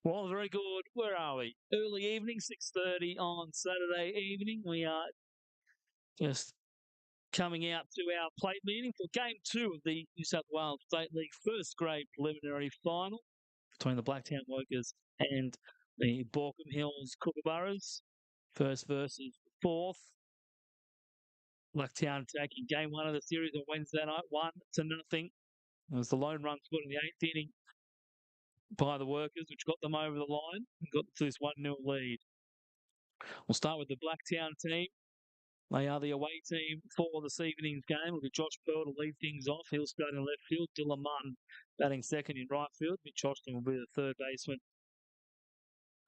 Well, very good. Where are we? Early evening, 6:30 on Saturday evening. We are just coming out to our plate meeting for Game 2 of the New South Wales State League first grade preliminary final between the Blacktown Workers and the Baulkham Hills Kookaburras. First versus fourth. Blacktown taking Game 1 of the series on Wednesday night, 1-0. It was the lone run scored in the 8th inning by the Workers, which got them over the line and got to this 1-0 lead. We'll start with the Blacktown team. They are the away team for this evening's game. It'll be Josh Pearl to lead things off. He'll start in left field. Dylan Martin batting second in right field. Mitch Austin will be the third baseman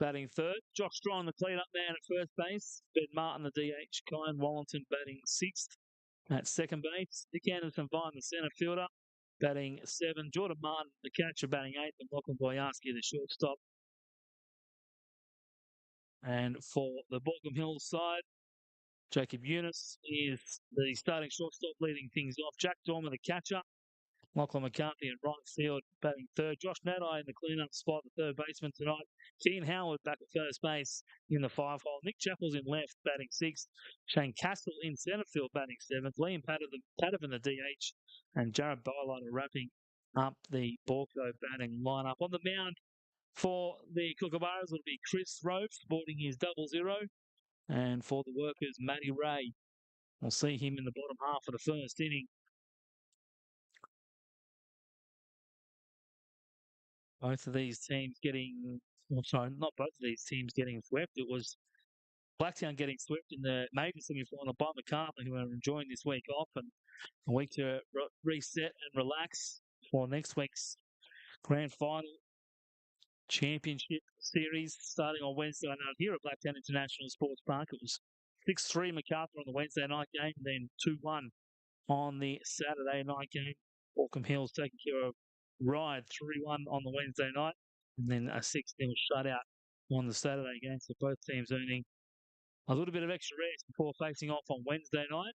batting third. Josh Strong, the clean-up man at first base. Ben Martin, the DH. Kyan Wallington batting sixth at second base. Nick Anderson Vine, the centre fielder, batting seven. Jordan Martin, the catcher, batting eighth. And Lachlan Boyarsky, the shortstop. And for the Baulkham Hills side, Jacob Eunice is the starting shortstop, leading things off. Jack Dormer, the catcher. Lachlan McCarthy in right field, batting third. Josh Nadai in the clean-up spot, the third baseman tonight. Keane Howard back at first base in the 5-hole. Nick Chappell's in left, batting sixth. Shane Castle in centre field, batting seventh. Liam Patterson, the DH. And Jared Bylighter wrapping up the Borco batting lineup. On the mound for the Kookaburras will be Chris Rowe, sporting his 00. And for the Workers, Matty Ray. We'll see him in the bottom half of the first inning. Both of these teams getting, well, sorry, not both of these teams getting swept. It was Blacktown getting swept in the major semi-final by McCarthy, who are enjoying this week off and a week to reset and relax for next week's grand final championship series starting on Wednesday night here at Blacktown International Sports Park. It was 6-3 MacArthur on the Wednesday night game, then 2-1 on the Saturday night game. Baulkham Hills taking care of Ryde 3-1 on the Wednesday night, and then a 6-0 shutout on the Saturday game. So both teams earning a little bit of extra rest before facing off on Wednesday night.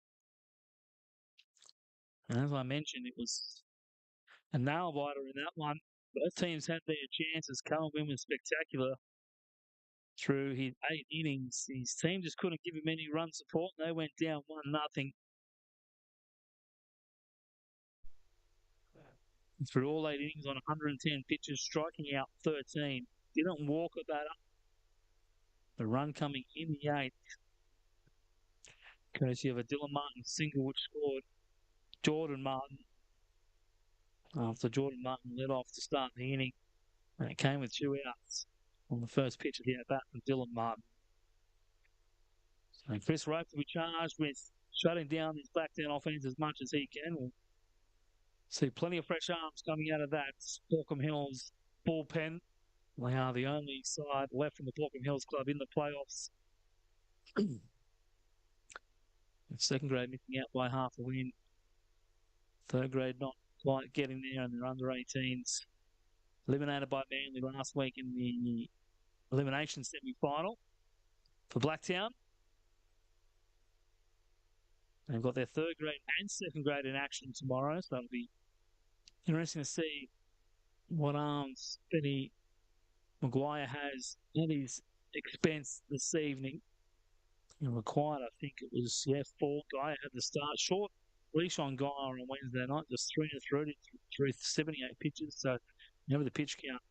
And as I mentioned, it was a nail-biter in that one. Both teams had their chances. Cullen Wynn was spectacular through his 8 innings. His team just couldn't give him any run support. They went down 1-0. Through all 8 innings on 110 pitches, striking out 13. Didn't walk a batter. The run coming in the 8th. Courtesy of a Dylan Martin single, which scored Jordan Martin after Jordan Martin led off to start the inning. And it came with 2 outs on the first pitch of the at-bat from Dylan Martin. And Chris Rope will be charged with shutting down his Blacktown offense as much as he can. We'll see plenty of fresh arms coming out of that Baulkham Hills bullpen. They are the only side left from the Baulkham Hills club in the playoffs. Second grade missing out by half a win. Third grade not quite getting there, and they're under 18s. Eliminated by Manly last week in the elimination semi-final for Blacktown. They've got their third grade and second grade in action tomorrow, so it'll be interesting to see what arms Benny Maguire has at his expense this evening. He required, I think it was, 4 Guy had the start. Short leash on Guy on Wednesday night, just 3 through 78 pitches, so never the pitch count,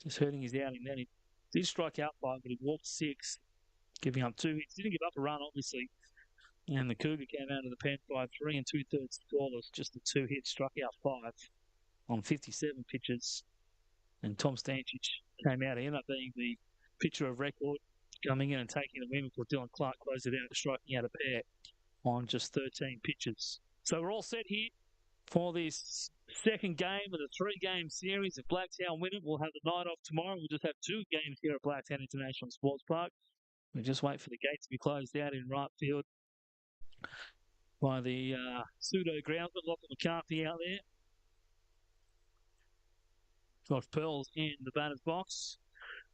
just hurting his outing then. He did strike out 5, but he walked 6, giving up 2 hits. Didn't give up a run, obviously. And the Cougar came out of the pen by 3 2/3 scoreless, just the 2 hits, struck out 5 on 57 pitches. And Tom Stancic came out. He ended up being the pitcher of record, coming in and taking the win before Dylan Clark closed it out, striking out a pair on just 13 pitches. So we're all set here for this second game of the 3-game series. If Blacktown win it, we'll have the night off tomorrow. We'll just have 2 games here at Blacktown International Sports Park. We just wait for the gate to be closed out in right field by the pseudo-groundsman, Lachlan McCarthy out there. Josh Pearl's in the batter's box.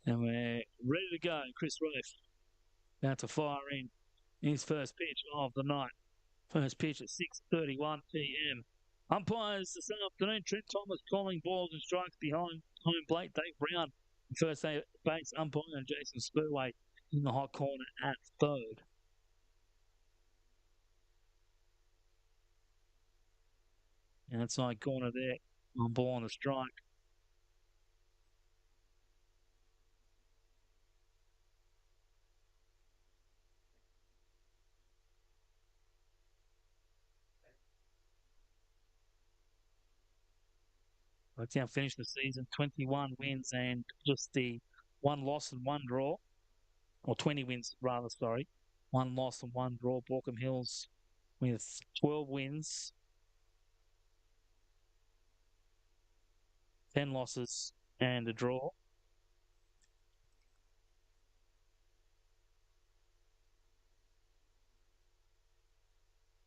And we're ready to go. Chris Rofe about to fire in his first pitch of the night. First pitch at 6:31 p.m. Umpires this afternoon, Trent Thomas calling balls and strikes behind home plate. Dave Brown First base umpire and Jason Spurway in the hot corner at third. Outside corner there, on ball on a strike. Blacktown finished the season 21 wins and just the one loss and one draw, or 20 wins rather, sorry. One loss and one draw. Baulkham Hills with 12 wins, 10 losses and a draw.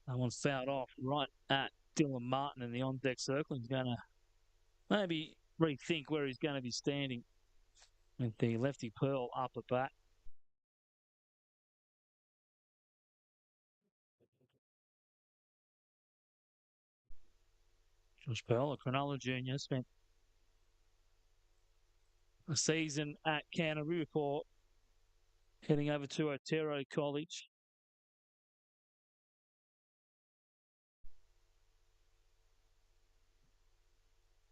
That one's fouled off right at Dylan Martin in the on-deck circle. He's going to maybe rethink where he's going to be standing with the lefty Pearl up at bat. Josh Pearl, a Cronulla junior, spent a season at Canterbury before heading over to Otero College.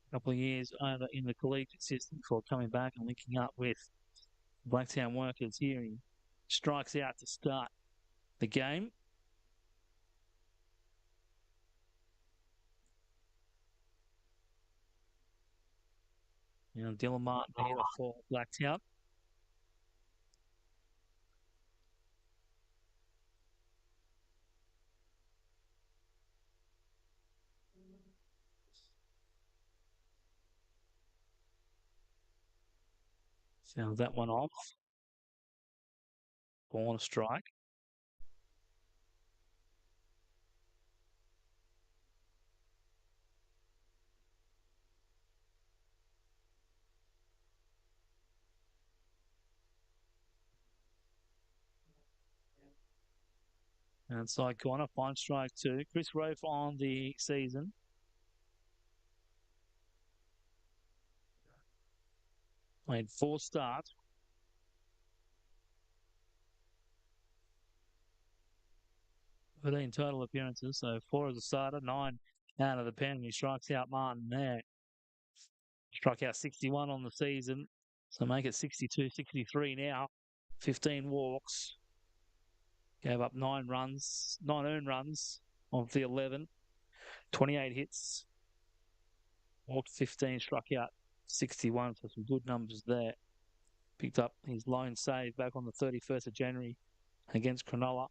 A couple of years over in the collegiate system before coming back and linking up with Blacktown workers here. He strikes out to start the game. Dylan Martin here for Blacktown. Sounds that one off. Ball on a strike. Outside corner, fine strike two. Chris Rofe on the season. Played 4 starts. 13 total appearances, so 4 as a starter, 9 out of the pen. He strikes out Martin there. Struck out 61 on the season, so make it 62, 63 now. 15 walks. Gave up 9 earned runs of the 11. 28 hits. Walked 15, struck out 61, so some good numbers there. Picked up his lone save back on the 31st of January against Cronulla.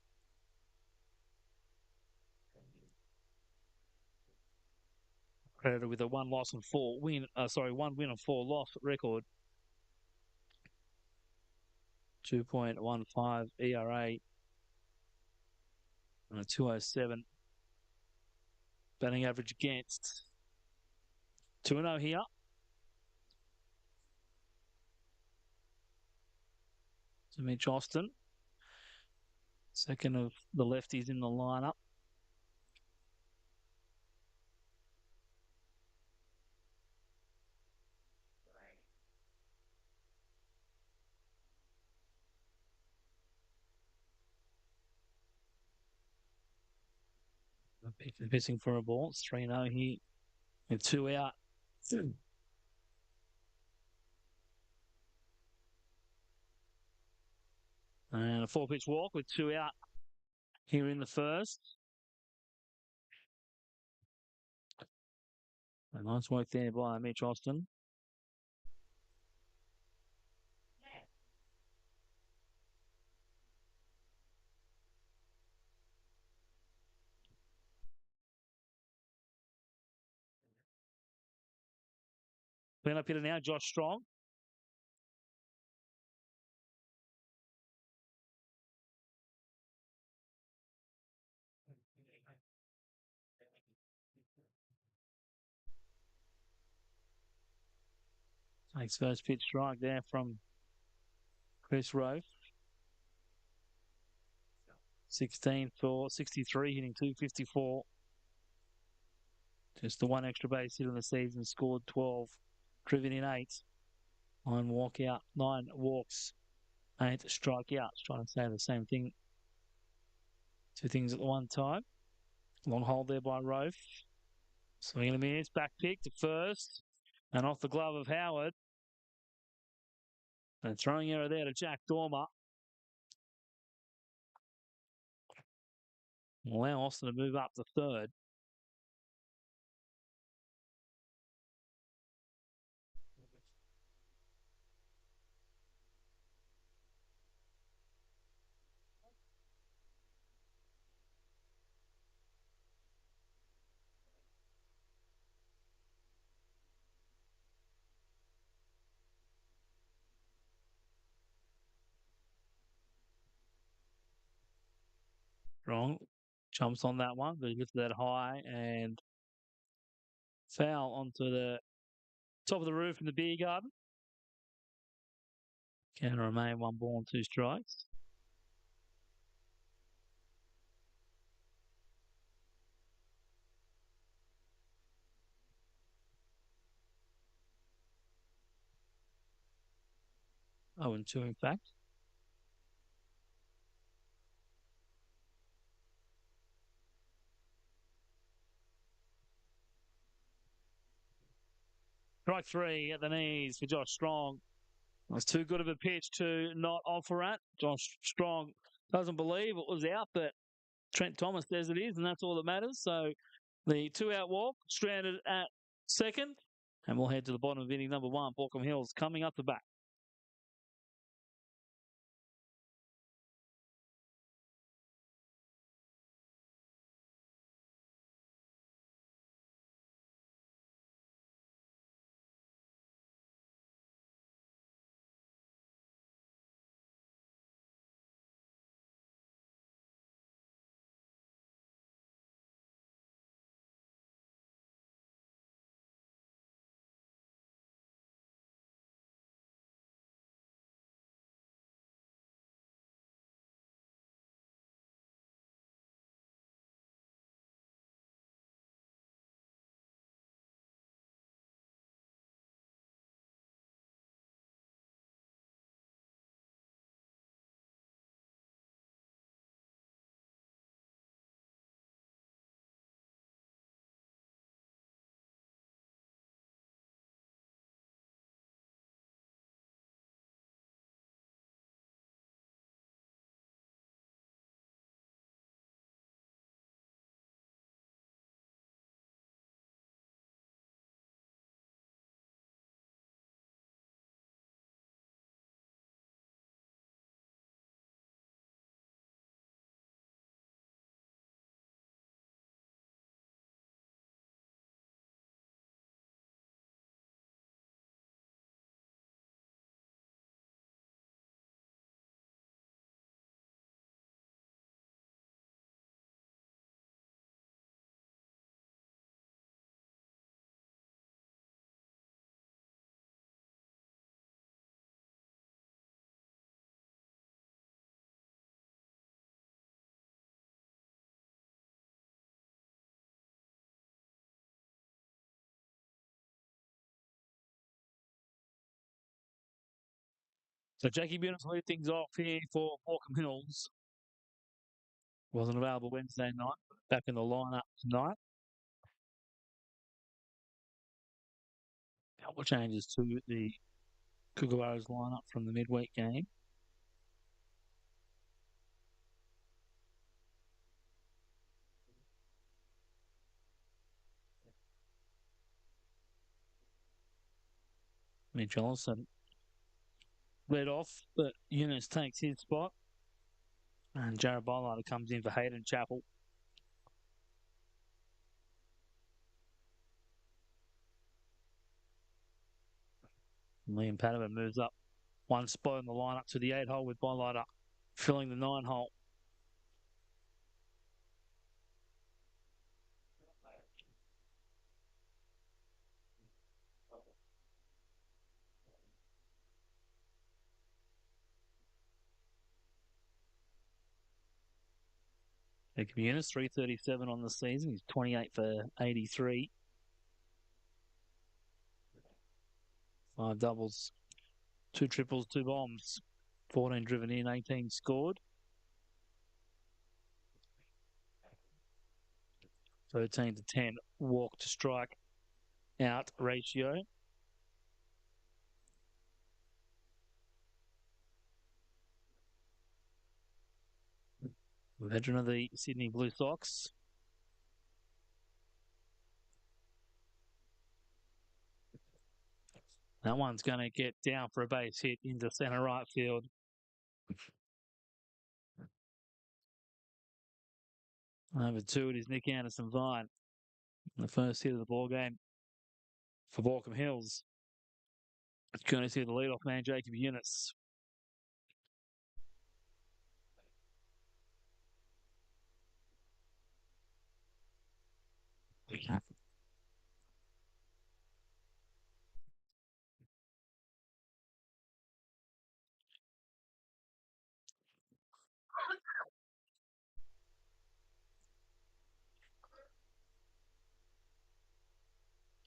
Credited with a 1 win and 4 loss record. 2.15 ERA and a 207 batting average against. 2-0 here. To Mitch Austin. Second of the lefties in the lineup. Pitching for a ball. It's 3-0 here with 2 out. And a 4-pitch walk with 2 out here in the first. A nice work there by Mitch Austin. Clean up hitter now, Josh Strong. Takes first pitch strike there from Chris Rowe. 16 for 63, hitting 254. Just the one extra base hit in the season, scored 12, driven in 8. 9 walkout, 9 walks, 8 strikeouts. Trying to say the same thing. Two things at the one time. Long hold there by Rofe. Swing and a miss. Back pick to first. And off the glove of Howard. And throwing error there to Jack Dormer. Allow Austin to move up to third. Wrong. Jumps on that one, but he gets that high and foul onto the top of the roof in the beer garden. Can remain 1 ball and 2 strikes. Oh, and 2 in fact. Strike 3 at the knees for Josh Strong. It was too good of a pitch to not offer at. Josh Strong doesn't believe it was out, but Trent Thomas says it is, and that's all that matters. So the 2-out walk, stranded at second, and we'll head to the bottom of inning number 1. Baulkham Hills coming up the bat. So Jackie Bunis lead things off here for Baulkham Hills. Wasn't available Wednesday night, but back in the lineup tonight. Couple of changes to the Kookaburras lineup from the midweek game. Mitch Ellison led off, but Eunice takes his spot. And Jared Bollider comes in for Hayden Chappell. Liam Padovan moves up 1 spot in the lineup to the 8 hole with Bollider filling the 9 hole. Jacob Eunice, 337 on the season. He's 28 for 83. 5 doubles 2 triples, 2 bombs. 14 driven in, 18 scored. 13 to 10 walk to strike out ratio. Veteran of the Sydney Blue Sox. That one's going to get down for a base hit into centre right field. Over 2, it is Nick Anderson-Vine. The first hit of the ball game for Baulkham Hills. It's going to see the leadoff man, Jacob Eunice.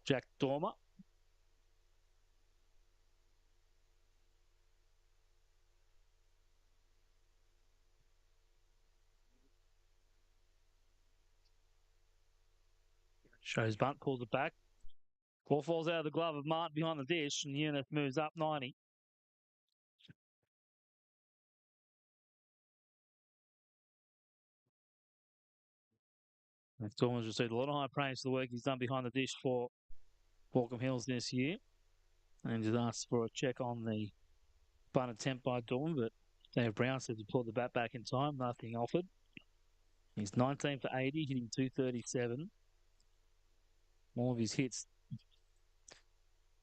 Jack Dormer. Shows bunt, pulls it back. Ball falls out of the glove of Martin behind the dish, and Eunice moves up 90. Dormer's received a lot of high praise for the work he's done behind the dish for Baulkham Hills this year. And just asked for a check on the bunt attempt by Dormer, but Dave Brown said he pulled the bat back in time. Nothing offered. He's 19 for 80, hitting 237. All of his hits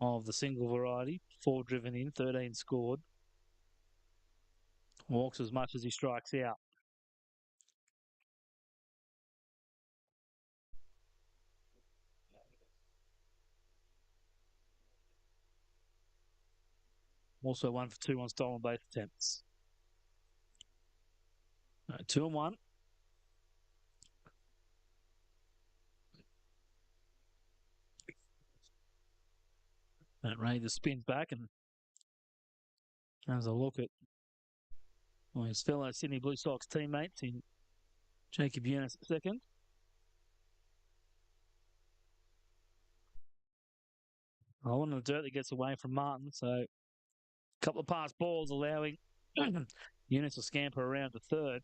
of the single variety. 4 driven in, 13 scored. Walks as much as he strikes out. Also 1 for 2 on stolen base attempts. 2 and 1. And Ray just spins back and has a look at his fellow Sydney Blue Sox teammates in Jacob Eunice at second. I want the dirt that gets away from Martin, so a couple of pass balls allowing Eunice to scamper around to third.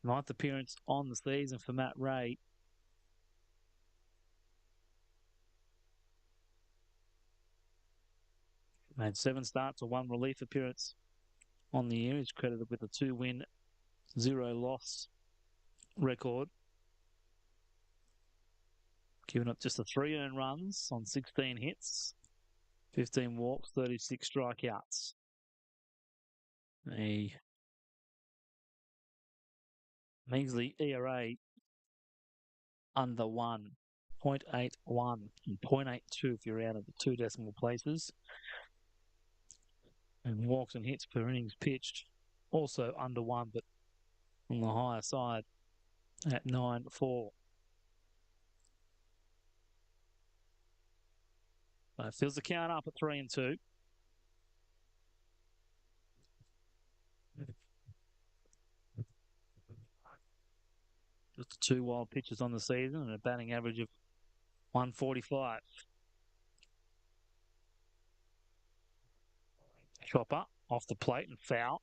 9th appearance on the season for Matt Ray. Made 7 starts, a 1 relief appearance on the year. He's credited with a 2-win, 0-loss record. Giving up just 3 earned runs on 16 hits, 15 walks, 36 strikeouts. A measly ERA under 1, 0.81 and 0.82 if you're out of the 2 decimal places. And walks and hits per innings pitched, also under 1, but on the higher side at 9.4. Fills the count up at 3 and 2. Just 2 wild pitches on the season and a batting average of 145. Chopper off the plate and foul.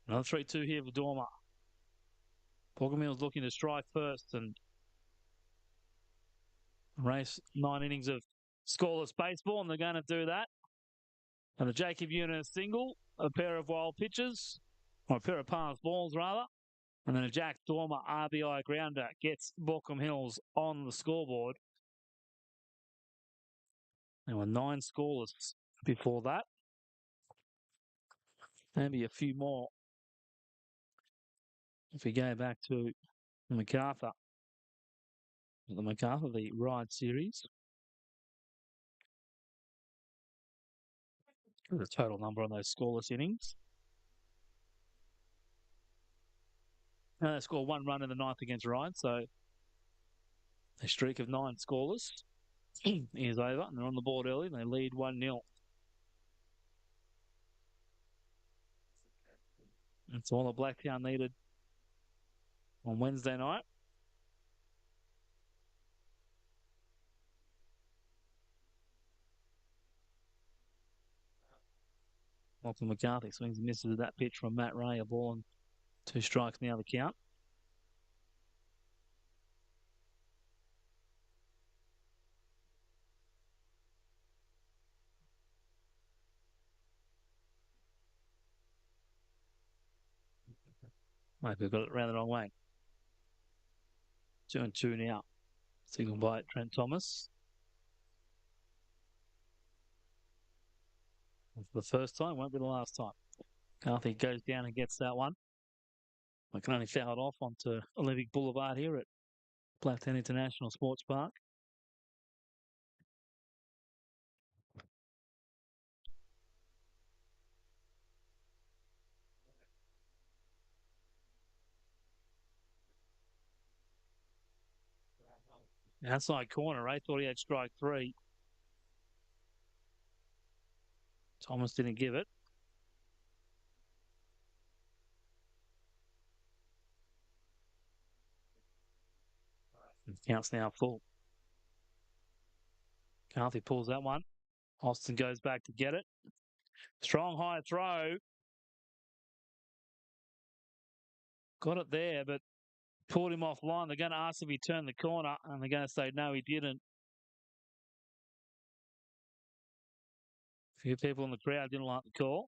Another 3-2 here for Dormer. Baulkham Hills looking to strike first and race 9 innings of scoreless baseball, and they're going to do that. And the Jacob Eunice single, a pair of wild pitches, or a pair of pass balls rather, and then a Jack Dormer RBI grounder gets Baulkham Hills on the scoreboard. There were 9 scoreless before that. Maybe a few more if we go back to the MacArthur, the Ride Series. The total number on those scoreless innings. They score one run in the ninth against Ride, so a streak of 9 scoreless is over, and they're on the board early, and they lead 1-0. That's all the Blacktown needed on Wednesday night. Lachlan McCarthy swings and misses with that pitch from Matt Ray, a ball and 2 strikes now the count. Maybe we've got it round the wrong way. 2-2 now. Signal by Trent Thomas. For the first time, won't be the last time. McCarthy goes down and gets that one. I can only foul it off onto Olympic Boulevard here at Blacktown International Sports Park. Outside corner, Ray thought he had strike 3. Thomas didn't give it. Count's now full. McCarthy pulls that one. Austin goes back to get it. Strong high throw. Got it there, but pulled him offline. They're going to ask if he turned the corner, and they're going to say no, he didn't. A few people in the crowd didn't like the call.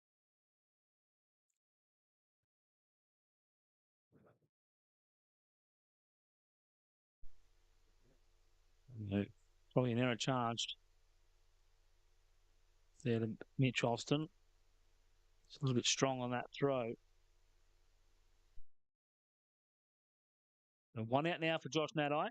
Probably an error charged there to Mitch Austin. It's a little bit strong on that throw. And 1 out now for Josh Nadai.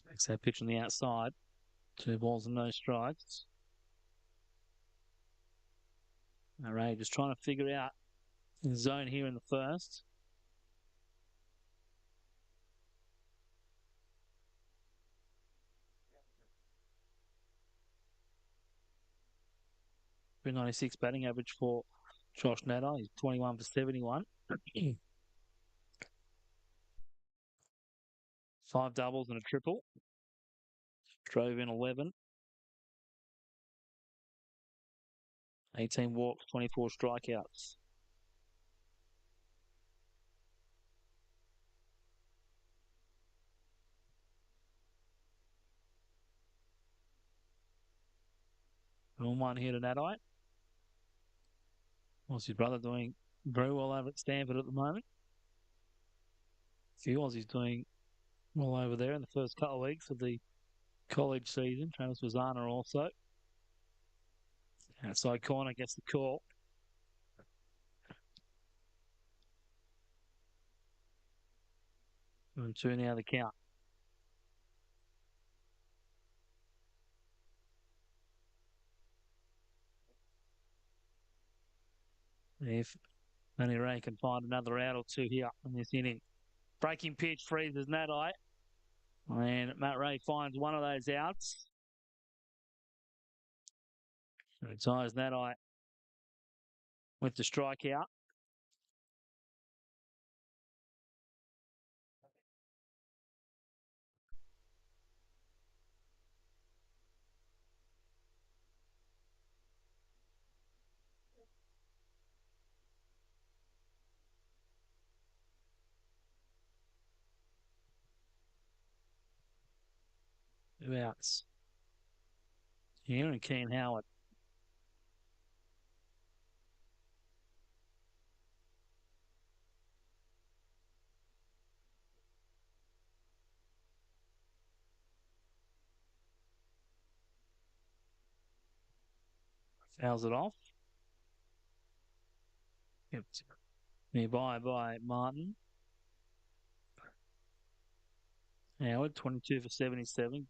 Makes that pitch on the outside. 2 balls and no strikes. All right, just trying to figure out the zone here in the first. .396 batting average for Josh Nadai. He's 21 for 71. 5 doubles and a triple. Drove in 11. 18 walks, 24 strikeouts. On 1 here to Nadai. What's his brother doing very well over at Stanford at the moment? He was. He's doing well over there in the first couple of weeks of the college season. Travis Vazana also. Outside corner gets the call. And 2 now the count. If Manny Ray can find another out or 2 here in this inning. Breaking pitch freezes Nadai. And Matt Ray finds one of those outs. Retires Nadai with the strikeout. Two outs. here and Keane Howard. Fouls it off. Yep. Nearby by Martin. Howard, 22 for 77,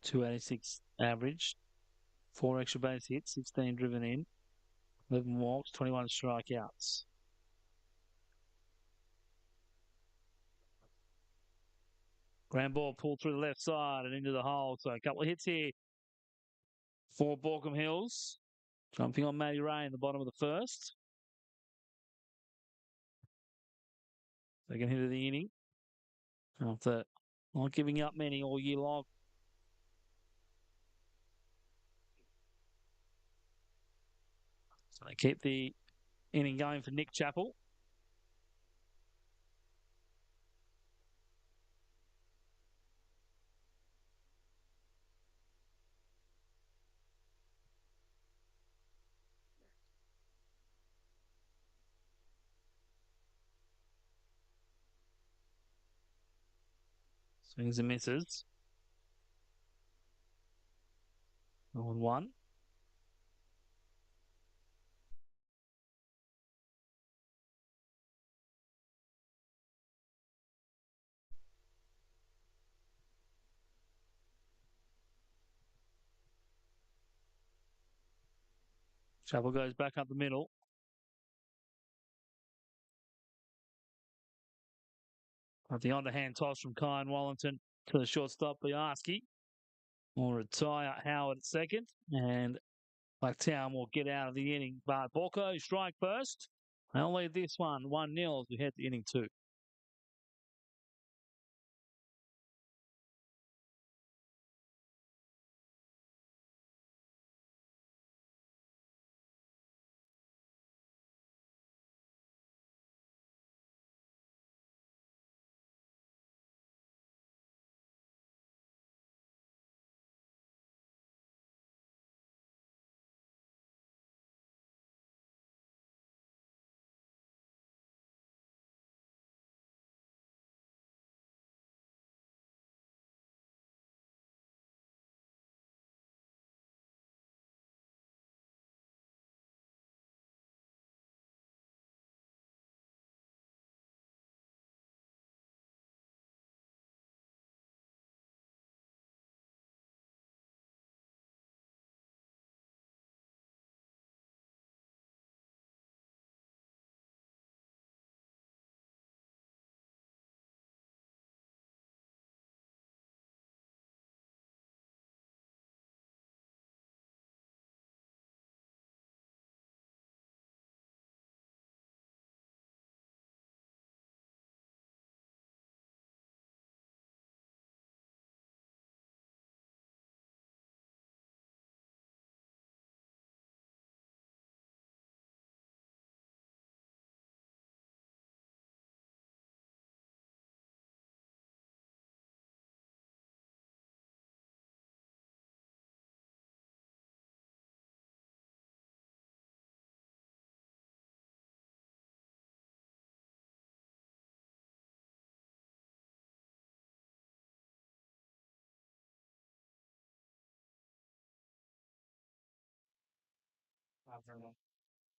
286 average, 4 extra base hits, 16 driven in, 11 walks, 21 strikeouts. Grand ball pulled through the left side and into the hole. So a couple of hits here for Baulkham Hills. Jumping on Matty Ray in the bottom of the first. Second hit of the inning. After not giving up many all year long. So they keep the inning going for Nick Chappell. Swings and misses. 0-1. Chappell goes back up the middle. At the underhand toss from Kyan Wallington to the shortstop, Biarski. Will retire Howard at second. And Blacktown will get out of the inning. But Borko strike first. They'll lead this one 1-0 as we head to inning 2.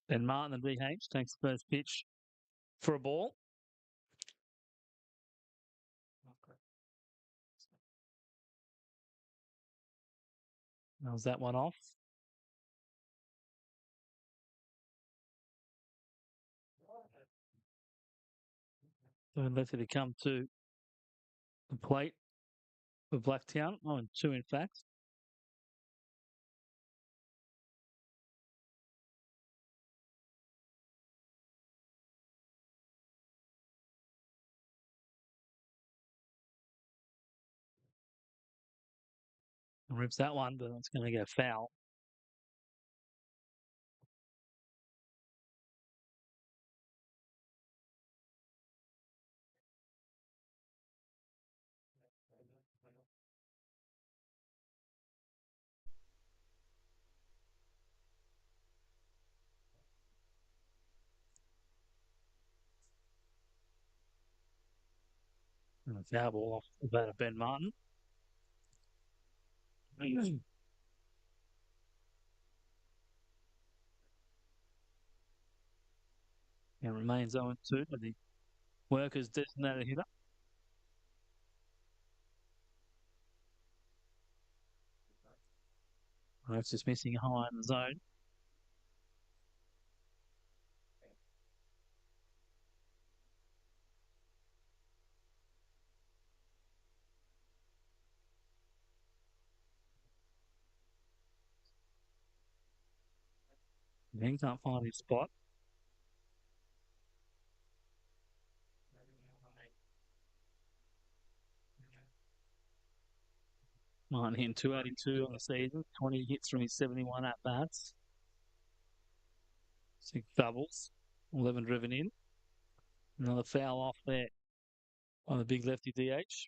Then Martin and BH takes the first pitch for a ball. How's that one off? Third lefty to come to the plate for Blacktown. 0-2 in fact. Rips that one, but it's going to go foul. Foul ball off the bat of Ben Martin. And remains 0-2 to the Workers designated hitter. That's just missing high in the zone. He can't find his spot. Martin hitting 282 on the season, 20 hits from his 71 at bats. 6 doubles, 11 driven in. Another foul off there on the big lefty DH.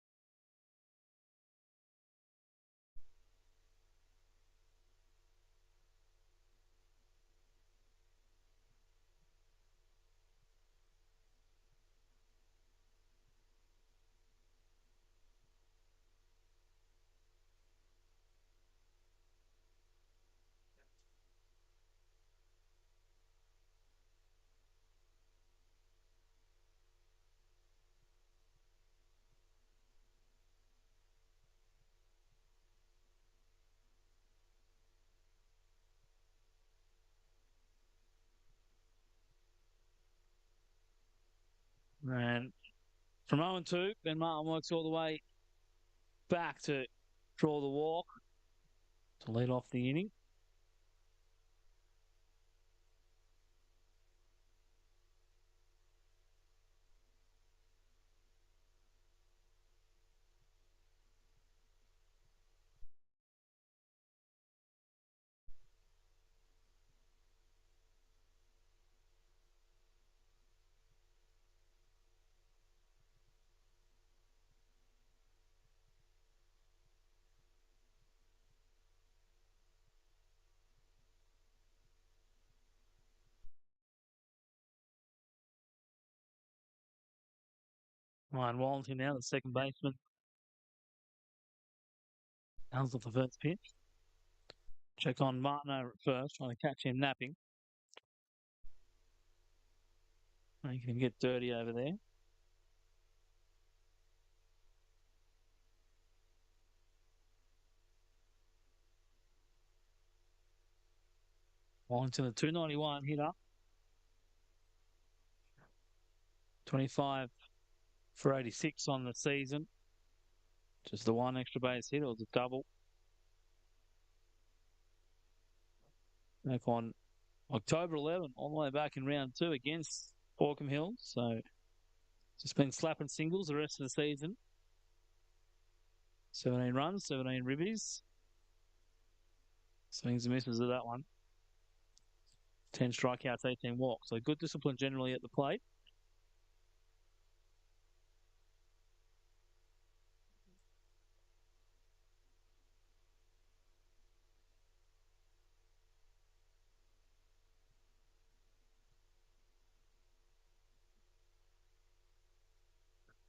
And from 0-2, Ben Martin works all the way back to draw the walk to lead off the inning. Ryan Wallington now, the second baseman. How's off the first pitch? Check on Martin over at first, trying to catch him napping. He can get dirty over there. Wallington, the 291 hitter. 25 for 86 on the season. Just the one extra base hit, or the double. Back on October 11, all the way back in round 2 against Baulkham Hills. So just been slapping singles the rest of the season. 17 runs, 17 ribbies. Swings and misses of that one. 10 strikeouts, 18 walks. So good discipline generally at the plate.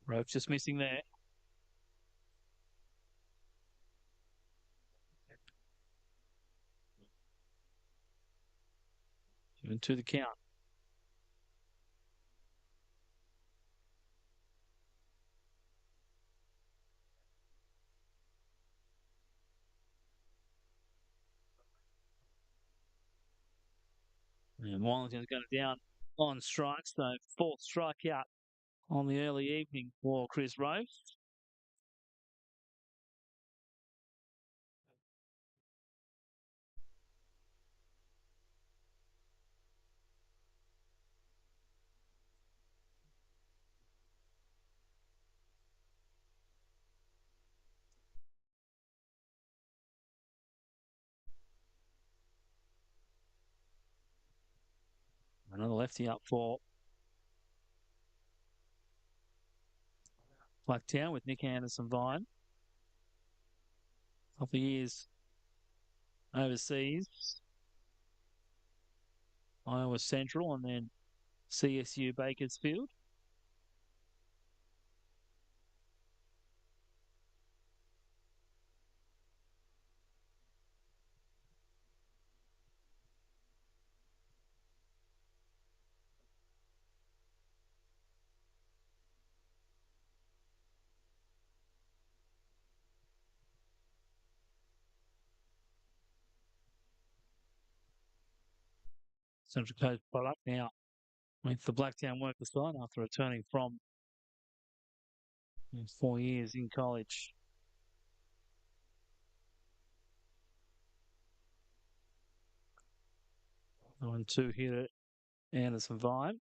Roach just missing there. Into the count. And Wallington's going down on strikes, so 4th strikeout on the early evening for Chris Roach. Another lefty up for Blacktown with Nick Anderson-Vine. Couple of years overseas. Iowa Central and then CSU Bakersfield. Central Coast product now with the Blacktown worker side after returning from 4 years in college. 0-2 here at Anderson Vibe.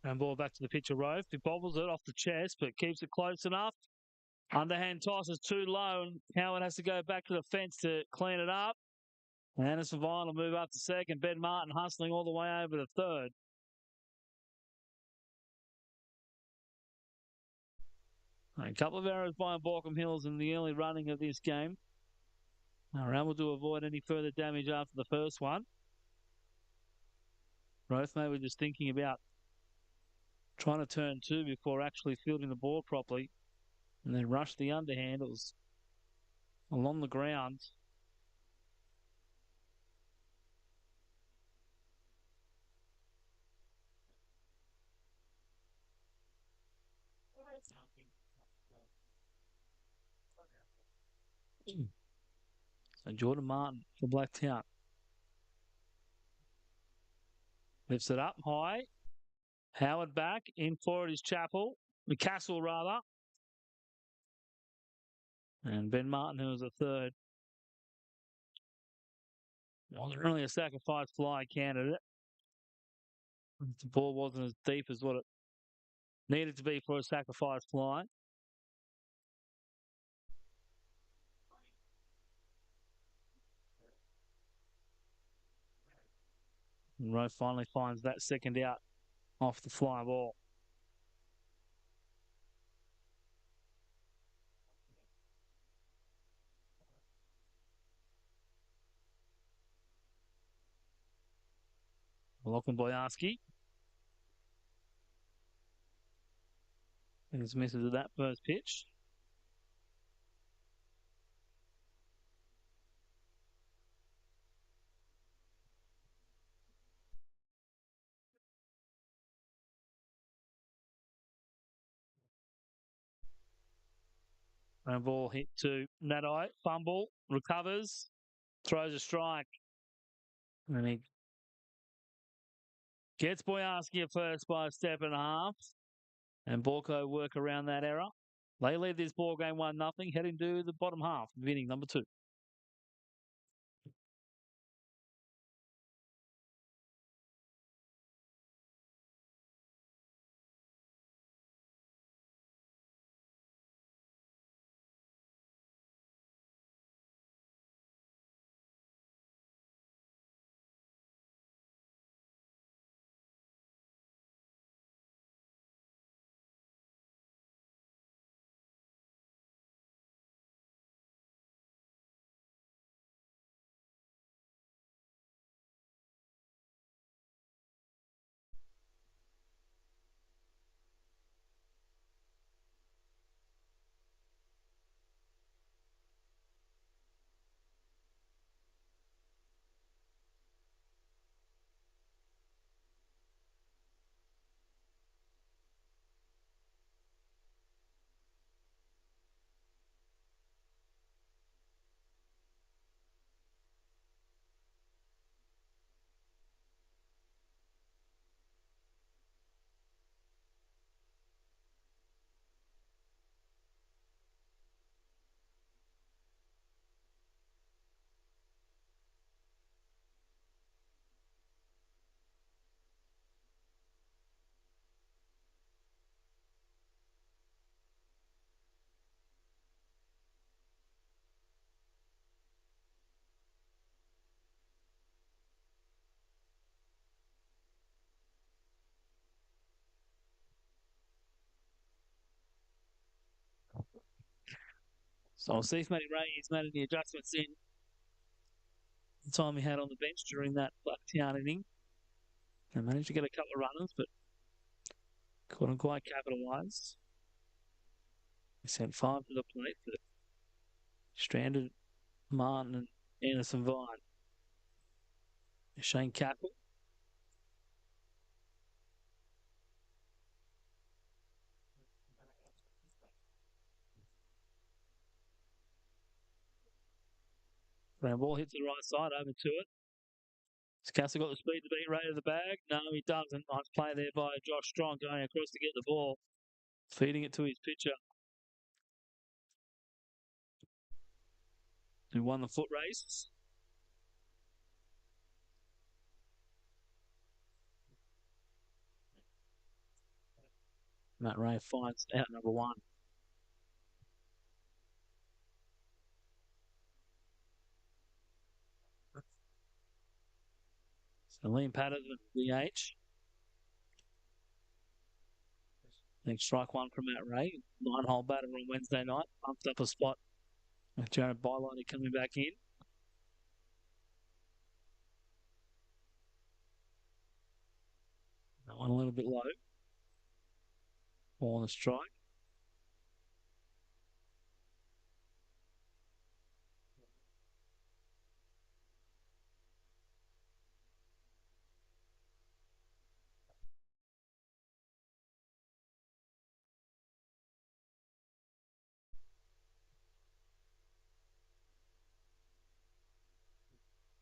And ball back to the pitcher, Rove. He bobbles it off the chest, but keeps it close enough. Underhand toss is too low, and Howard has to go back to the fence to clean it up. And Anderson Vine will move up to second. Ben Martin hustling all the way over to third. A couple of errors by Baulkham Hills in the early running of this game. Are able to avoid any further damage after the first one. Roth maybe just thinking about trying to turn two before actually fielding the ball properly. And then rush the underhand. It was along the ground. So Jordan Martin for Blacktown. Lifts it up high. Howard back. In for it is Chappell. The Castle, rather. And Ben Martin, who was a third. Wasn't really a sacrifice fly candidate. The ball wasn't as deep as what it needed to be for a sacrifice fly. And Rowe finally finds that second out off the fly ball. Lachlan Boyarski. And his misses at that first pitch. And ball hit to Nadai. Fumble. Recovers. Throws a strike. And he gets Boyarski at first by a step and a half. And Borco work around that error. They lead this ball game 1-0, heading to the bottom half of inning number 2. So we'll see if Matty Ray has made any adjustments in the time he had on the bench during that Blacktown inning. And managed to get a couple of runners, but couldn't quite capitalise. He sent 5 to the plate, but stranded Martin and Anderson Vine. Shane Capel Ground ball hits the right side, over to it. Has Castle got the speed to beat Ray to the bag? No, he doesn't. Nice play there by Josh Strong going across to get the ball. Feeding it to his pitcher, who won the foot race. Matt Ray finds out number one. So Liam Patterson, DH. Next strike one from Matt Ray. 9-hole batter on Wednesday night. Pumped up a spot with Jared Baulkham coming back in. That one a little bit low. Ball on the strike.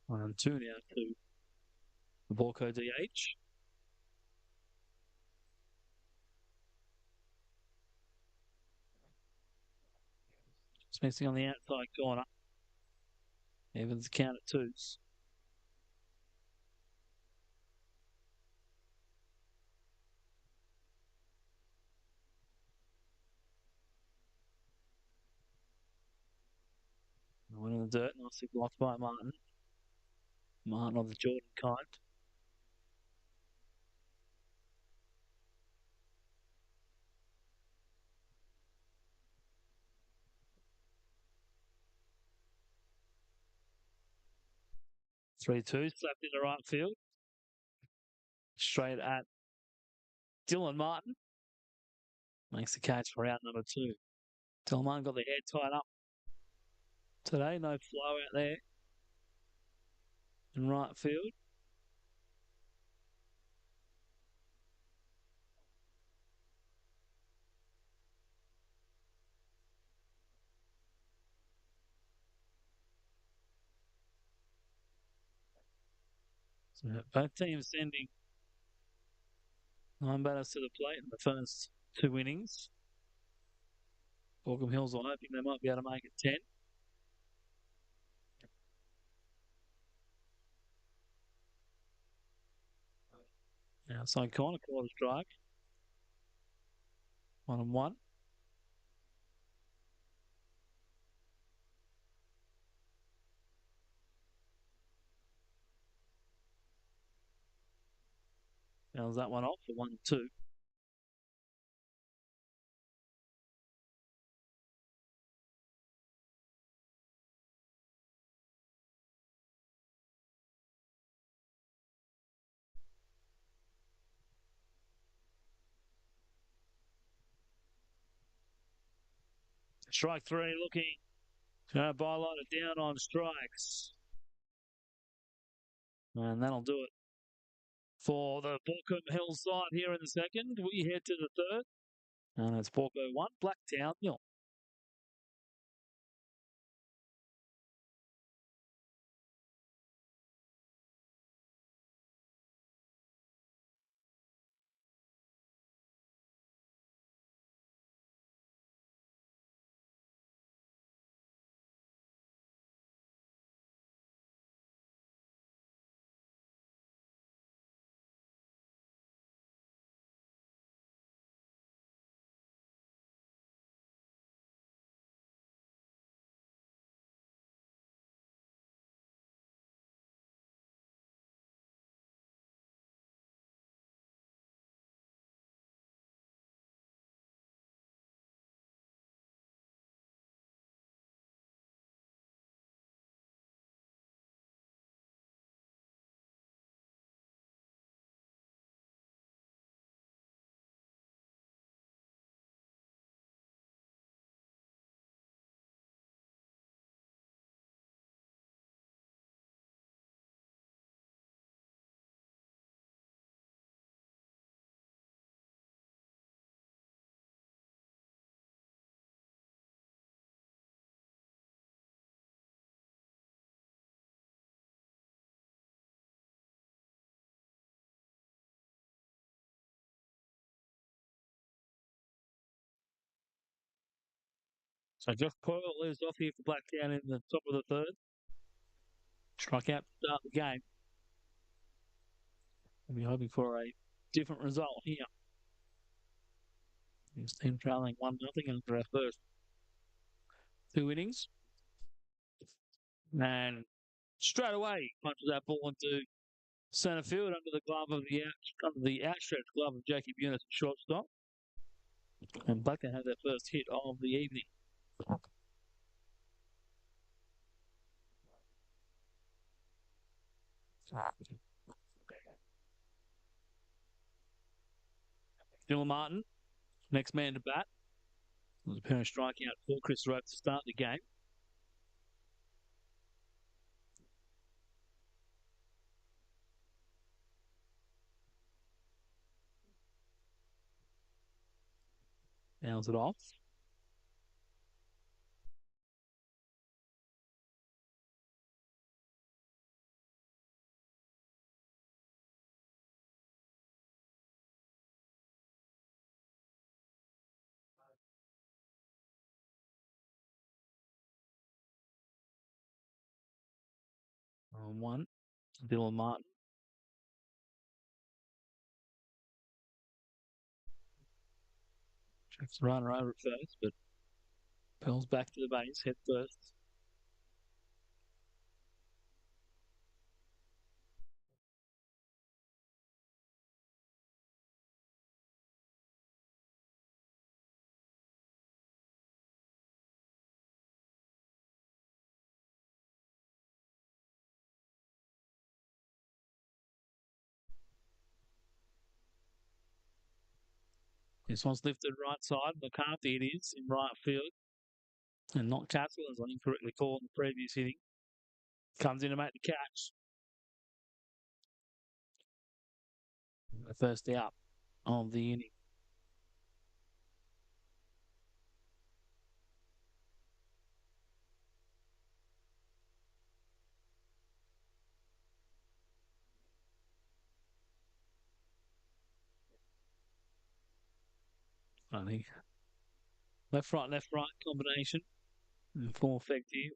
One and two now to the Baulkham DH. It's missing on the outside corner. Evans count at twos. One in the dirt, nicely blocked by Martin. Martin of the Jordan kind. Three two, slapped into right field. Straight at Dylan Martin. Makes the catch for out number two. Dylan Martin got the head tied up today. No flow out there in right field. So both teams sending 9 batters to the plate in the first two innings. Baulkham Hills are hoping they might be able to make it 10. Outside corner, quarter strike. 1-1. Fouls that one off for 1-2. Strike three looking. Bylighter down on strikes. And that'll do it for the Baulkham Hills side here in the second. We head to the third. And it's Baulkham 1, Blacktown 0. So Josh Coyle leads off here for Blacktown in the top of the third. Strike out to start the game. We'll be hoping for a different result here. His team trailing 1-0 after our first two innings. And straight away punches that ball into centre field under the outstretched glove of Jacob Eunice at shortstop. And Blacktown had their first hit of the evening. Dylan Martin, next man to bat. Was a pair of strikeout for Chris Rope to start the game. Fouls it off. On one, Dylan Martin. Checks the runner over at first, but Pell's back to the base, head first. This one's lifted right side. McCarthy it is in right field. And not Castle, as I incorrectly called in the previous inning. Comes in to make the catch. The first out of the inning. I think left right combination in full effect here.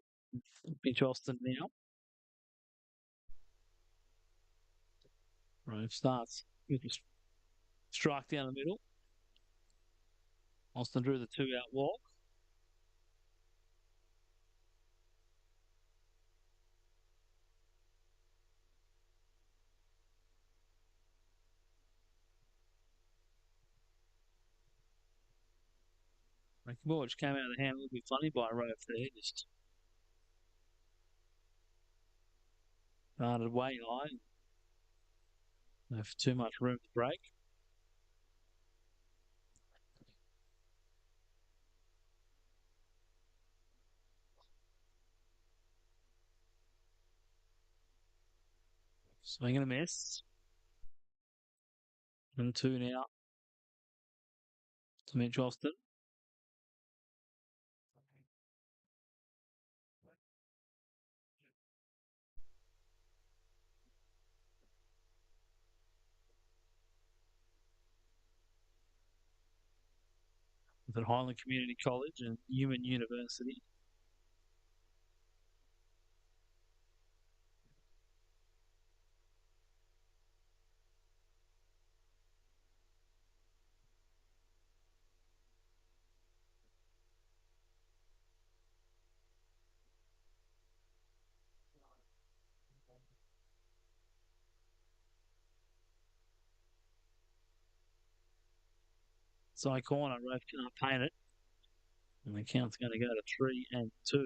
Pitch Austin now. Rove starts with the strike down the middle. Austin drew the 2-out walk. Ricky Moore just came out of the hand a little bit funny by Rove there. Just started way high. No too much room to break. Swing and a miss. And 2 now to Mitch Austin. At Highland Community College and Newman University. Side corner, Rove can't paint it. And the count's going to go to 3-2.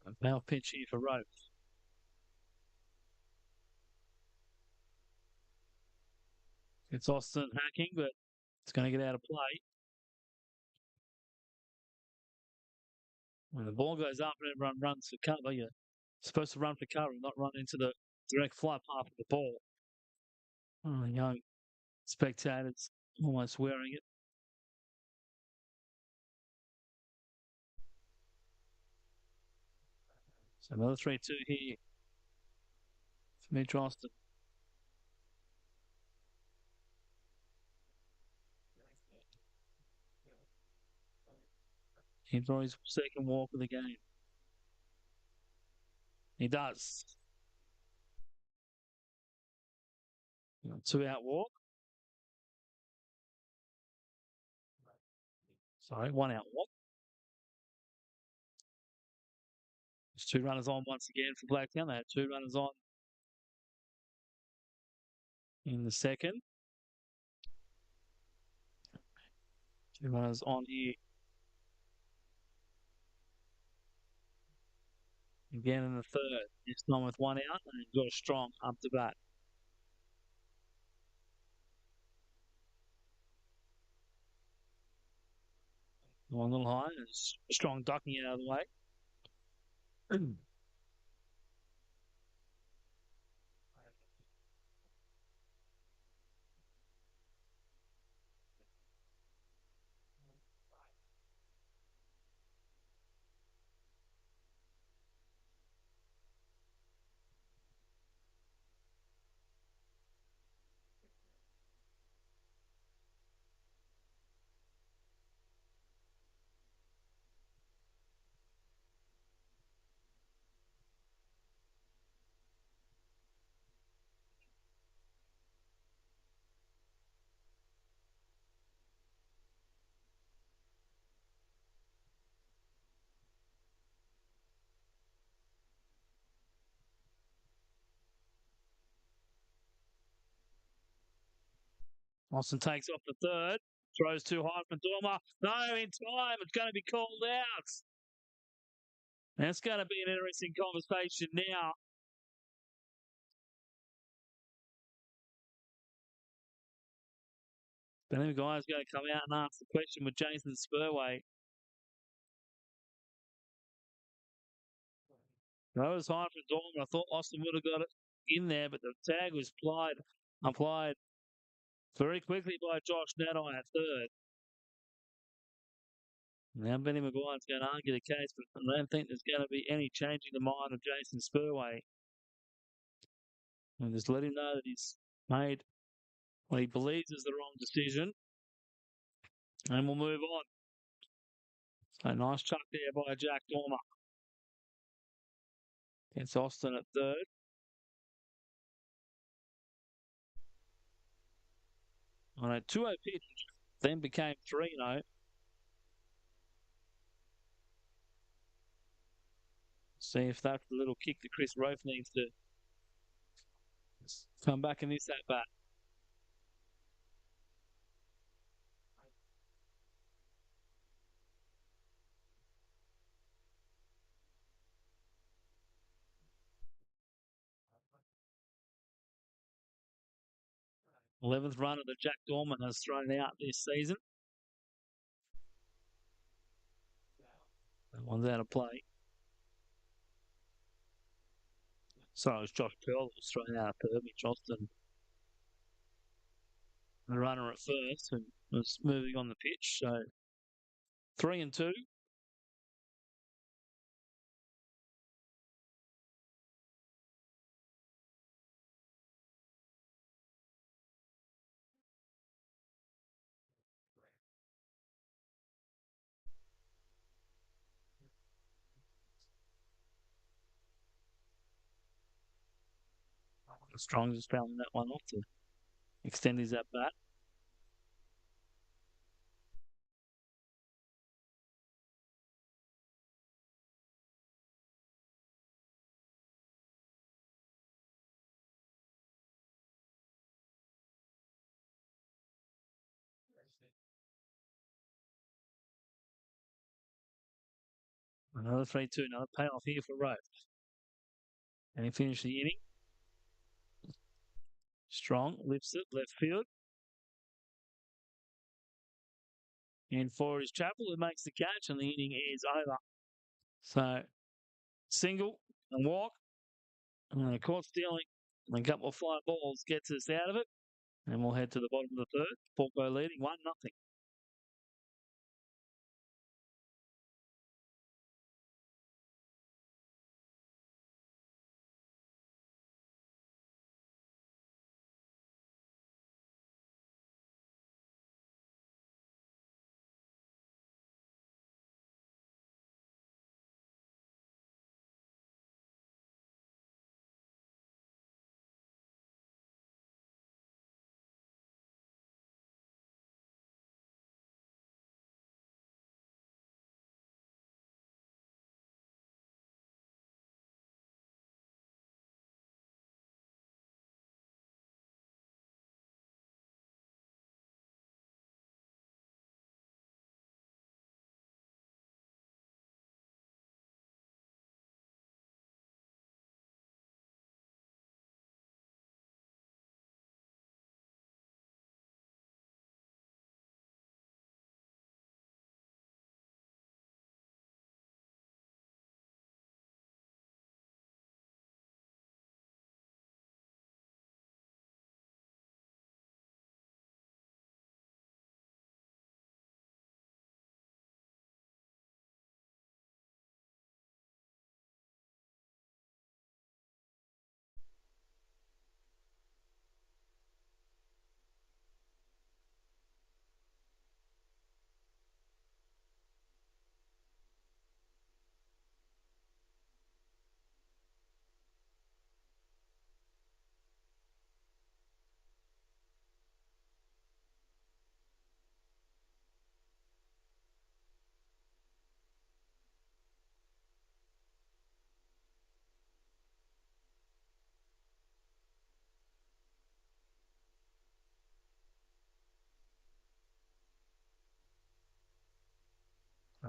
A power pitch here for Rove. It's Austin hacking, but it's going to get out of play. When the ball goes up and everyone runs for cover, you're supposed to run for cover and not run into the direct fly path of the ball. Oh, young spectators almost wearing it. So another 3-2 here for Mitch Austin. He draws his second walk of the game. He does. 2-out walk. Sorry, 1-out walk. There's 2 runners on once again for Blacktown. They had 2 runners on in the second. 2 runners on here. Again in the third. This time with 1 out and got a strong up to bat. One little high and a strong ducking out of the way. Austin takes off the third. Throws too high from Dormer. No, in time. It's going to be called out. That's going to be an interesting conversation now. But then the guy's going to come out and ask the question with Jason Spurway. That was high from Dormer. I thought Austin would have got it in there, but the tag was applied very quickly by Josh Nadai at third. Now Benny Maguire's going to argue the case, but I don't think there's going to be any changing the mind of Jason Spurway. And just let him know that he's made what he believes is the wrong decision. And we'll move on. So nice chuck there by Jack Dormer. Against Austin at third. On a 2-0 pitch, then became 3-0. See if that's the little kick that Chris Rofe needs to come back in this at bat. Eleventh runner that Jack Dorman has thrown out this season. That one's out of play. Sorry, it was Josh Pearl that was thrown out of Mitch Austin. The runner at first and was moving on the pitch. So 3-2. Strong just fouling that one off to extend his at bat. Another 3-2, another payoff here for Rowe. And he finished the inning. Strong, lifts it, left field. And for his Chapel, who makes the catch, and the inning is over. So, single and walk, and a caught stealing, and a couple of fly balls gets us out of it. And we'll head to the bottom of the third. Porco leading 1-0.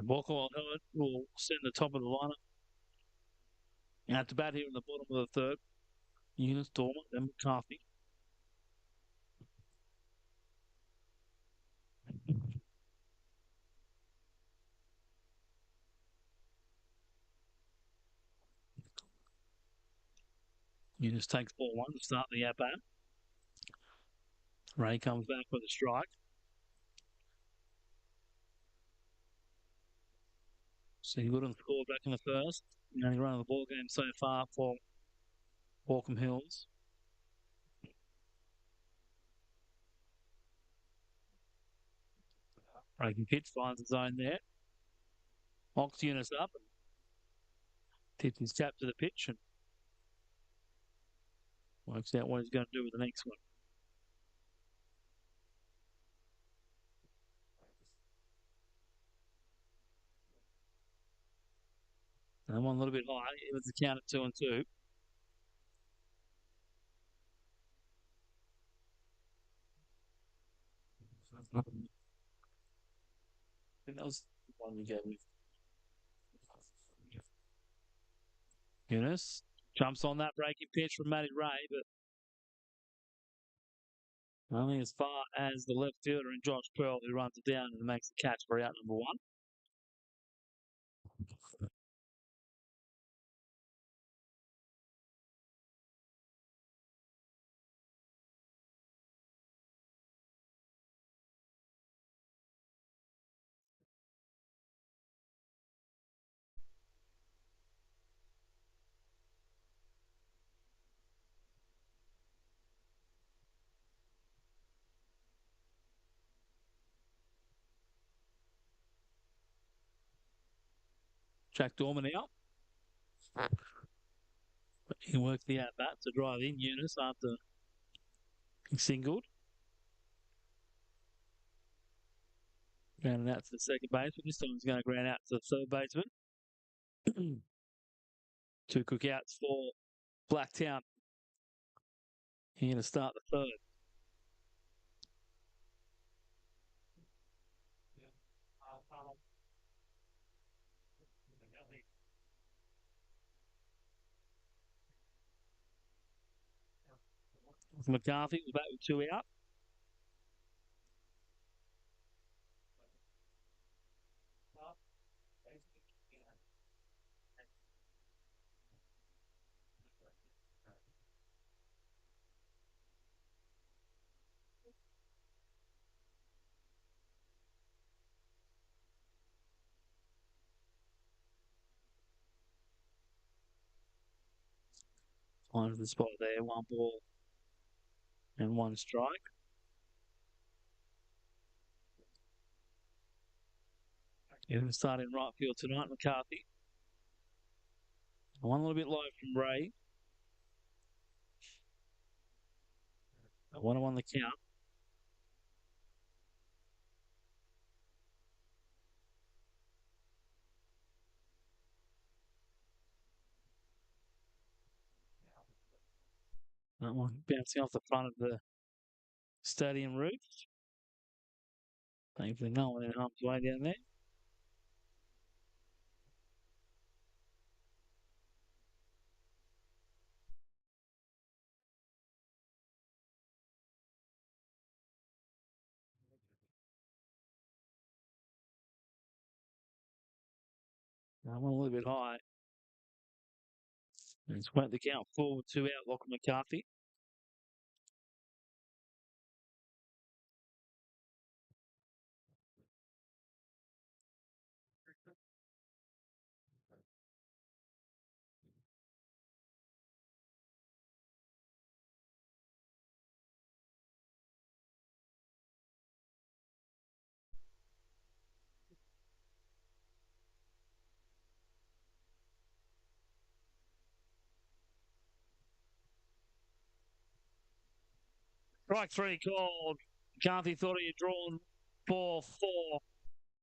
Baulkham will send the top of the lineup. Out to bat here in the bottom of the third. Eunice, Dormer, then McCarthy. Eunice takes ball one to start the at bat. Ray comes back with a strike. So Goodham scored back in the first. The only run of the ball game so far for Baulkham Hills. Breaking pitch finds the zone there. Locks Eunice up and tips his cap to the pitch and works out what he's going to do with the next one. And one a little bit high. It was the count at 2-2. I think that was the one we gave me. Eunice jumps on that breaking pitch from Matty Ray, but only as far as the left fielder and Josh Pearl, who runs it down and makes the catch for out number one. Jack Dorman out. He worked the at bat to drive in Eunice after he singled. Grounded out to the second baseman. This time he's going to ground out to the third baseman. Two cookouts for Blacktown. He's going to start the third. McCarthy was back with two out. Onto the spot there. One ball and one strike. He's going to start in right field tonight, McCarthy. One a little bit low from Ray. 1-1 the count. That one bouncing off the front of the stadium roof. Thankfully, no one in harm's way down there. That one a little bit high. And it's went the count forward, two out, Lachlan McCarthy. Strike three called. McCarthy thought he had drawn ball four.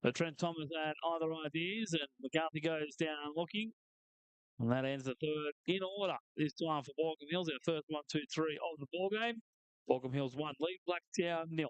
But Trent Thomas had other ideas, and McCarthy goes down looking. And that ends the third in order this time for Baulkham Hills. Our first 1, 2, 3 of the ball game. Baulkham Hills 1, lead Blacktown 0.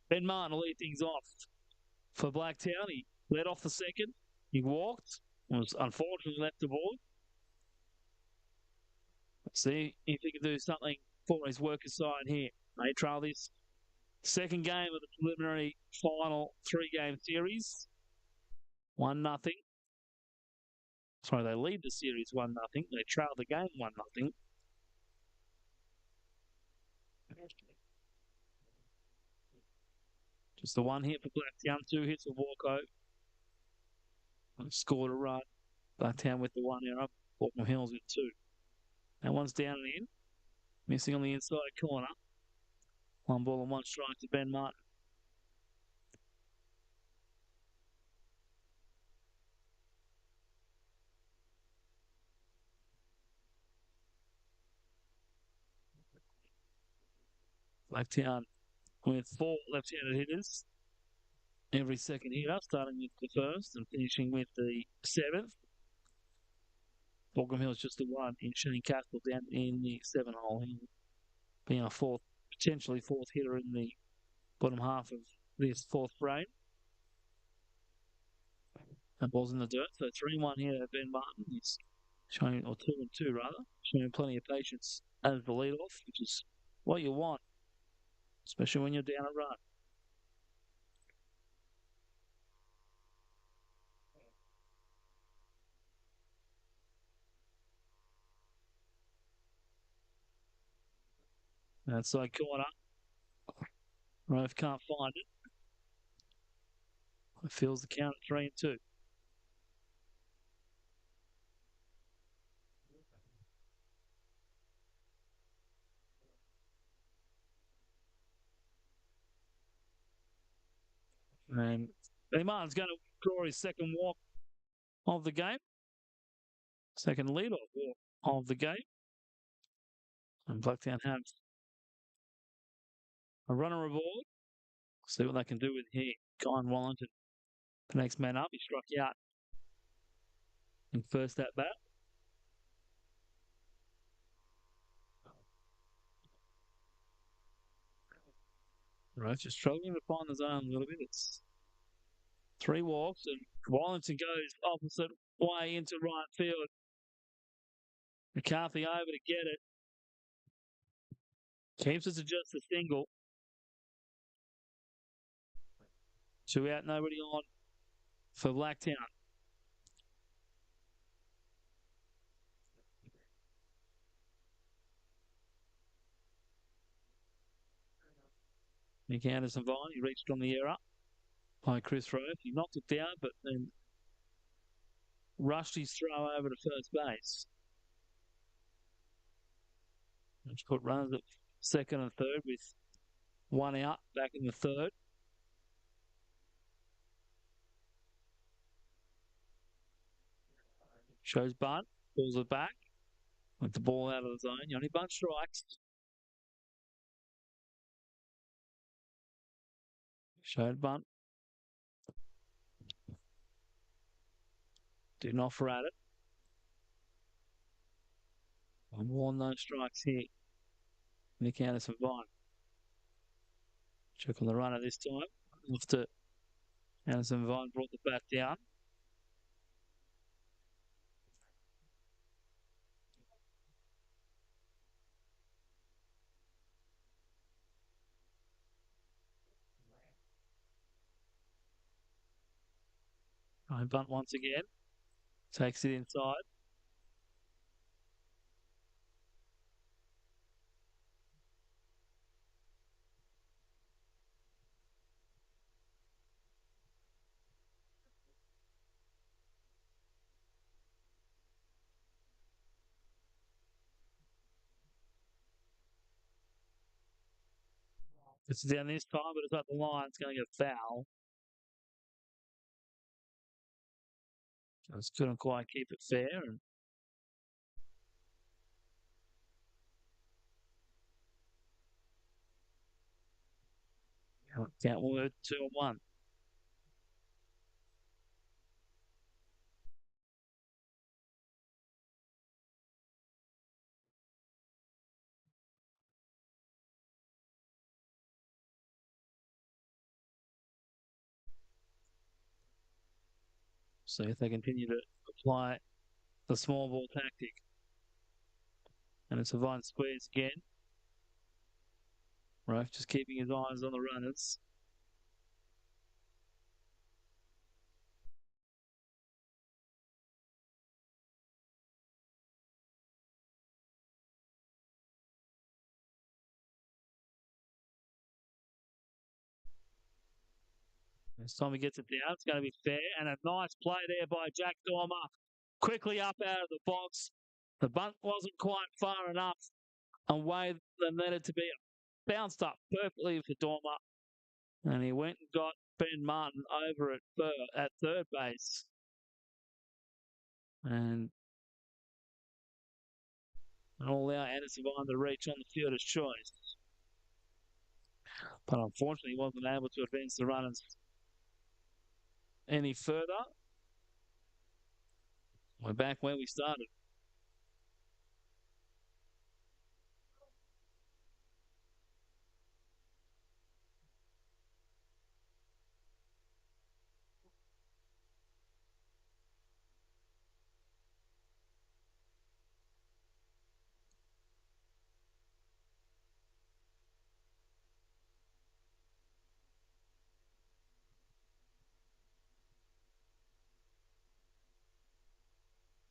Ben Martin lead things off for Blacktown. He led off the second. He walked. Was unfortunately left the ball. Let's see if he can do something for his workers' side here. They trail this second game of the preliminary final 3-game series. 1-0. Sorry, they lead the series 1-0. They trail the game 1-0. Just the one hit for Blacktown, 2 hits for Walko. Scored a run. Blacktown with the 1 error. Baulkham Hills with 2. That one's down and in. Missing on the inside corner. 1 ball and 1 strike to Ben Martin. Blacktown with 4 left-handed hitters. Every second hitter, starting with the first and finishing with the 7th. Baulkham Hills just the 1 in Shane Castle down in the 7-hole. Being a potentially fourth hitter in the bottom half of this 4th frame. That ball's in the dirt, so 3-1 here at Ben Martin. He's showing, or 2-2 rather, showing plenty of patience as the lead-off, which is what you want, especially when you're down a run. Outside corner. Rove can't find it. It feels the count at 3-2. And Benny Martin's going to draw his second walk of the game. Second lead-off walk of the game. And Blacktown have a runner aboard. See what they can do with here. Guy Wallington, the next man up. He struck out in first at bat. Right, just struggling to find the zone a little bit. It's 3 walks and Wallington goes opposite way into right field. McCarthy over to get it. Keeps it to just a single. 2 out, nobody on for Blacktown. Nick Anderson Vine, he reached on the error by Chris Rove. He knocked it down, but then rushed his throw over to first base. Which put runners at second and third with 1 out back in the third. Shows bunt, pulls it back with the ball out of the zone. You only bunt strikes. Showed bunt. Didn't offer at it. 1 ball, no strikes here. Nick Anderson Vine. Check on the runner this time. After Anderson Vine brought the bat down. Bunt once again. Takes it inside. It's down this time, but it's up the line. It's going to get foul. Just couldn't quite keep it fair. And count will move 2-1. See if they continue to apply the small ball tactic. And it's a Vine squeeze again. Right, just keeping his eyes on the runners. This time he gets it down. It's going to be fair. And a nice play there by Jack Dormer. Quickly up out of the box. The bunt wasn't quite far enough away than needed to be. Bounced up perfectly for Dormer. And he went and got Ben Martin over at third base. And all allow Anderson behind the reach on the fielder's choice. But unfortunately, he wasn't able to advance the runners any further. We're back where we started.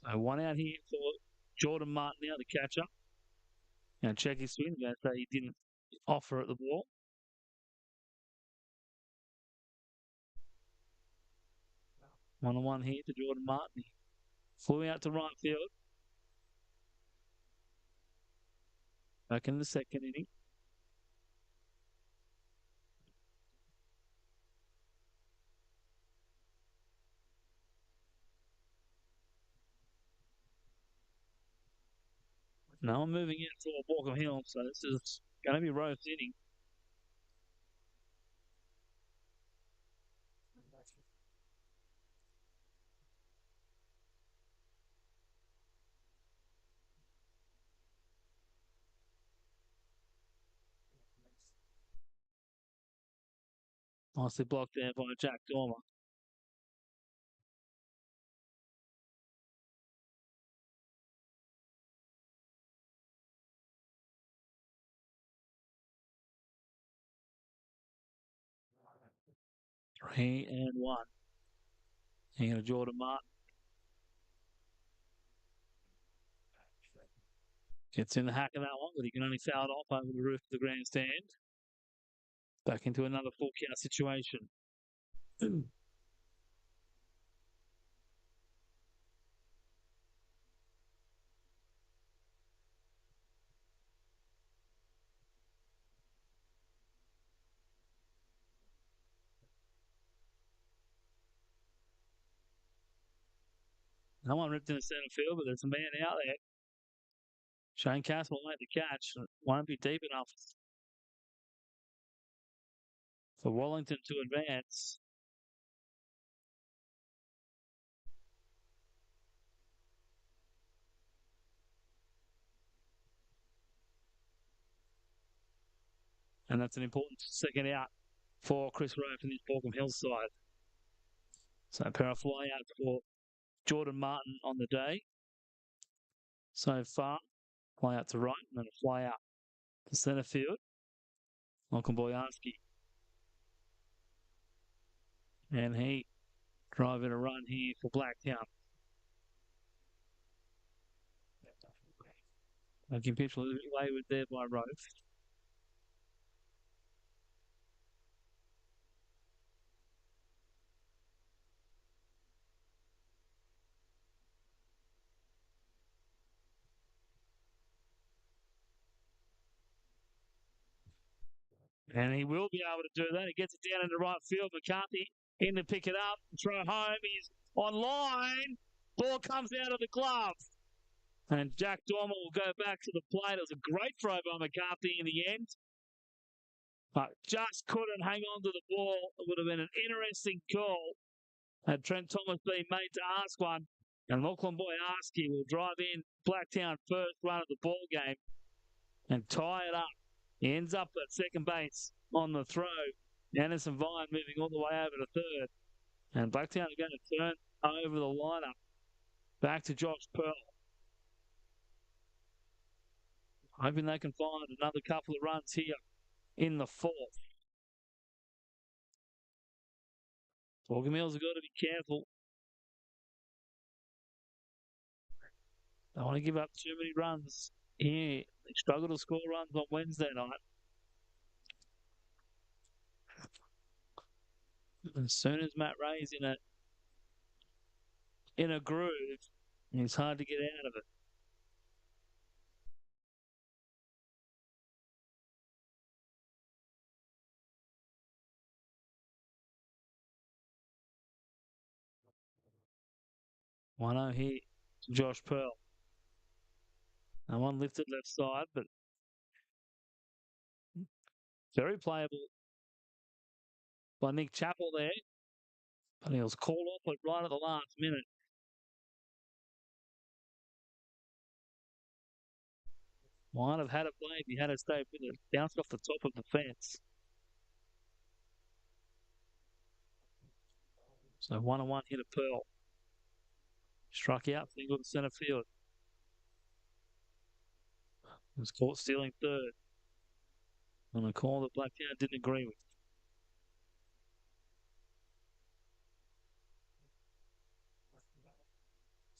So one out here for Jordan Martin now, the catcher. Now check his swing. Going to say he didn't offer at the ball. 1-1 here to Jordan Martin. He flew out to right field. Back in the second inning. Now I'm moving in for Baulkham Hill, so this is going to be Rose inning. Nicely blocked there by Jack Dormer. Three and one. Here to Jordan Martin. Gets in the hack of that one, but he can only foul it off over the roof of the grandstand. Back into another full count situation. No one ripped in the centre field, but there's a man out there. Shane Cass will make the catch. It won't be deep enough for Wellington to advance. And that's an important second out for Chris Rowe from this Baulkham Hills side. So a pair of fly outs for Jordan Martin on the day. So far, fly out to right and then a fly out to centre field. Malcolm Boyarsky. And he driving a run here for Blacktown. Making pitch a little bit wayward there by Rowe. And he will be able to do that. He gets it down into right field. McCarthy in to pick it up, throw home. He's on line. Ball comes out of the glove. And Jack Dormer will go back to the plate. It was a great throw by McCarthy in the end. But just couldn't hang on to the ball. It would have been an interesting call had Trent Thomas been made to ask one. And Lachlan Boyarsky will drive in Blacktown first run of the ball game and tie it up. He ends up at second base on the throw. Anderson Vine moving all the way over to third. And Blacktown are going to turn over the lineup. Back to Josh Pearl. Hoping they can find another couple of runs here in the fourth. Baulkham Hills have got to be careful. They want to give up too many runs here. They struggle to score runs on Wednesday night. As soon as Matt Ray's in a groove, it's hard to get out of it. One 0 here to Josh Pearl. And one lifted left side, but very playable by Nick Chappell there. But he was called off it right at the last minute. Might have had it played if he had it stayed with it. Bounced off the top of the fence. So 1-1 hit a Pearl. Struck out, single to centre field. Was caught stealing third. On a call that Blacktown didn't agree with.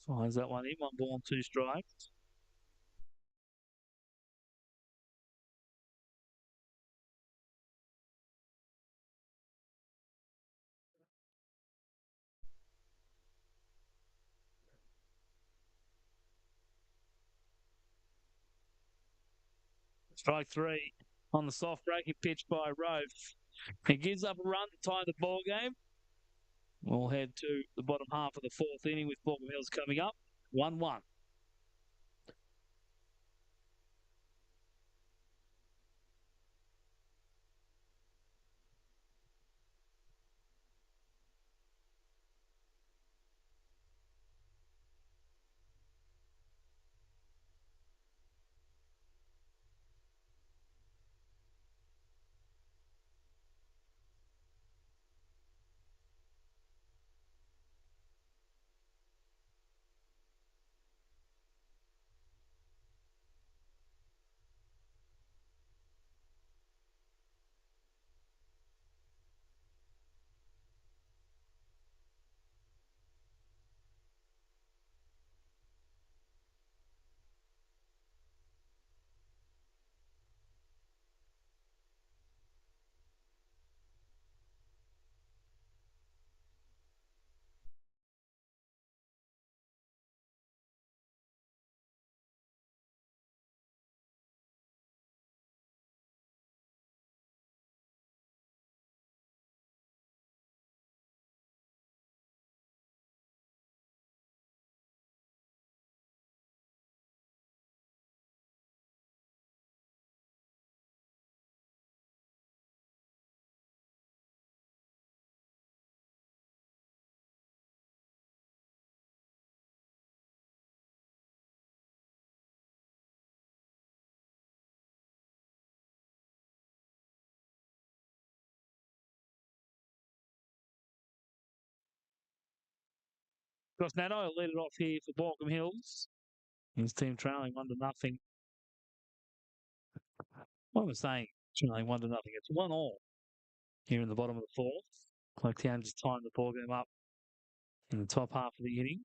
Finds that one in. 1 ball and 2 strikes. Strike 3 on the soft breaking pitch by Rove. He gives up a run to tie the ball game. We'll head to the bottom half of the fourth inning with Baulkham Hills coming up. 1-1. Because Nano will lead it off here for Baulkham Hills. His team trailing 1-0. What was saying? Trailing 1-0. It's 1-1 here in the bottom of the fourth. Blacktown just timed the ball game up in the top half of the inning.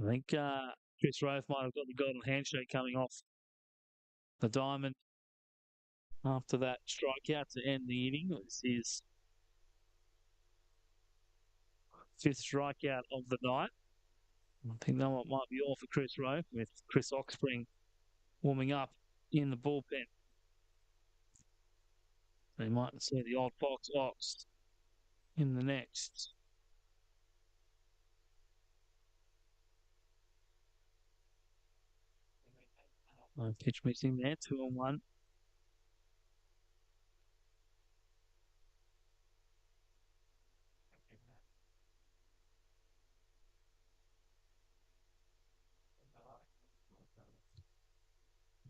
I think Chris Roth might have got the golden handshake coming off the diamond after that strikeout to end the inning. This is fifth strikeout of the night. I think that one might be all for Chris Rowe, with Chris Oxspring warming up in the bullpen. So you might see the old Fox Ox in the next. No pitch missing there, 2-1.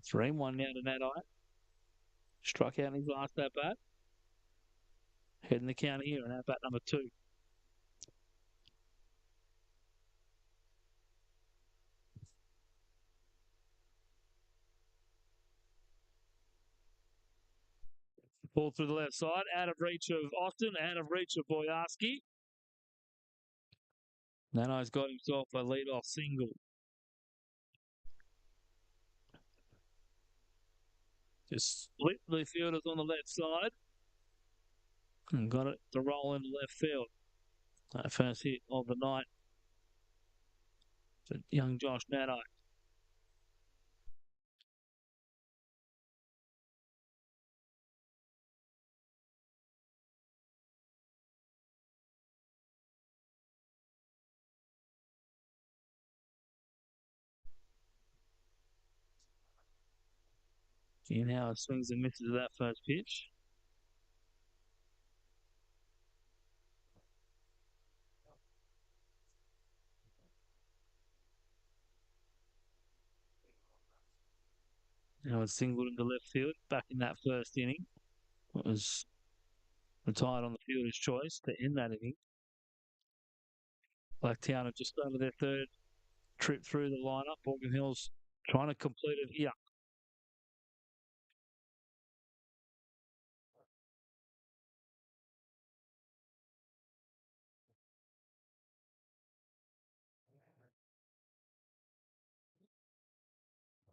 Three one now to Nat Eye. Struck out in his last at bat. Heading the counter here and at bat number 2. Ball through the left side, out of reach of Austin, out of reach of Boyarski. Nano's got himself a lead-off single. Just split the fielders on the left side and got it to roll into left field. First hit of the night for young Josh Nano. Ian Howard swings and misses that first pitch. Howard singled into left field back in that first inning. It was retired on the fielder's choice to end that inning. Blacktown are just over their third trip through the lineup. Baulkham Hills trying to complete it here.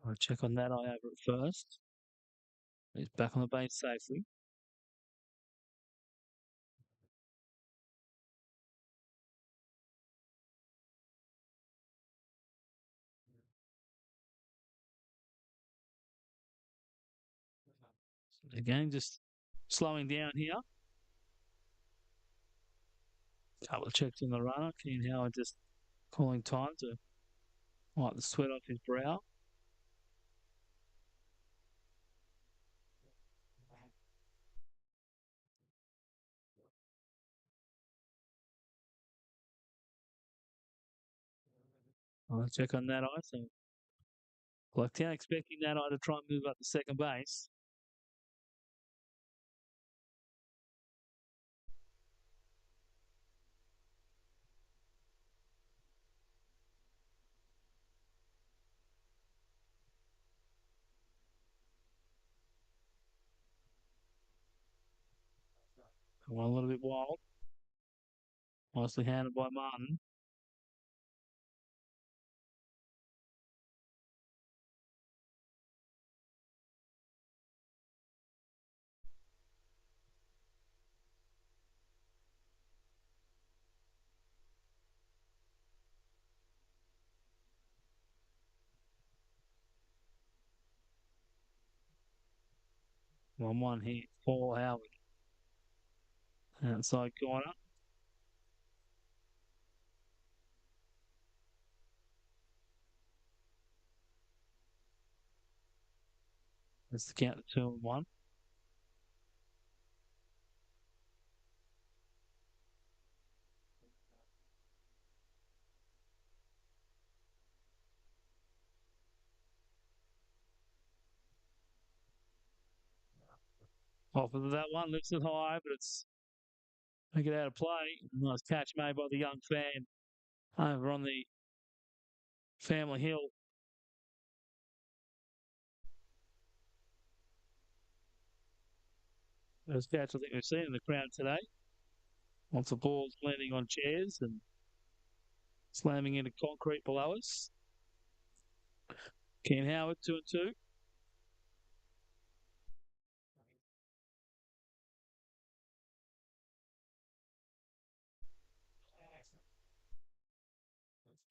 I'll check on that eye over at first. He's back on the base safely. Again, just slowing down here. Couple of checks on the runner. Keen Howard just calling time to wipe the sweat off his brow. I'll check on that eye. So Blacktown expecting that eye to try and move up to second base. One a little bit wild. Nicely handled by Martin. One hit. Paul Howard. Outside corner. That's the count to 2-1. Off of that one, lifts it high, but it's make it out of play. Nice catch made by the young fan over on the Family Hill. Those catch I think we've seen in the crowd today. Lots of balls landing on chairs and slamming into concrete below us. Ken Howard, 2-2.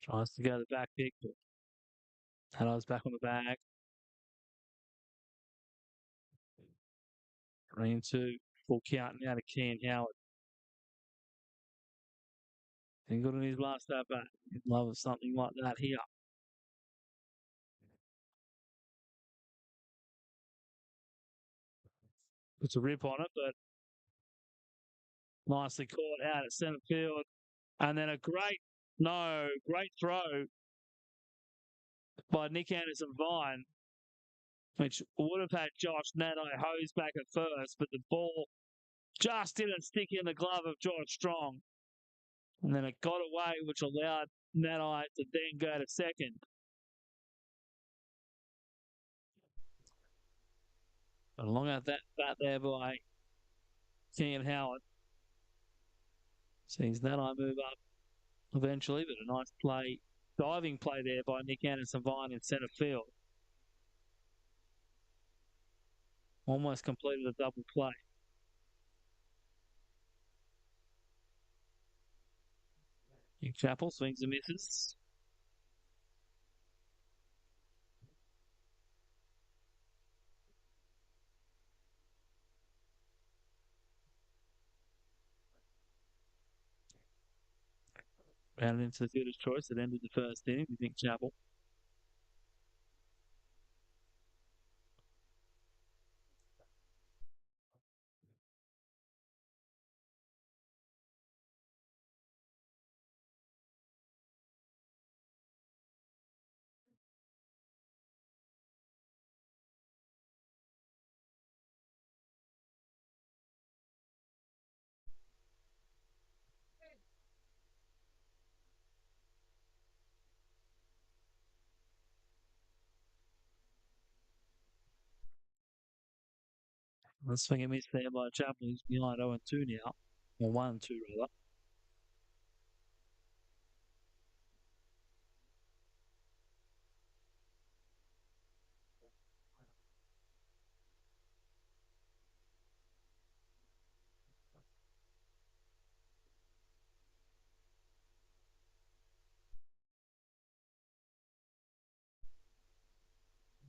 Tries to go to the back pick, but Hannah's back on the bag. 3-2. Full count now to Ken Howard. And good in his last at bat. He'd love something like that here. Puts a rip on it, but nicely caught out at centre field. And then a great throw by Nick Anderson-Vine, which would have had Josh Nano hosed back at first, but the ball Just didn't stick in the glove of George Strong. And then it got away, which allowed Nanai to then go to second. But along at that bat there by King and Howard. Sees Nanai move up eventually, but a nice play, diving play there by Nick Anderson-Vine in centre field. Almost completed a double play. Nick Chappell swings and misses. Rounded into the fielder's choice that ended the first inning with Nick Chappell. The swing and miss there by Chappell. He's behind 0-2 now, or 1-2 rather.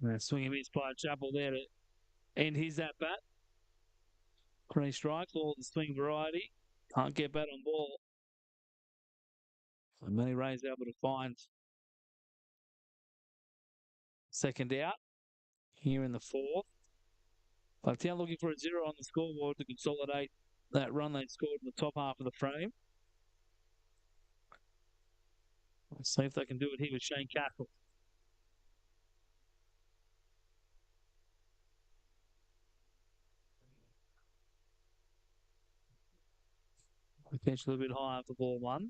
And swing and miss by Chappell there to end his at bat. 3 strikes, all the swing variety. Can't get bat on ball. And Manny Ray's able to find second out here in the fourth. Blacktown looking for a 0 on the scoreboard to consolidate that run they scored in the top half of the frame. Let's see if they can do it here with Shane Castle. The pitch a little bit higher for ball one.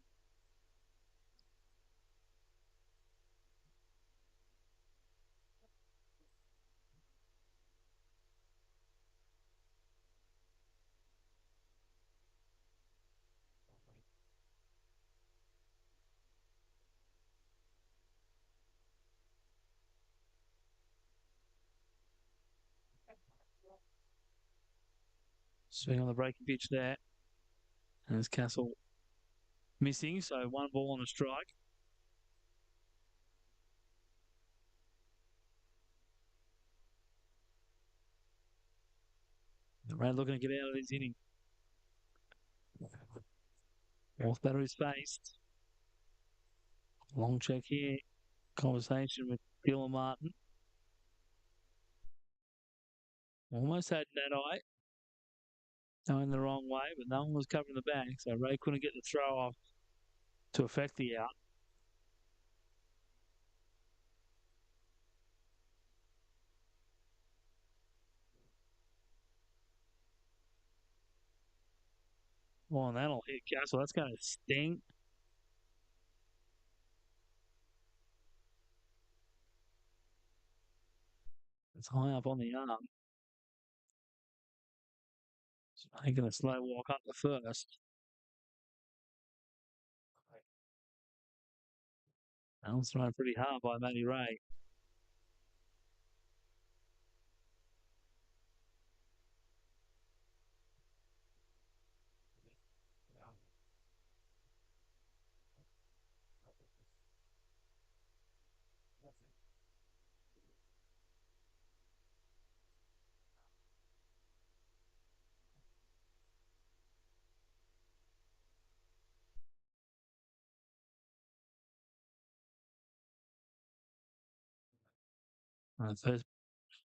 Swing on the breaking pitch there. And there's Castle missing, so 1 ball on a strike. The Red looking to get out of this inning. Fourth batter is faced. Long check here. Conversation with Dylan Martin. Almost had that eye. Going the wrong way, but no one was covering the bag, so Ray couldn't get the throw off to affect the out. Well, and that'll hit Castle. That's going to sting. It's high up on the arm. So making a slow walk up the first. That was thrown pretty hard by Matty Ray. First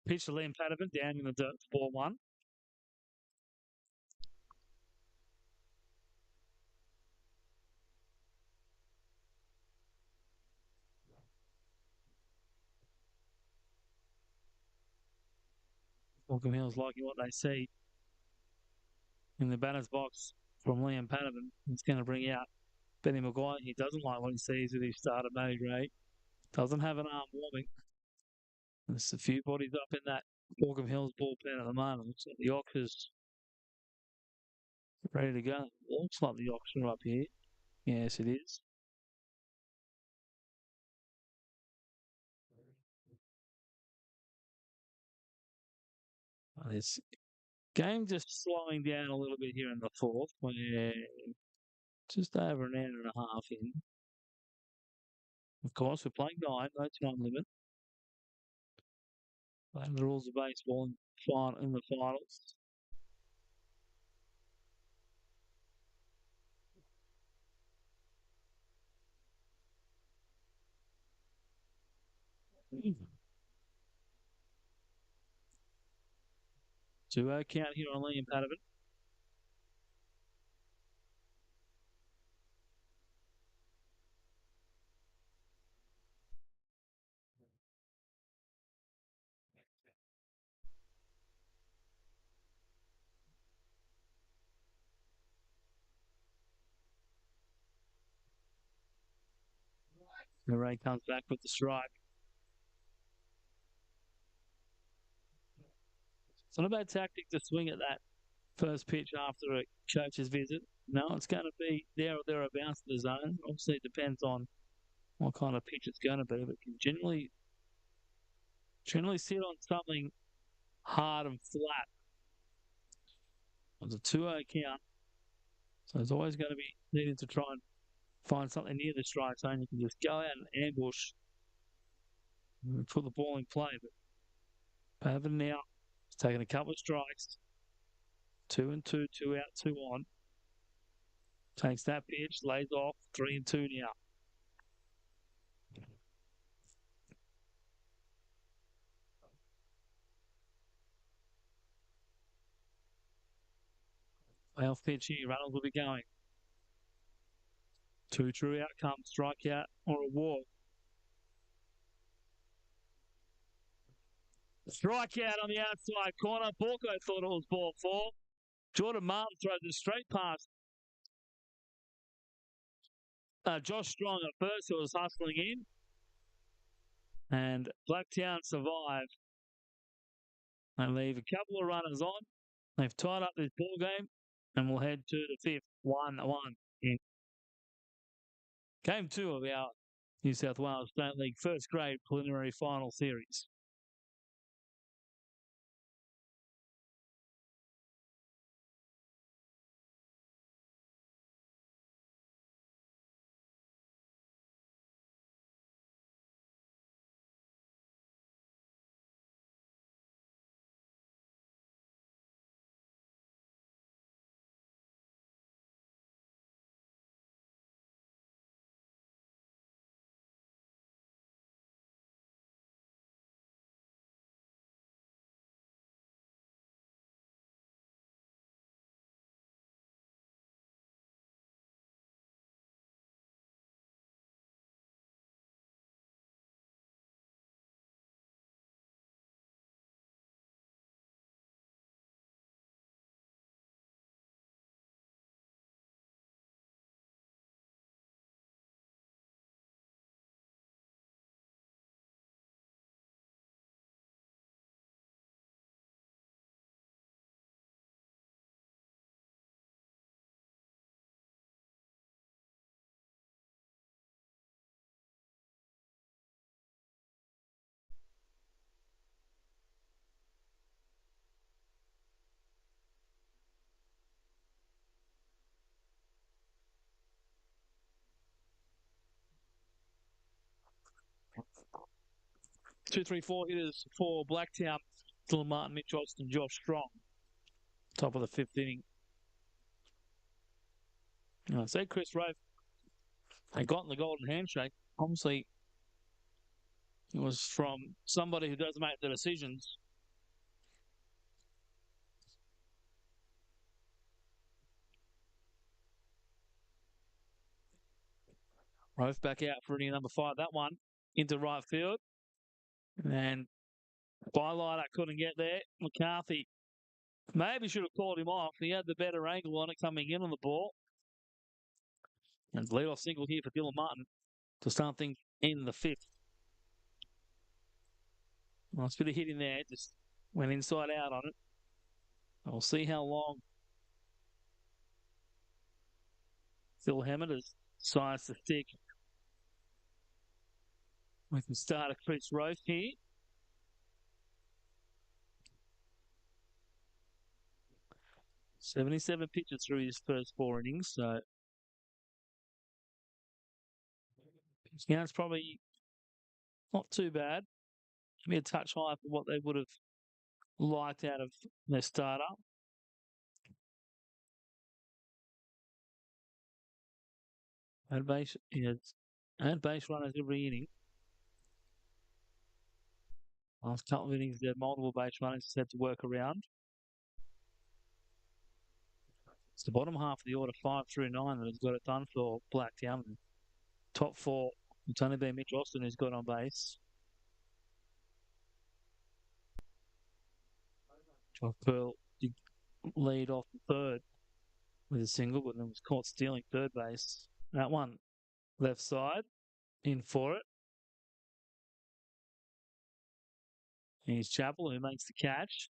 pitch to Liam Patterson down in the dirt for ball one. Baulkham Hills liking what they see. in the batter's box from Liam Paterson. It's going to bring out Benny Maguire. He doesn't like what he sees with his starter, Matty Gray. Doesn't have an arm warming. There's a few bodies up in that Baulkham Hills bullpen at the moment. Looks like the Ox is ready to go. Looks like the Ox are up here. Yes, it is. This game just slowing down a little bit here in the fourth. We're just over an hour and a half in. Of course, we're playing nine, no time limit. Playing the rules of baseball in the finals. Two-0 count here on Liam Paterson. Murray comes back with the strike. It's not a bad tactic to swing at that first pitch after a coach's visit. No, it's going to be there or thereabouts in the zone. Obviously, it depends on what kind of pitch it's going to be, but can generally sit on something hard and flat. It's a 2-0 count, so it's always going to be needing to try and find something near the strike zone. You can just go out and ambush and put the ball in play. But Pavan now is taking a couple of strikes. 2-2, 2 out, 2 on. Takes that pitch, lays off, 3-2 now. Playoff pitch here, Reynolds will be going. 2 true outcomes, strikeout or a walk. Strikeout on the outside corner. Borko thought it was ball 4. Jordan Martin throws it straight past Josh Strong at first, who was hustling in. And Blacktown survive. They leave a couple of runners on. They've tied up this ball game and we'll head to the fifth, 1-1 in Game 2 of our New South Wales State League first grade preliminary final series. Two, three, four hitters for Blacktown. Dylan Martin, Mitch Austin, Josh Strong. Top of the fifth inning. I said Chris Rove had gotten the golden handshake. Obviously, it was from somebody who does make the decisions. Rove back out for inning number 5. That one into right field. And Bylighter couldn't get there. McCarthy Maybe should have called him off. He had the better angle on it coming in on the ball. And lead-off single here for Dylan Martin to start things in the fifth. Nice bit of hit in there. Just went inside out on it. We'll see how long Phil Hammond decides to stick with the starter Chris Roast here. 77 pitches through his first 4 innings, so it's probably not too bad. Maybe a touch high for what they would have liked out of their starter. And base runners every inning. Last couple of innings, they had multiple base runners just had to work around. It's the bottom half of the order, 5 through 9, that has got it done for Blacktown. Top 4, it's only been Mitch Austin who's got on base. Josh Pearl did lead off the third with a single, but then was caught stealing third base. That one, left side, in for it. Here's Chappell who makes the catch.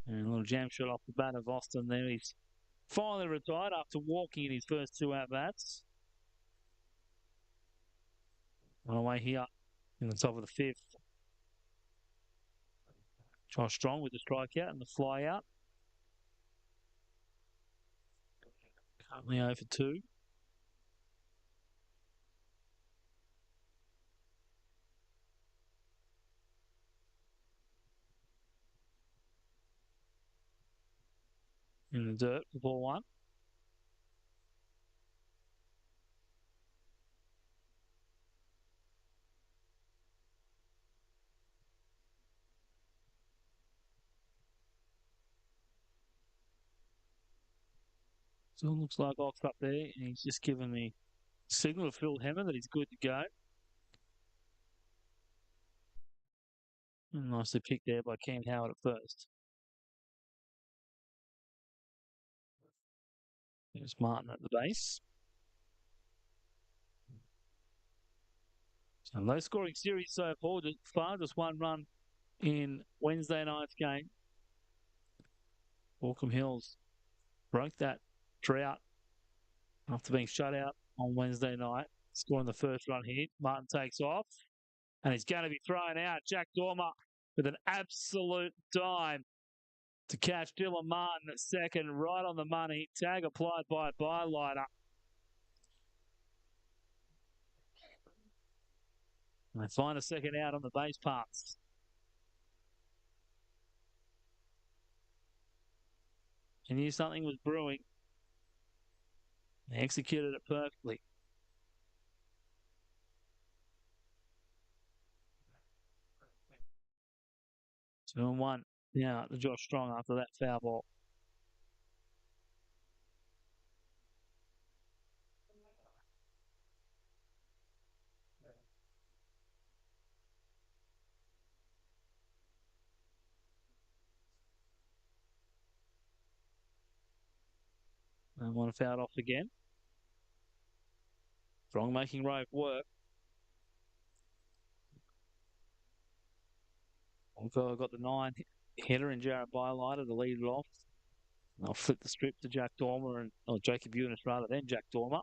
And a little jam shot off the bat of Austin there. He's finally retired after walking in his first 2 at-bats. On the way here in the top of the fifth. Josh Strong with the strikeout and the fly out. Currently 0 for 2. In the dirt for ball 1. So it looks like Ox up there, and he's just given the signal to Phil Hammond that he's good to go. And nicely picked there by Cam Howard at first. There's Martin at the base. So low scoring series so far, just 1 run in Wednesday night's game. Baulkham Hills broke that drought after being shut out on Wednesday night, scoring the first run here. Martin takes off, and he's going to be thrown out. Jack Dormer with an absolute dime to catch Dylan Martin at second, right on the money. Tag applied by Bylighter. And they find a second out on the base paths. He knew something was brewing. They executed it perfectly. Two and 1 now to Josh Strong after that foul ball. And one fouled off again. Strong making rope work. Also got the 9 hitter in Jared Bylighter to lead it off. I'll flip the strip to Jack Dormer, or Jacob Eunice rather than Jack Dormer.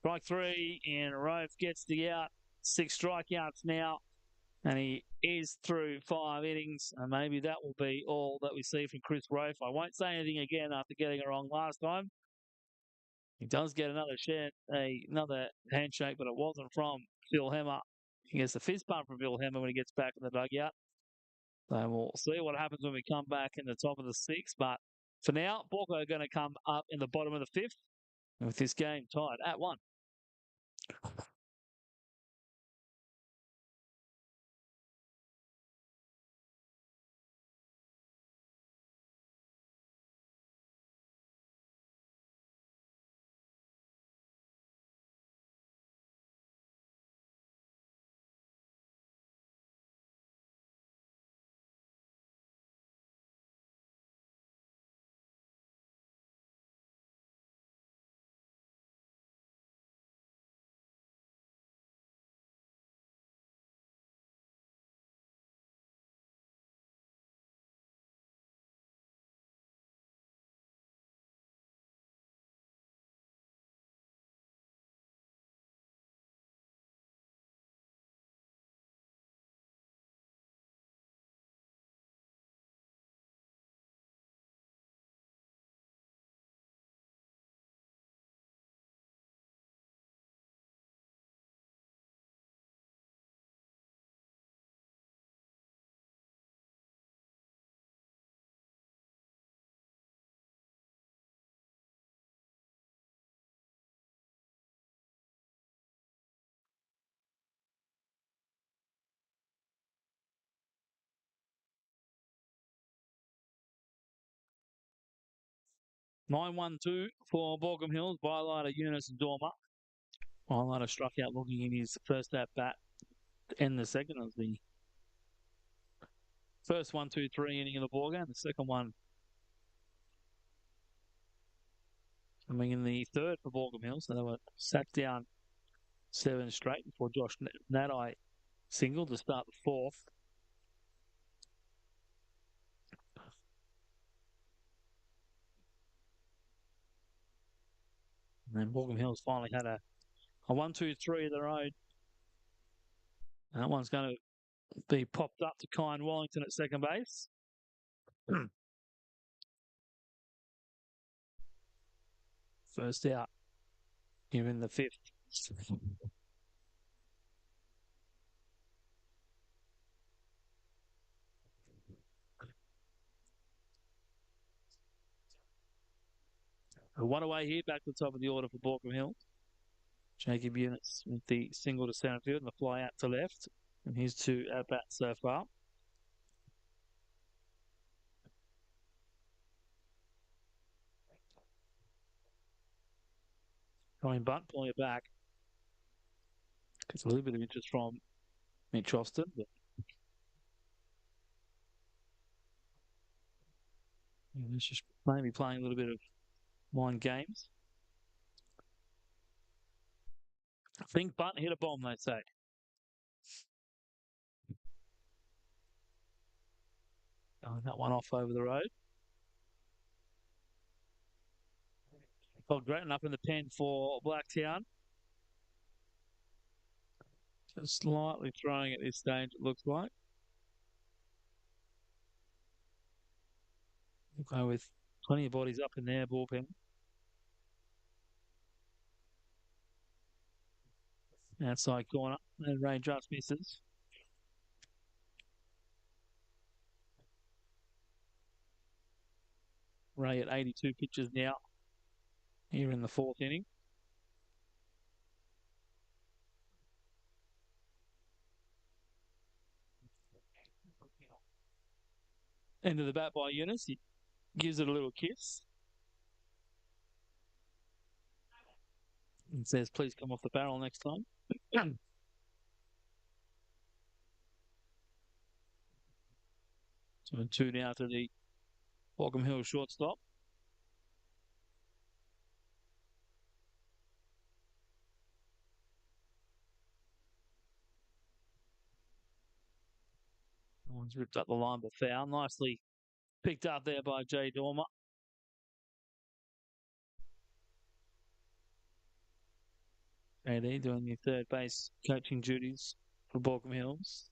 Strike 3, and Rofe gets the out. 6 strikeouts now, and he is through 5 innings, and maybe that will be all that we see from Chris Rofe. I won't say anything again after getting it wrong last time. He does get another handshake, but it wasn't from Phil Hemmer. He gets the fist bump from Phil Hemmer when he gets back in the dugout. So we'll see what happens when we come back in the top of the 6th. But for now, Baulkham are going to come up in the bottom of the 5th, with this game tied at 1. 9-1-2 for Baulkham Hills. Bylighter, Eunice and Dormer. Bylighter struck out looking in his first at bat to end the second of the first 1-2-3 inning of the ball game. The second one coming in the third for Baulkham Hills. So they were sat down 7 straight before Josh Nadai singled to start the fourth. And then Baulkham Hills finally had a 1-2-3 of their own. That one's going to be popped up to Kyan Wellington at second base. First out here in the fifth. A one away here, back to the top of the order for Baulkham Hill. Jacob Eunice with the single to centre field and the fly out to left. And his 2 at bats so far. Ryan Bunt pulling it back. Gets a little bit of interest from Mitch Austin, but it's just maybe playing a little bit of mind games. I think Bunt hit a bomb, they say. That one off over the road. Felt great enough in the pen for Blacktown. Just slightly throwing at this stage, it looks like. We'll go with plenty of bodies up in there, bullpen. Outside corner, and Ray just misses. Ray at 82 pitches now, here in the fourth inning. End of the bat by Eunice. He gives it a little kiss. And says, please come off the barrel next time. 2-2 now to the Baulkham Hill shortstop. One's ripped up the line, but foul. Nicely picked up there by Jay Dormer. JD doing the third base coaching duties for Baulkham Hills.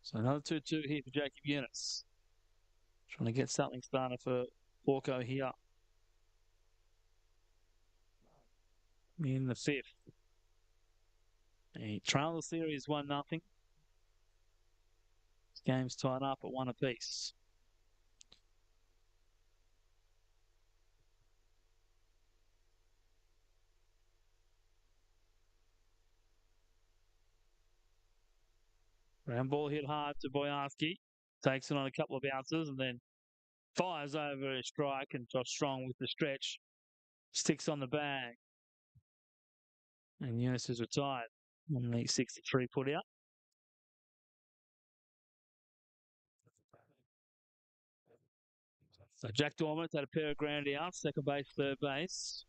So another 2-2 here for Jacob Eunice. Trying to get something started for Borco here. In the fifth. A trail the series 1-0. This game's tied up at 1 apiece. Ground ball hit hard to Boyarsky. Takes it on a couple of bounces and then fires over a strike, and Josh Strong with the stretch sticks on the bag. And Eunice is retired on the 63 put out. So Jack Dorman's had a pair of ground outs, second base, third base.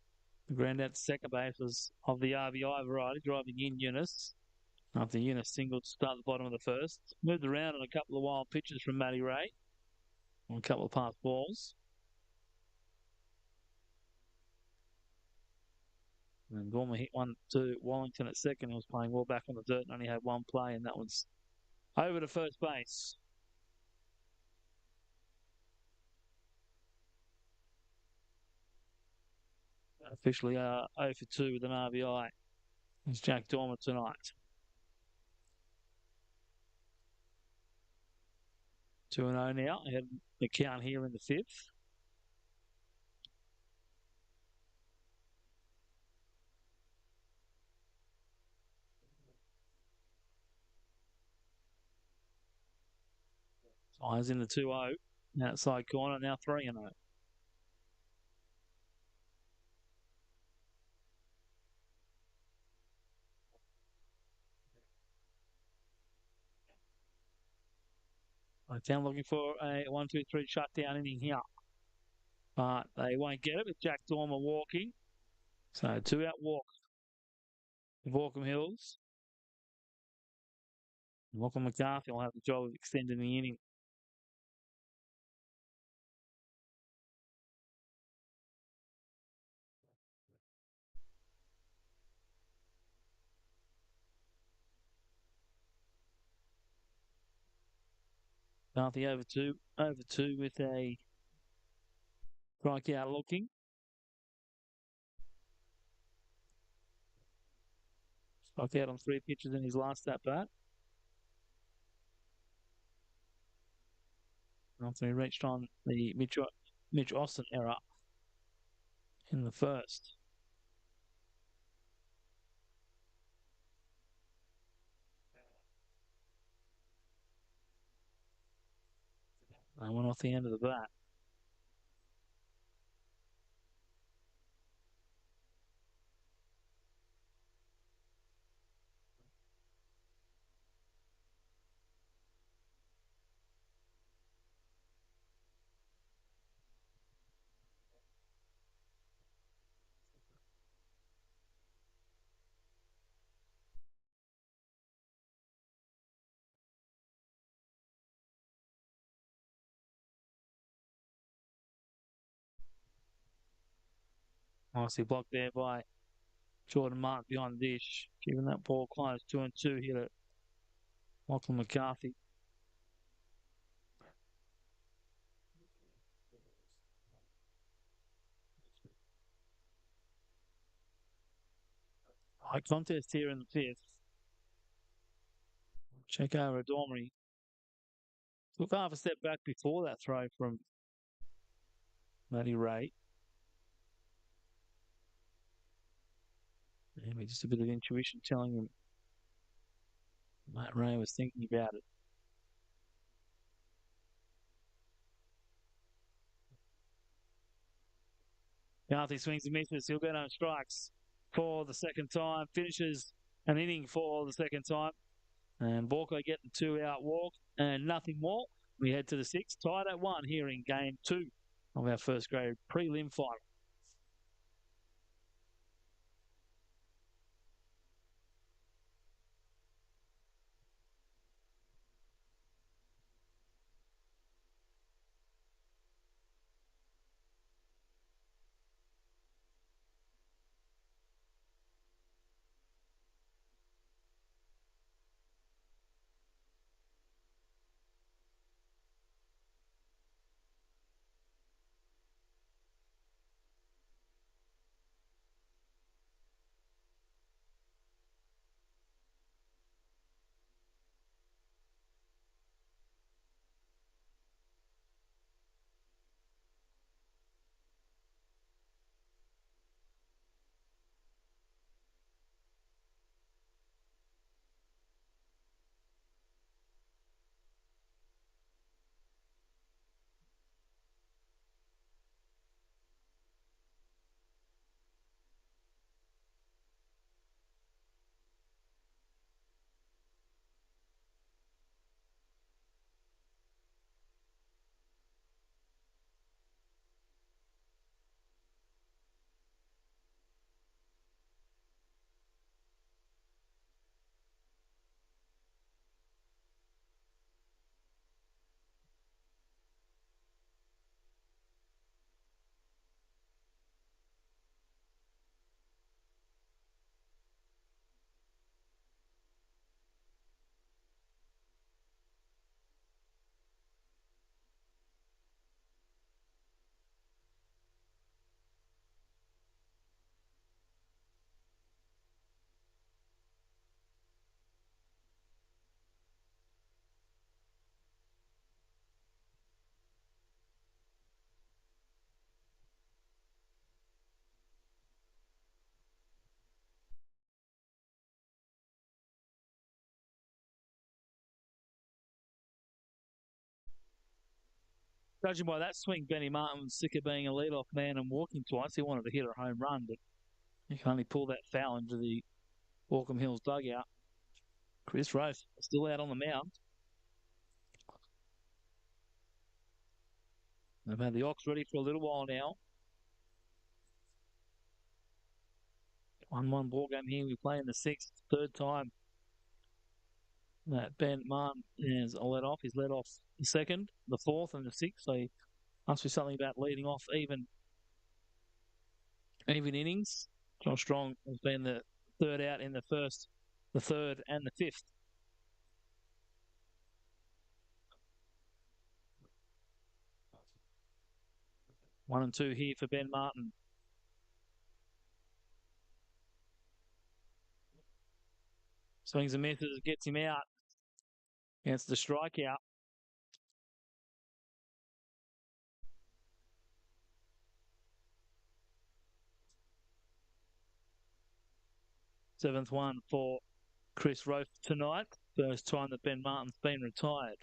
The ground out to second base was of the RBI variety, driving in Eunice. After Eunice singled to start the bottom of the first. Moved around on a couple of wild pitches from Matty Ray. On a couple of pass balls. And Dormer hit one to Wellington at second. He was playing well back on the dirt and only had one play, and that was over to first base. Officially 0 for 2 with an RBI. It's Jack Dormer tonight. 2-0 now. Ahead the count here in the fifth. Eyes in the 2-0. Outside corner, now 3-0. Blacktown looking for a 1-2-3 shutdown inning here. But they won't get it with Jack Dormer walking. So 2-out walk. Baulkham Hills. Lachlan McCarthy will have the job of extending the inning. McCarthy over two with a strikeout looking. Struck out on 3 pitches in his last at bat. After he reached on the Mitch Austin error in the first. And went off the end of the bat. Nicely blocked there by Jordan Martin behind the dish. Keeping that ball close. 2-2 here at Lachlan McCarthy. High contest here in the 5th. Check over Dormery. Took half a step back before that throw from Matty Ray. Maybe just a bit of intuition telling him Matt Ray was thinking about it. McCarthy swings and misses. He'll go down and strikes for the second time. Finishes an inning for the second time. And Baulkham getting 2-out walk and nothing more. We head to the 6th, tied at 1 here in game 2 of our first grade prelim final. Judging by that swing, Benny Martin was sick of being a leadoff man and walking twice. He wanted to hit a home run, but he can only pull that foul into the Baulkham Hills dugout. Chris Rofe still out on the mound. They've had the Ox ready for a little while now. 1-1 ball game here. We play in the sixth, third time that Ben Martin is a let off. He's let off the second, the fourth, and the sixth. So he must be something about leading off even innings. Josh Strong has been the third out in the first, the third, and the fifth. 1-2 here for Ben Martin. Swings and misses, gets him out. Gets the strikeout. Seventh one for Chris Rofe tonight. First time that Ben Martin's been retired.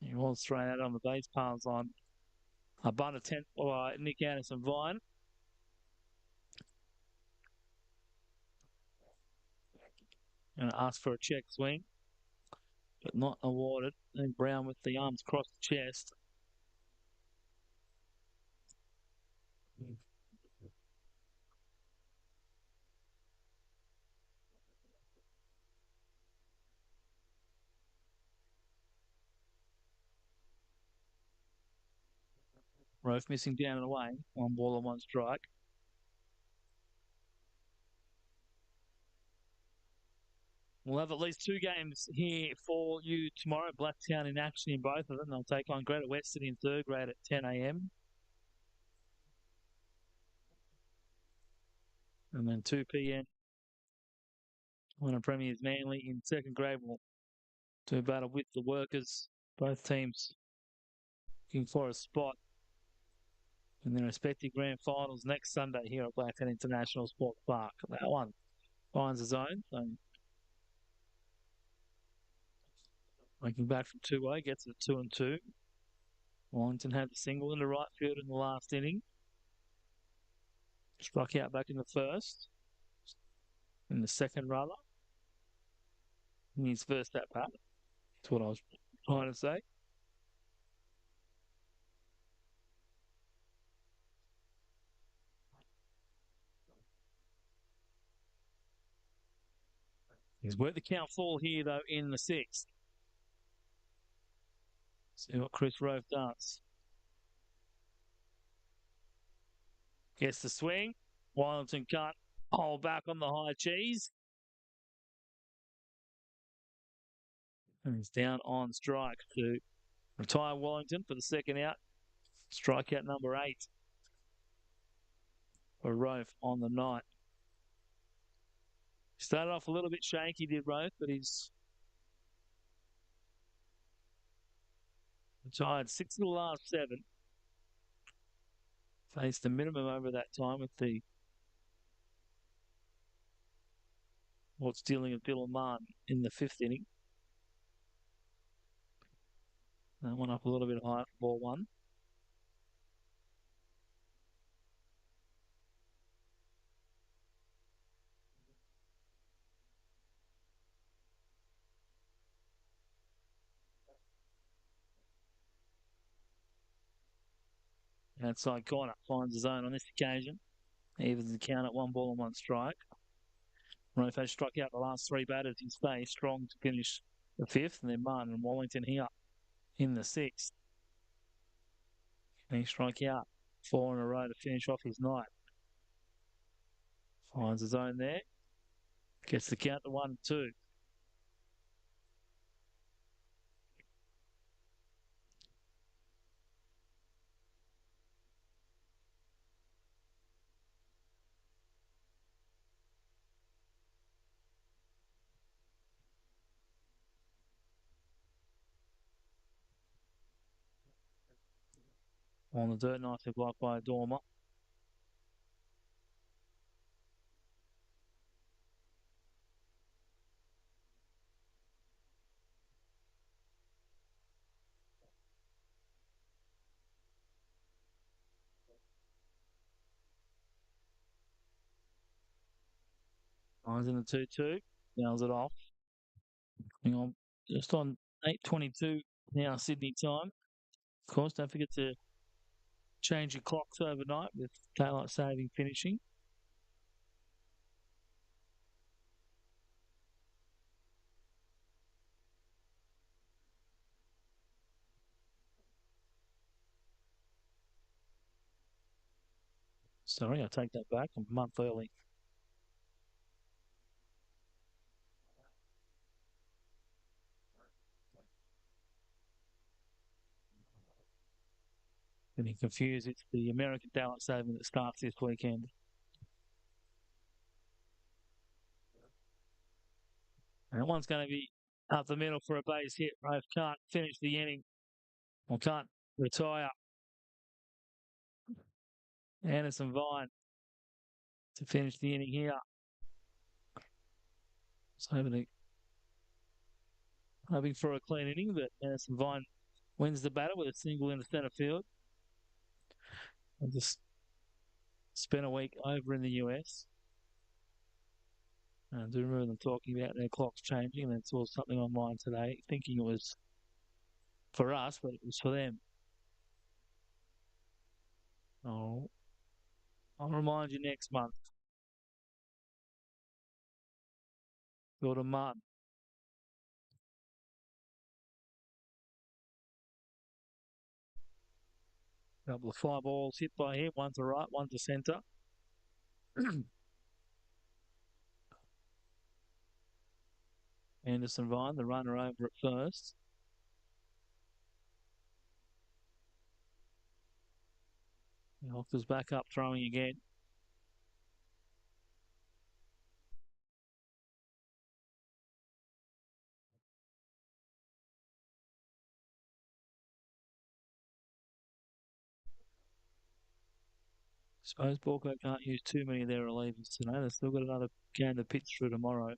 He was thrown out on the base paths on a bunt attempt by Nick Anderson-Vine. And asked for a check swing, but not awarded. And Brown with the arms across the chest. Rofe missing down and away. 1 ball and 1 strike. We'll have at least 2 games here for you tomorrow. Blacktown in action in both of them. They'll take on Greater Western in third grade at 10 a.m. And then 2 p.m. when a Premier's Manly in second grade will do battle with the Workers. Both teams looking for a spot in their respective grand finals next Sunday here at Blacktown International Sports Park. That one finds his own. So making back from 2-0, gets it 2-2. Wellington had the single into right field in the last inning. Struck out back in the first. In the second, rather. In his first at bat. That's what I was trying to say. He's worked the count full here, though, in the sixth. See what Chris Rofe does. Gets the swing. Wellington can't hold back on the high cheese. And he's down on strike to retire Wellington for the second out. Strikeout number 8 for Rofe on the night. Started off a little bit shaky, did Rofe, but he's retired 6 of the last 7. Faced a minimum over that time with the what's dealing with Dylan Martin in the 5th inning. That one up a little bit higher for ball 1. Outside corner finds his own on this occasion. Evens the count at 1 ball and 1 strike. Rofe has struck out the last 3 batters. He stays strong to finish the 5th, and then Martin and Wellington here in the 6th. And he strike out 4 in a row to finish off his night. Finds his own there. Gets the count to 1-2. On the dirt, nicely blocked by Dormer. Lions in the 2-2. Nails it off. Hang on. Just on 8:22 now, Sydney time. Of course, don't forget to change your clocks overnight with daylight saving finishing. Sorry, I take that back. I'm a month early. Getting confused. It's the American daylight saving that starts this weekend. And that one's going to be up the middle for a base hit. Rove can't finish the inning or can't retire. Anderson Vine to finish the inning here. So hoping for a clean inning, but Anderson Vine wins the battle with a single in the centre field. I just spent a week over in the US. I do remember them talking about their clocks changing, and then saw something online today thinking it was for us, but it was for them. Oh, I'll remind you next month. Gordon Martin. Couple of fly balls hit by him, one to right, one to centre. Anderson Vine, the runner over at first. Hocker's back up throwing again. Suppose Baulkham can't use too many of their relievers today. They've still got another game to pitch through tomorrow.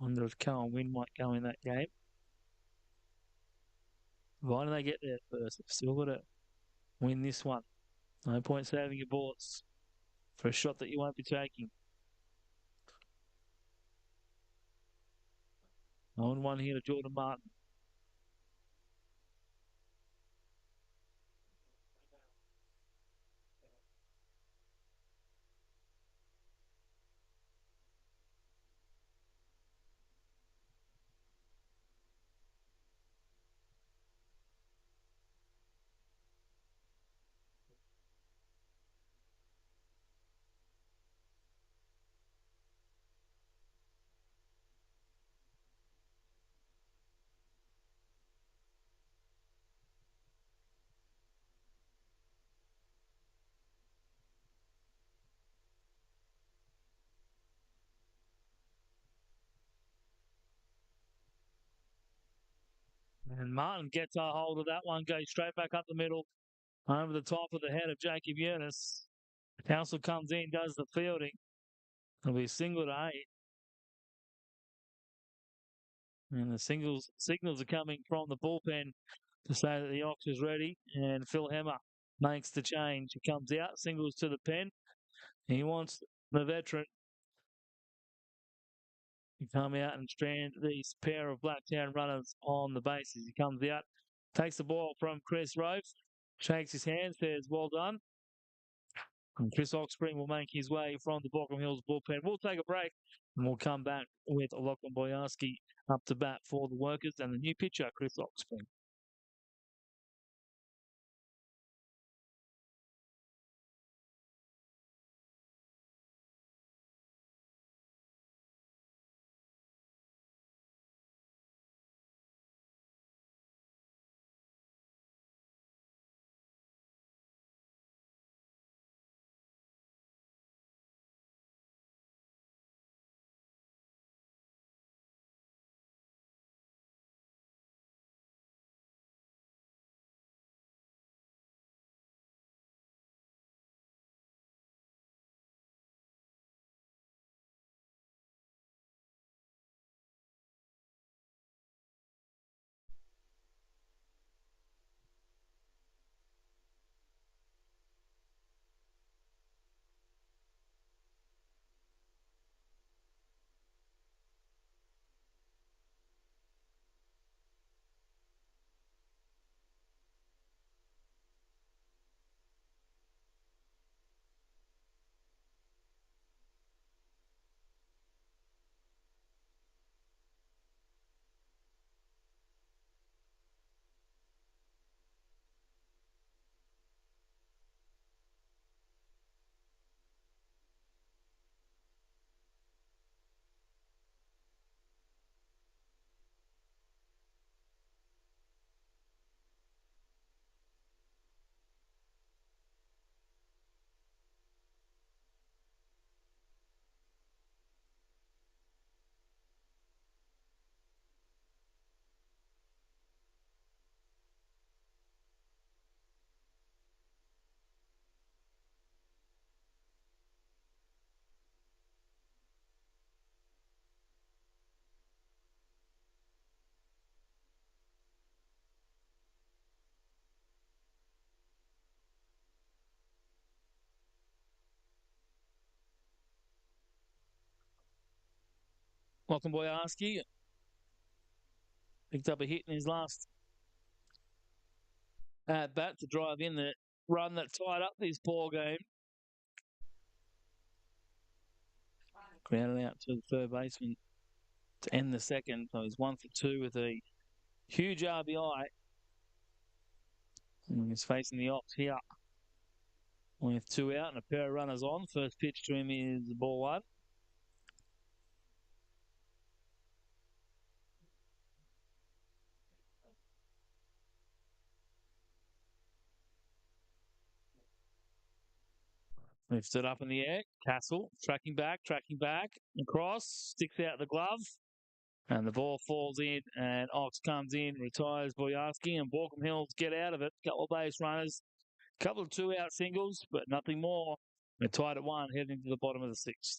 Wonder if Cohen Wynn might go in that game. Why do they get there first? They've still got to win this one. No point saving your bullets for a shot that you won't be taking. 0-1 here to Jordan Martin. And Martin gets a hold of that one, goes straight back up the middle, over the top of the head of Jacob Eunice. Council comes in, does the fielding. It'll be a single to 8. And the signals are coming from the bullpen to say that the Ox is ready. And Phil Hemmer makes the change. He comes out, singles to the pen. He wants the veteran to come out and strand these pair of Blacktown runners on the bases. He comes out, takes the ball from Chris Rove, shakes his hand, says, well done. And Chris Oxspring will make his way from the Baulkham Hills bullpen. We'll take a break and we'll come back with Lachlan Boyarski up to bat for the Workers and the new pitcher, Chris Oxspring. Lachlan Boyarski picked up a hit in his last at bat to drive in the run that tied up this ball game. Grounded out to the third baseman to end the second. So he's 1 for 2 with a huge RBI. And he's facing the Ox here with 2 out and a pair of runners on. First pitch to him is ball 1. Lifted up in the air. Castle tracking back, across, sticks out the glove. And the ball falls in, and Ox comes in, retires Boyarski, and Baulkham Hills get out of it. Couple of base runners, couple of 2-out singles, but nothing more. They're tied at 1, heading to the bottom of the 6th.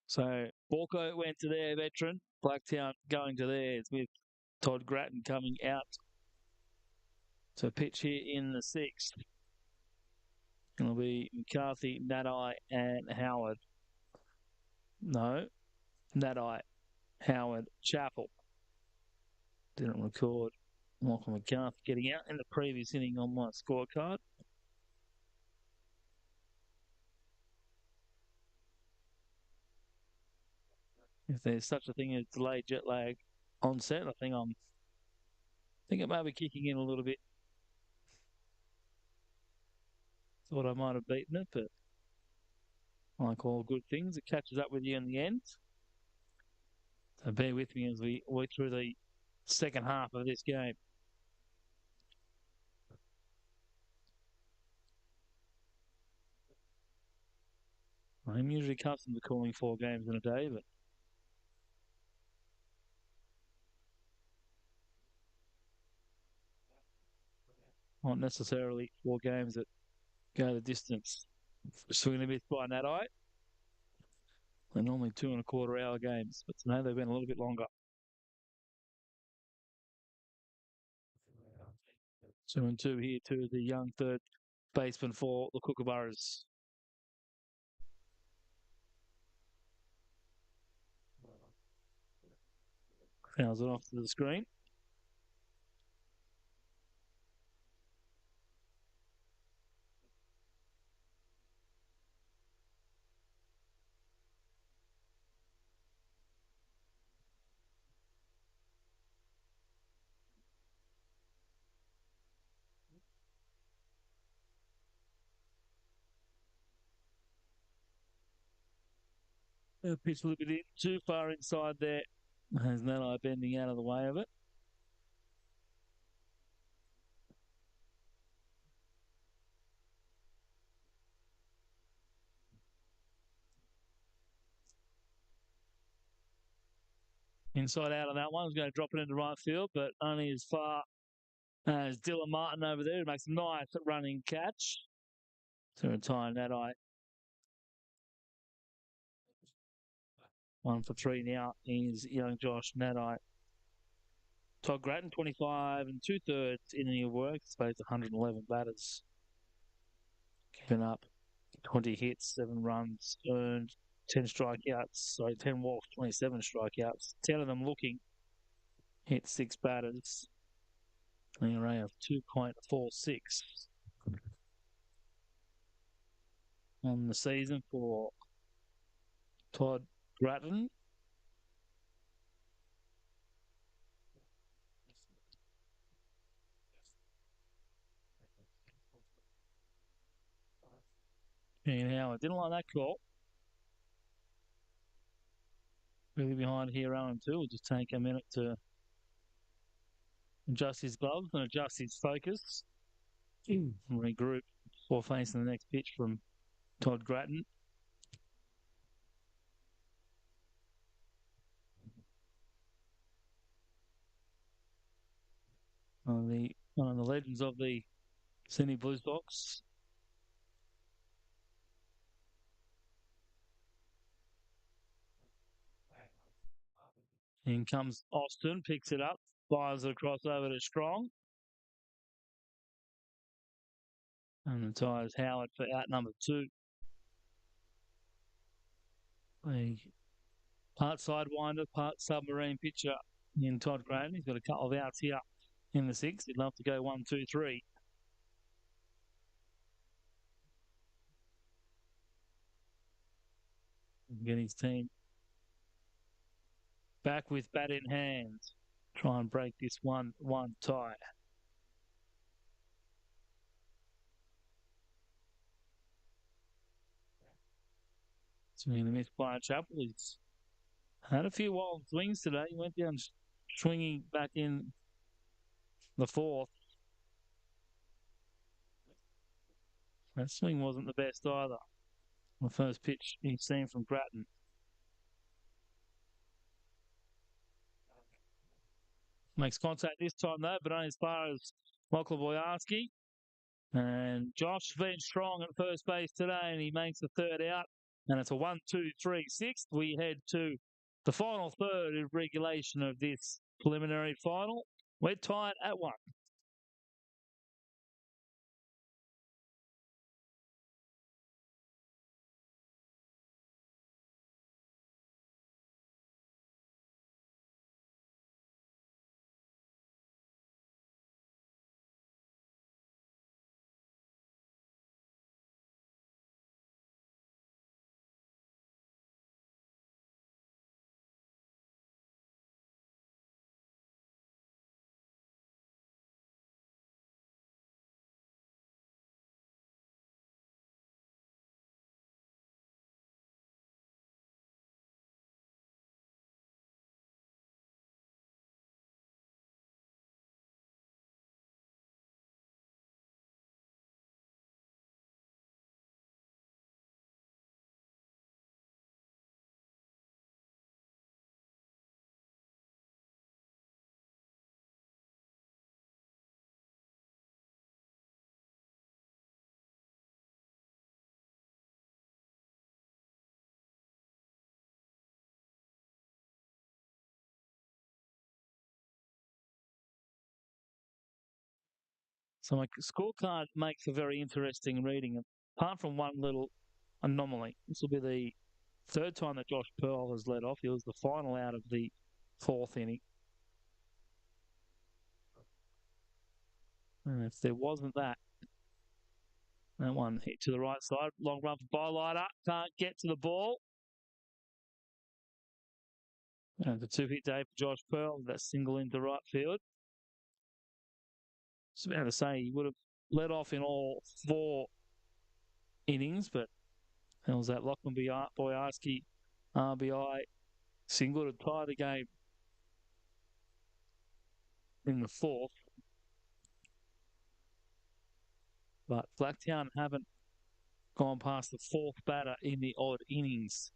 So Borko went to their veteran, Blacktown going to theirs with Todd Grattan coming out to pitch here in the 6th. It'll be McCarthy, Nadai, and Howard. No, Nadai, Howard, Chappell. Didn't record Michael McCarthy getting out in the previous inning on my scorecard. If there's such a thing as delayed jet lag onset, I think it may be kicking in a little bit. Thought I might have beaten it, but like all good things, it catches up with you in the end. So bear with me as we work through the second half of this game. I'm usually accustomed to calling 4 games in a day, but not necessarily 4 games that go the distance. Swing a miss by Nadai. They're normally 2.25 hour games, but today they've been a little bit longer. 2-2 here to the young third baseman for the Kookaburras. Fouls it off to the screen. Pitch a little bit in, too far inside there. There's Nano bending out of the way of it. Inside out on that one. He's going to drop it into right field, but only as far as Dylan Martin over there, who makes a nice running catch to retire Nadai. 1 for 3 now is young Josh Nadai. Todd Grattan, 25 and 2/3 inning of work. It's faced 111 batters. Given up 20 hits, 7 runs earned, 10 strikeouts. 10 walks, 27 strikeouts. 10 of them looking. Hit 6 batters. An ERA of 2.46 on the season for Todd Grattan. And Howard didn't like that call. Really behind here, Owen, too. Will just take a minute to adjust his gloves and adjust his focus. Regroup before facing the next pitch from Todd Grattan. One of the legends of the Sydney Blues box. In comes Austin, picks it up, fires it across over to Strong. And retires Howard for out number 2. A part sidewinder, part submarine pitcher in Todd Grattan. He's got a couple of outs here in the 6th. He'd love to go 1, 2, 3. Get his team back with bat in hand. Try and break this 1-1 tie. Swinging the miss by Chapel. He's had a few wild swings today. He went down swinging back in the 4th. That swing wasn't the best either. The first pitch he's seen from Grattan. Makes contact this time though, but only as far as Michael Boyarski. And Josh has been strong at first base today, and he makes the 3rd out. And it's a 1, 2, 3, 6. We head to the final 3rd of regulation of this preliminary final. We're tied at 1. So my scorecard makes a very interesting reading. Apart from one little anomaly, this will be the 3rd time that Josh Pearl has led off. He was the final out of the 4th inning. And if there wasn't that one hit to the right side, long run for Bylighter, can't get to the ball. And the 2-hit day for Josh Pearl, that single into right field. I was about to say he would have led off in all 4 innings, but there was that Lachlan Boyarski RBI single to tie the game in the fourth. But Blacktown haven't gone past the fourth batter in the odd innings.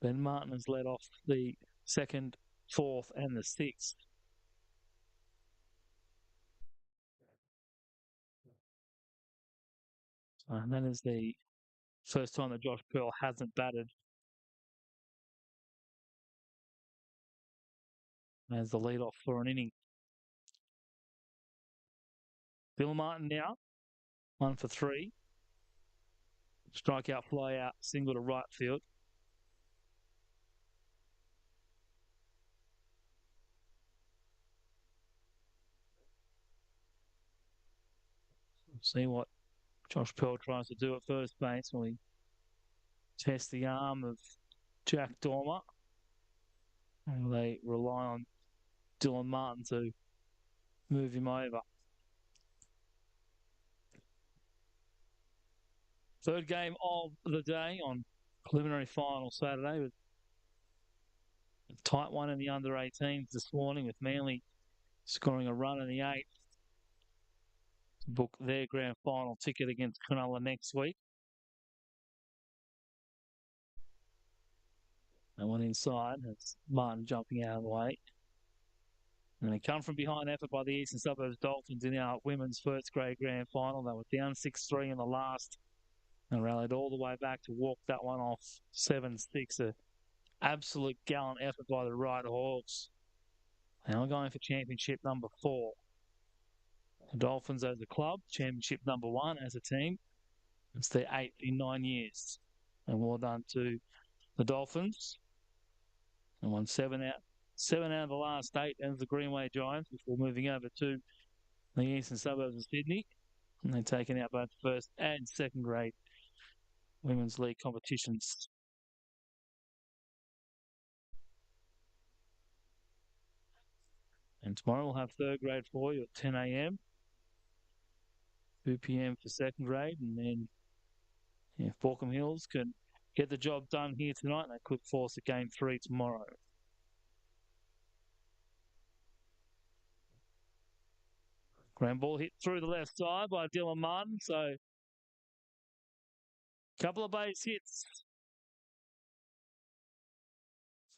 Ben Martin has led off the second, fourth, and the sixth. And that is the first time that Josh Pearl hasn't batted as the lead-off for an inning. Bill Martin now, 1 for 3. Strikeout, fly out, single to right field. See what Josh Pearl tries to do at first base when we test the arm of Jack Dormer. And they rely on Dylan Martin to move him over. Third game of the day on preliminary final Saturday with a tight one in the under-18s this morning, with Manly scoring a run in the eighth to book their grand final ticket against Cronulla next week. And one inside, that's Martin jumping out of the way. And they come from behind effort by the Eastern Suburbs Dolphins in our women's first grade grand final. They were down 6-3 in the last and rallied all the way back to walk that one off 7-6. An absolute gallant effort by the Right Hawks. They are going for championship number 4. The Dolphins as a club, championship number 1 as a team. It's their 8th in 9 years. And well done to the Dolphins. And won 7 out of the last 8 as the Greenway Giants before moving over to the eastern suburbs of Sydney. And they've taken out both first and second grade women's league competitions. And tomorrow we'll have third grade for you at 10 a.m. 2 p.m. for second grade. And then if Baulkham Hills can get the job done here tonight, they could force a game 3 tomorrow. Grand ball hit through the left side by Dylan Martin. So a couple of base hits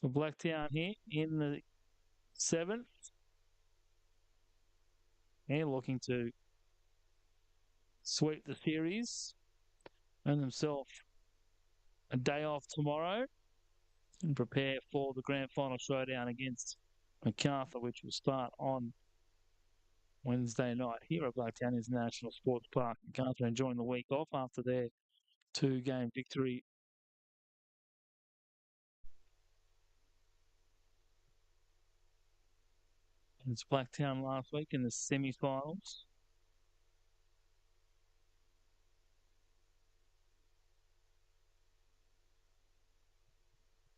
for Blacktown here in the 7th. And looking to sweep the series, earn themselves a day off tomorrow and prepare for the grand final showdown against MacArthur, which will start on Wednesday night here at Blacktown International Sports Park. MacArthur enjoying the week off after their 2-game victory. It's Blacktown last week in the semi-finals.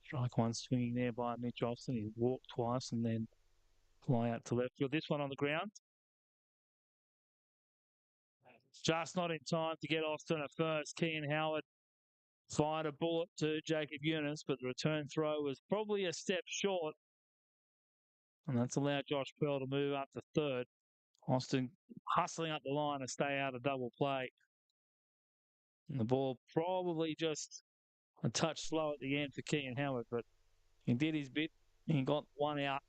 Strike one swinging there by Mitch Austin. He walked twice and then fly out to left field. This one on the ground. Just not in time to get Austin at first. Kean Howard fired a bullet to Jacob Eunice, but the return throw was probably a step short. And that's allowed Josh Pearl to move up to third. Austin hustling up the line to stay out of double play. And the ball probably just a touch slow at the end for Kean Howard, but he did his bit. He got one out.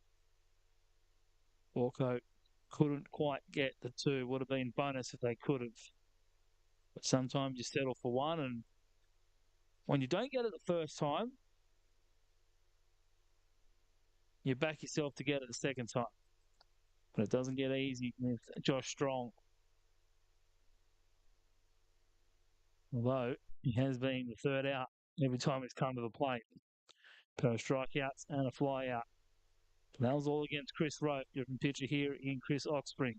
Walco couldn't quite get the 2. Would have been bonus if they could have. But sometimes you settle for 1, and when you don't get it the first time, you back yourself to get it the second time. But it doesn't get easy with Josh Strong. Although he has been the third out every time he's come to the plate. Per strikeouts and a fly out. That was all against Chris Rowe, different pitcher here in Chris Oxspring.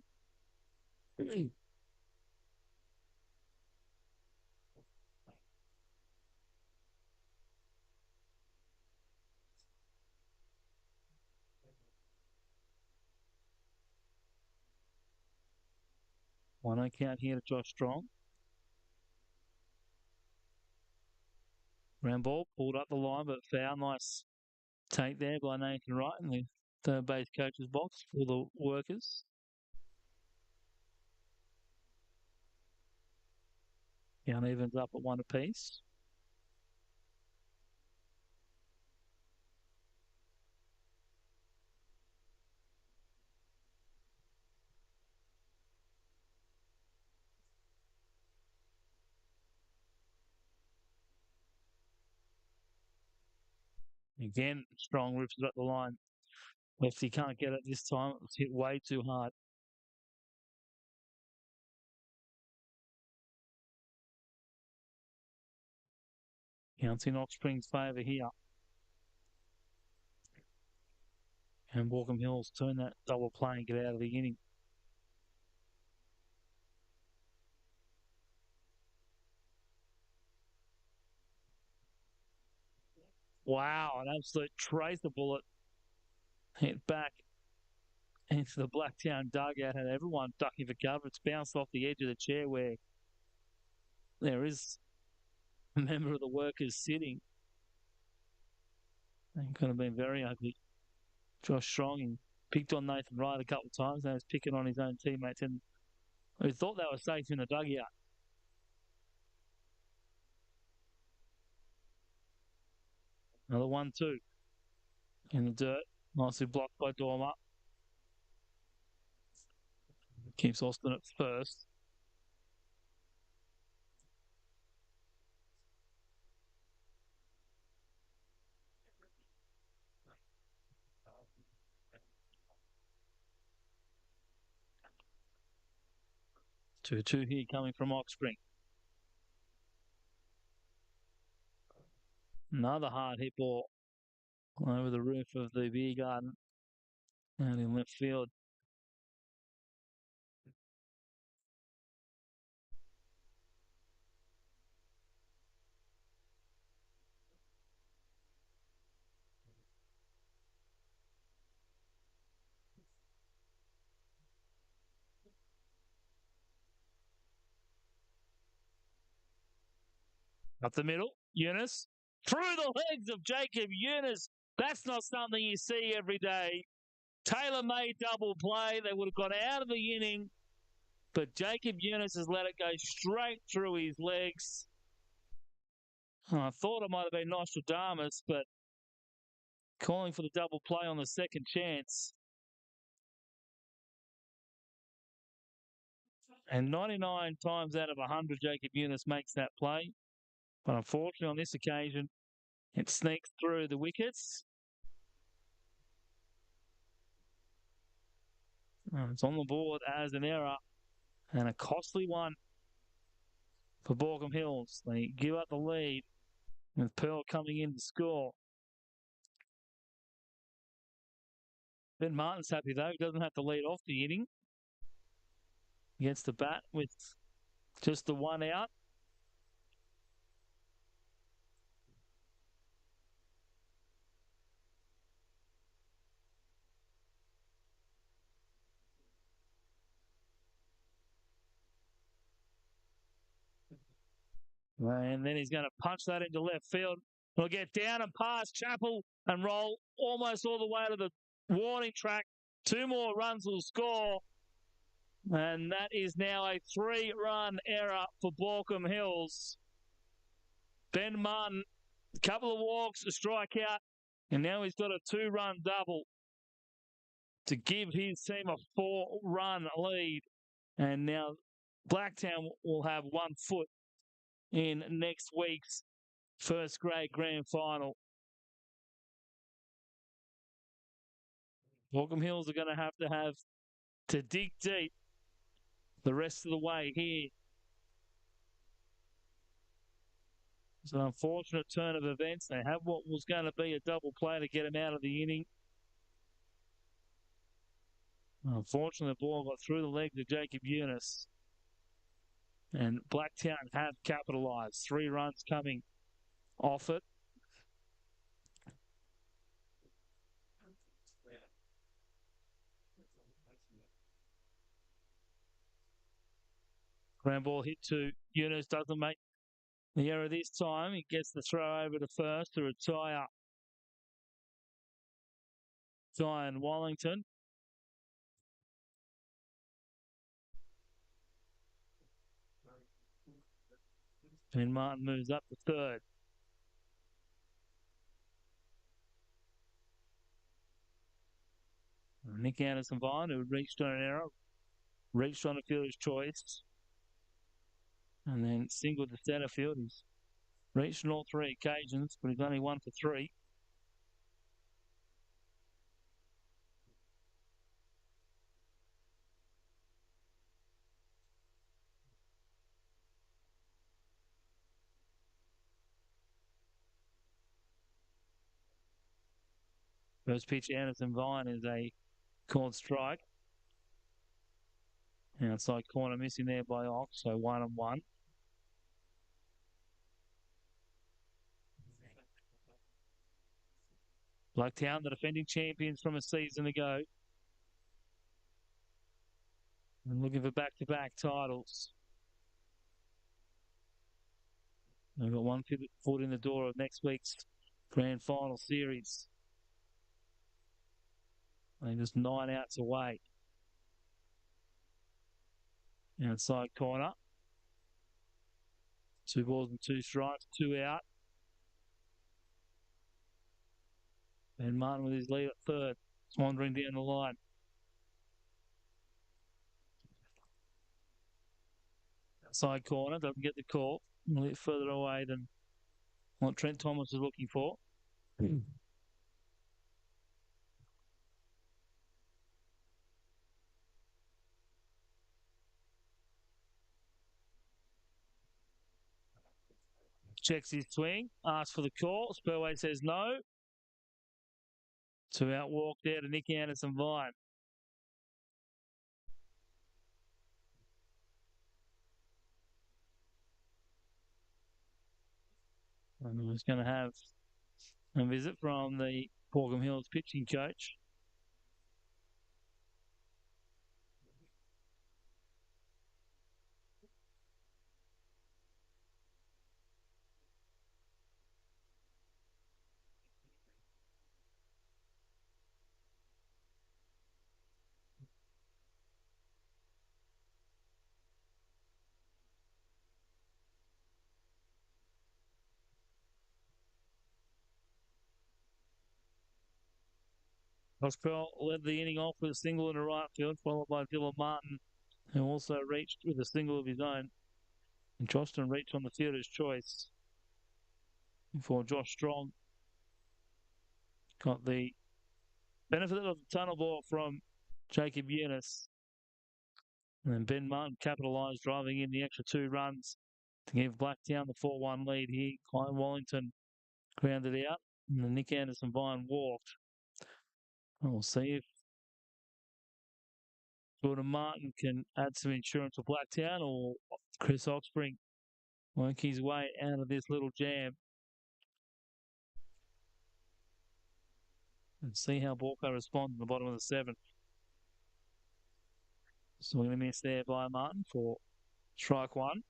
One no count here to Josh Strong. Ground ball pulled up the line, but foul. Nice take there by Nathan Wright in the third base coach's box for the workers. The unevens up at one apiece. Again, strong rips it up the line. Lefty can't get it this time. It was hit way too hard. Counts in Oxspring's favour here. And Baulkham Hills turn that double play and get out of the inning. Wow, an absolute tracer bullet hit back into the Blacktown dugout and everyone ducking for cover. It's bounced off the edge of the chair where there is a member of the workers sitting. It could have been very ugly. Josh Strong, he picked on Nathan Wright a couple of times. Now he's picking on his own teammates and who thought they were safe in the dugout. Another 1-2 in the dirt. Nicely blocked by Dormer. Keeps Austin at first. Two here coming from Oxspring. Another hard hit ball over the roof of the beer garden out in left field. Up the middle, Eunice. Through the legs of Jacob Eunice. That's not something you see every day. Tailor-made double play. They would have got out of the inning, but Jacob Eunice has let it go straight through his legs. I thought it might have been Nostradamus, but calling for the double play on the second chance. And 99 times out of 100, Jacob Eunice makes that play. But unfortunately, on this occasion, it sneaks through the wickets. It's on the board as an error and a costly one for Baulkham Hills. They give up the lead with Pearl coming in to score. Ben Martin's happy though. He doesn't have to lead off the inning. He gets the bat with just the one out. And then he's going to punch that into left field. He'll get down and past Chappell and roll almost all the way to the warning track. 2 more runs will score. And that is now a 3-run error for Baulkham Hills. Ben Martin, a couple of walks, a strikeout, and now he's got a 2-run double to give his team a 4-run lead. And now Blacktown will have 1 foot in next week's first grade grand final. Baulkham Hills are going to have to dig deep the rest of the way here. It's an unfortunate turn of events. They have what was going to be a double play to get him out of the inning. Unfortunately, the ball got through the legs of Jacob Eunice. And Blacktown have capitalised. 3 runs coming off it. Ground ball hit to Eunice, doesn't make The error this time, he gets the throw over to first to retire Zion Wallington. Ben Martin moves up to third. Nick Anderson-Vine, who reached on an error, reached on a fielder's choice, and then singled to centre field. He's reached on all three occasions, but he's only 1 for 3. First pitch, Anderson-Vine is a called strike. Outside corner missing there by Ox, so 1-1. Blacktown, the defending champions from a season ago, and looking for back-to-back titles. They've got one foot in the door of next week's grand final series. They're just 9 outs away. Outside corner. 2 balls and 2 strikes, 2 out. And Martin with his lead at third, wandering down the line. Outside corner, doesn't get the call. A little further away than what Trent Thomas is looking for. Checks his swing, asks for the call. Spurway says no. To outwalk there to Nick Anderson-Vine. And he's going to have a visit from the Baulkham Hills pitching coach. Rossbell led the inning off with a single in the right field, followed by Dylan Martin, who also reached with a single of his own. And Joston reached on the fielder's choice before Josh Strong got the benefit of the tunnel ball from Jacob Eunice. And then Ben Martin capitalised, driving in the extra 2 runs to give Blacktown the 4-1 lead here. Klein Wallington grounded out, and then Nick Anderson-Vine walked. We'll see if Jordan Martin can add some insurance for Blacktown, or Chris Oxspring work his way out of this little jam. And see how Baulkham responds in the bottom of the 7th. So we're going to miss there by Martin for strike 1.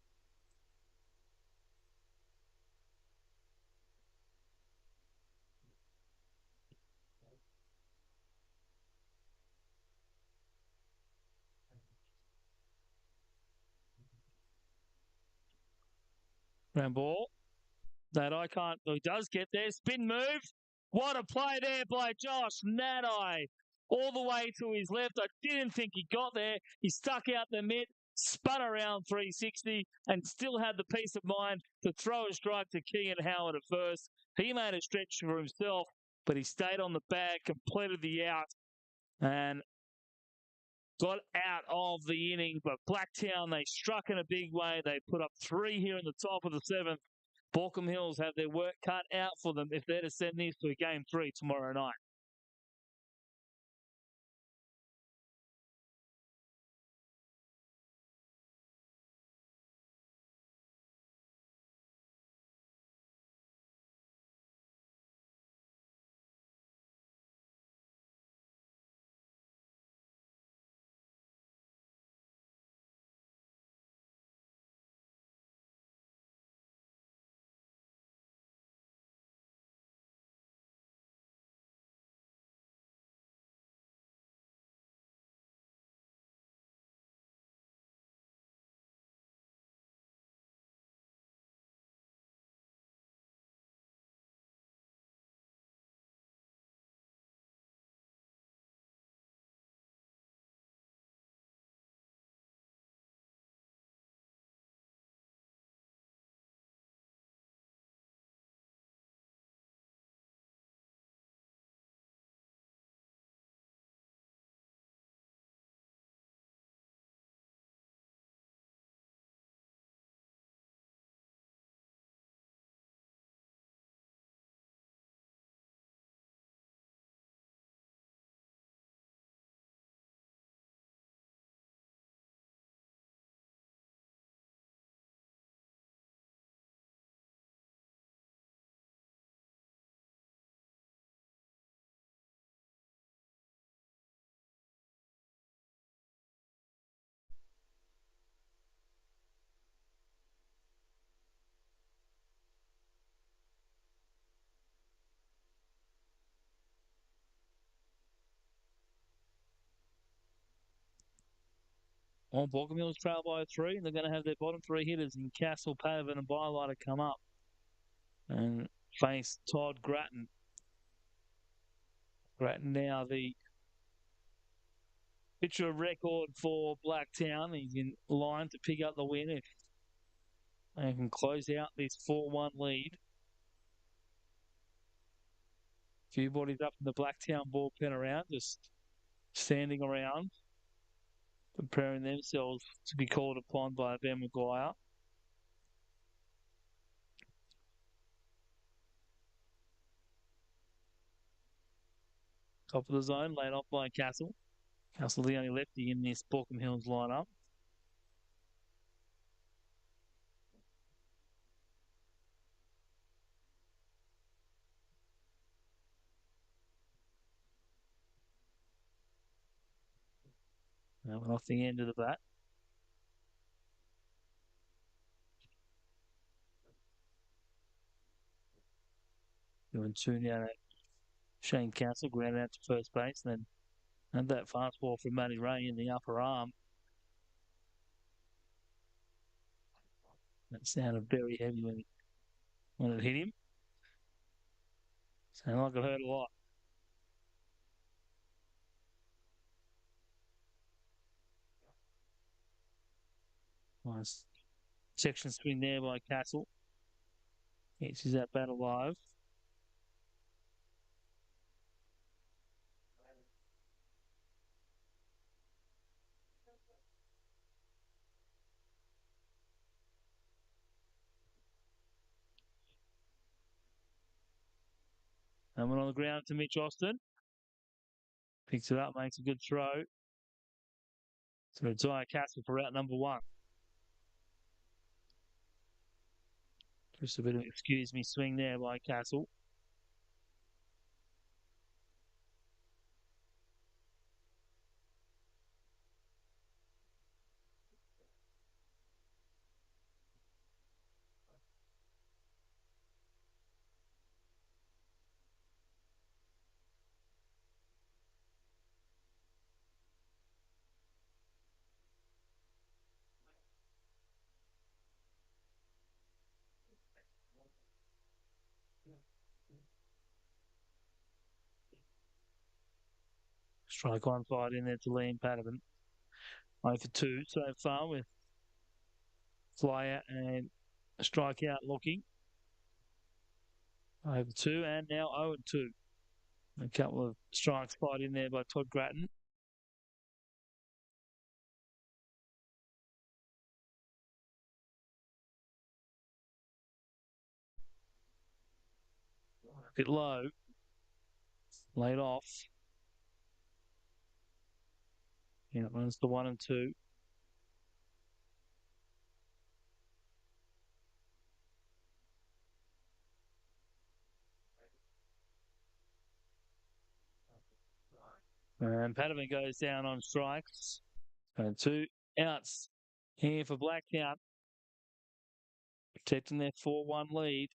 Ground ball. That I can't. He does get there. Spin move. What a play there by Josh Nadai. All the way to his left. I didn't think he got there. He stuck out the mid, spun around 360, and still had the peace of mind to throw a strike to Keegan Howard at first. He made a stretch for himself, but he stayed on the bag, completed the out, and got out of the inning. But Blacktown, they struck in a big way. They put up 3 here in the top of the 7th. Baulkham Hills have their work cut out for them if they're to send these to a game 3 tomorrow night. Well, Baulkham Hills trail by 3, and they're going to have their bottom 3 hitters in Castle, Pavan, and Bylighter come up and face Todd Grattan. Grattan now the pitcher of record for Blacktown. He's in line to pick up the win if they can close out this 4-1 lead. A few bodies up in the Blacktown bullpen around, just standing around, preparing themselves to be called upon by Ben Maguire. Top of the zone, laid off by Castle. Castle the only lefty in this Baulkham Hills lineup. Off the end of the bat. Doing 2 now. Shane Castle grounded out to first base, and then had that fastball from Matty Ray in the upper arm. That sounded very heavy when it hit him. Sounded like it hurt a lot. Nice section swing there by Castle. Keeps that bat alive. And went on the ground to Mitch Austin. Picks it up, makes a good throw. So it's Castle for route number 1. Just a bit of excuse me swing there by Castle. Strike one side in there to Liam Patterson. 0 for 2 so far with fly out and a strikeout looking. 0 for 2 and now 0 and 2. A couple of strikes fired in there by Todd Grattan. A bit low. Laid off. Yeah, runs to 1 and 2. And Patterson goes down on strikes. And 2 outs here for Blacktown. Protecting their 4-1 lead.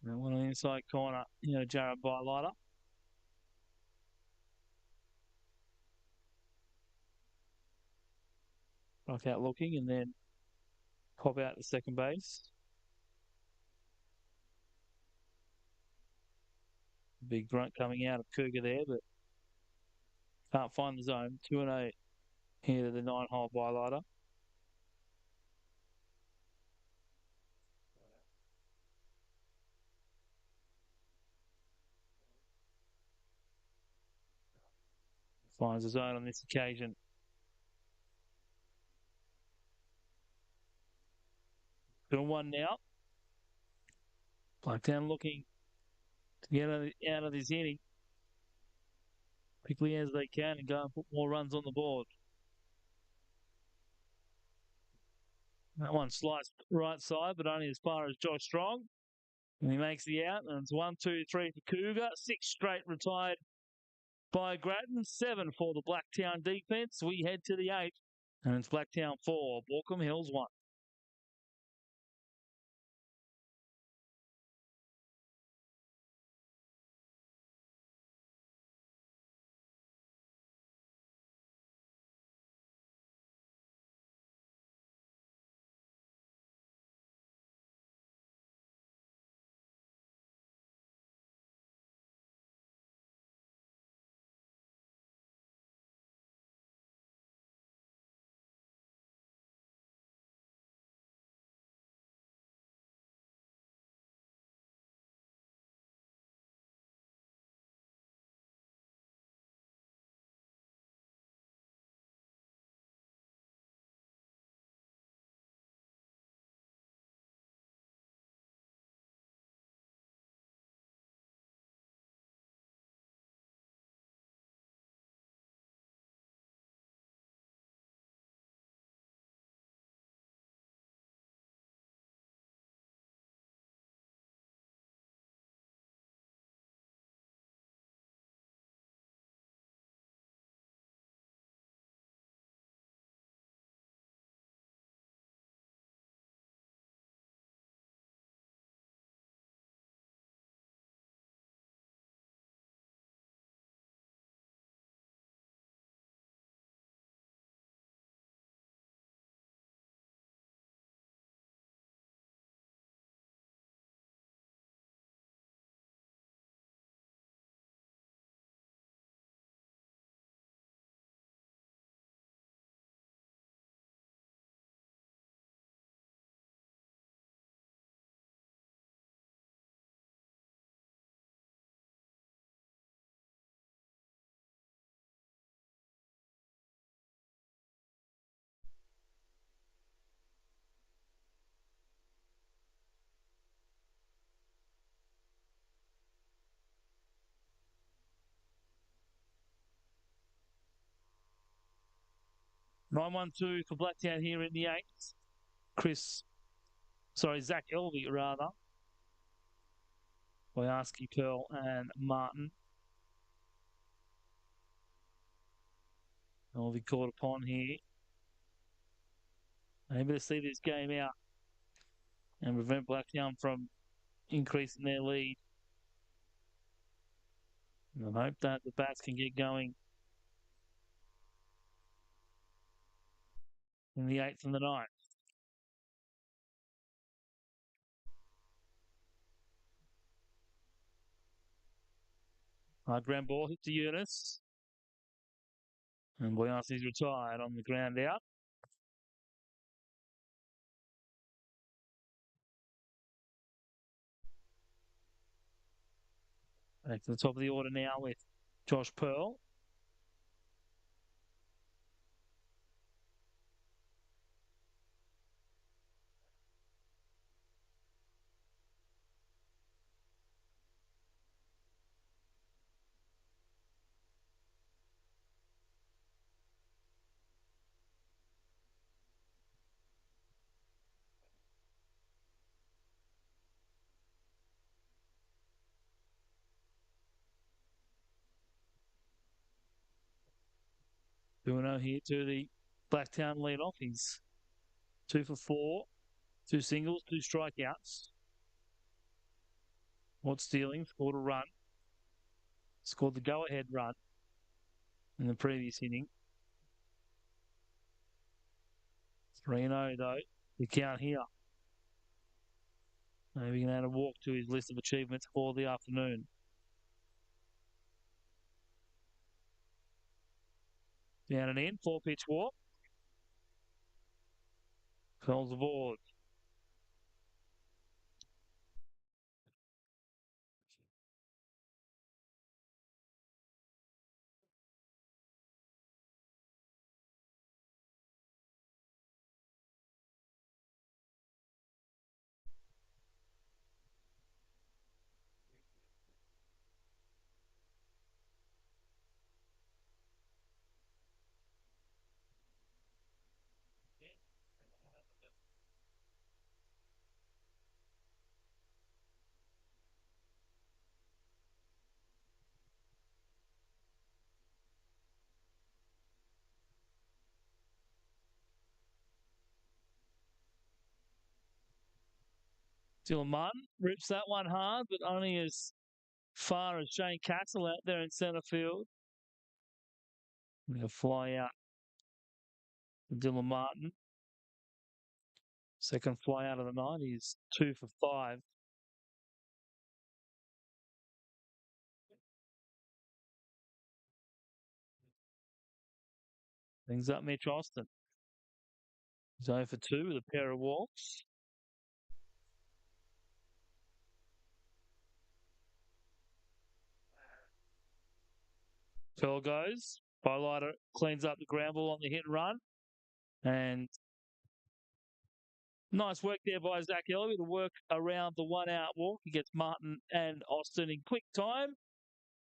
And one on the inside corner, Jared Bylighter. Rock out looking and then pop out to second base. Big grunt coming out of Cougar there, but can't find the zone. 2-0 here to the 9-hole Bylighter. Finds the zone on this occasion. Doing 1 now. Blacktown looking to get out of this inning quickly as they can and go and put more runs on the board. That one sliced right side, but only as far as Josh Strong. And he makes the out, and it's 1, 2, 3 for Cougar. 6 straight retired by Grattan. 7 for the Blacktown defence. We head to the 8th, and it's Blacktown 4, Baulkham Hills 1. Nine 1-2 for Blacktown here in the 8th. Zach Elvey, rather. Boyarsky, Pearl, and Martin. Elvey caught upon here. Able to see this game out and prevent Blacktown from increasing their lead. And I hope that the bats can get going in the 8th and the 9th. Ground ball hit to Eunice. And Boyarsky's retired on the ground out. Back to the top of the order now with Josh Pearl. Bruno here to the Blacktown lead off. He's 2 for 4, 2 singles, 2 strikeouts. What stealing? Scored a run. Scored the go-ahead run in the previous inning. 3-0 though, the count here. Maybe he can add a walk to his list of achievements for the afternoon. Down and in, 4-pitch walk. Calls the board. Dylan Martin rips that one hard, but only as far as Shane Castle out there in centre field. Going to fly out Dylan Martin. Second fly out of the night. He's 2 for 5. Things up Mitch Austin. He's 0 for 2 with a pair of walks. Pearl goes. Highlighter cleans up the ground ball on the hit and run. And nice work there by Zach Elliott to work around the 1 out walk. He gets Martin and Austin in quick time.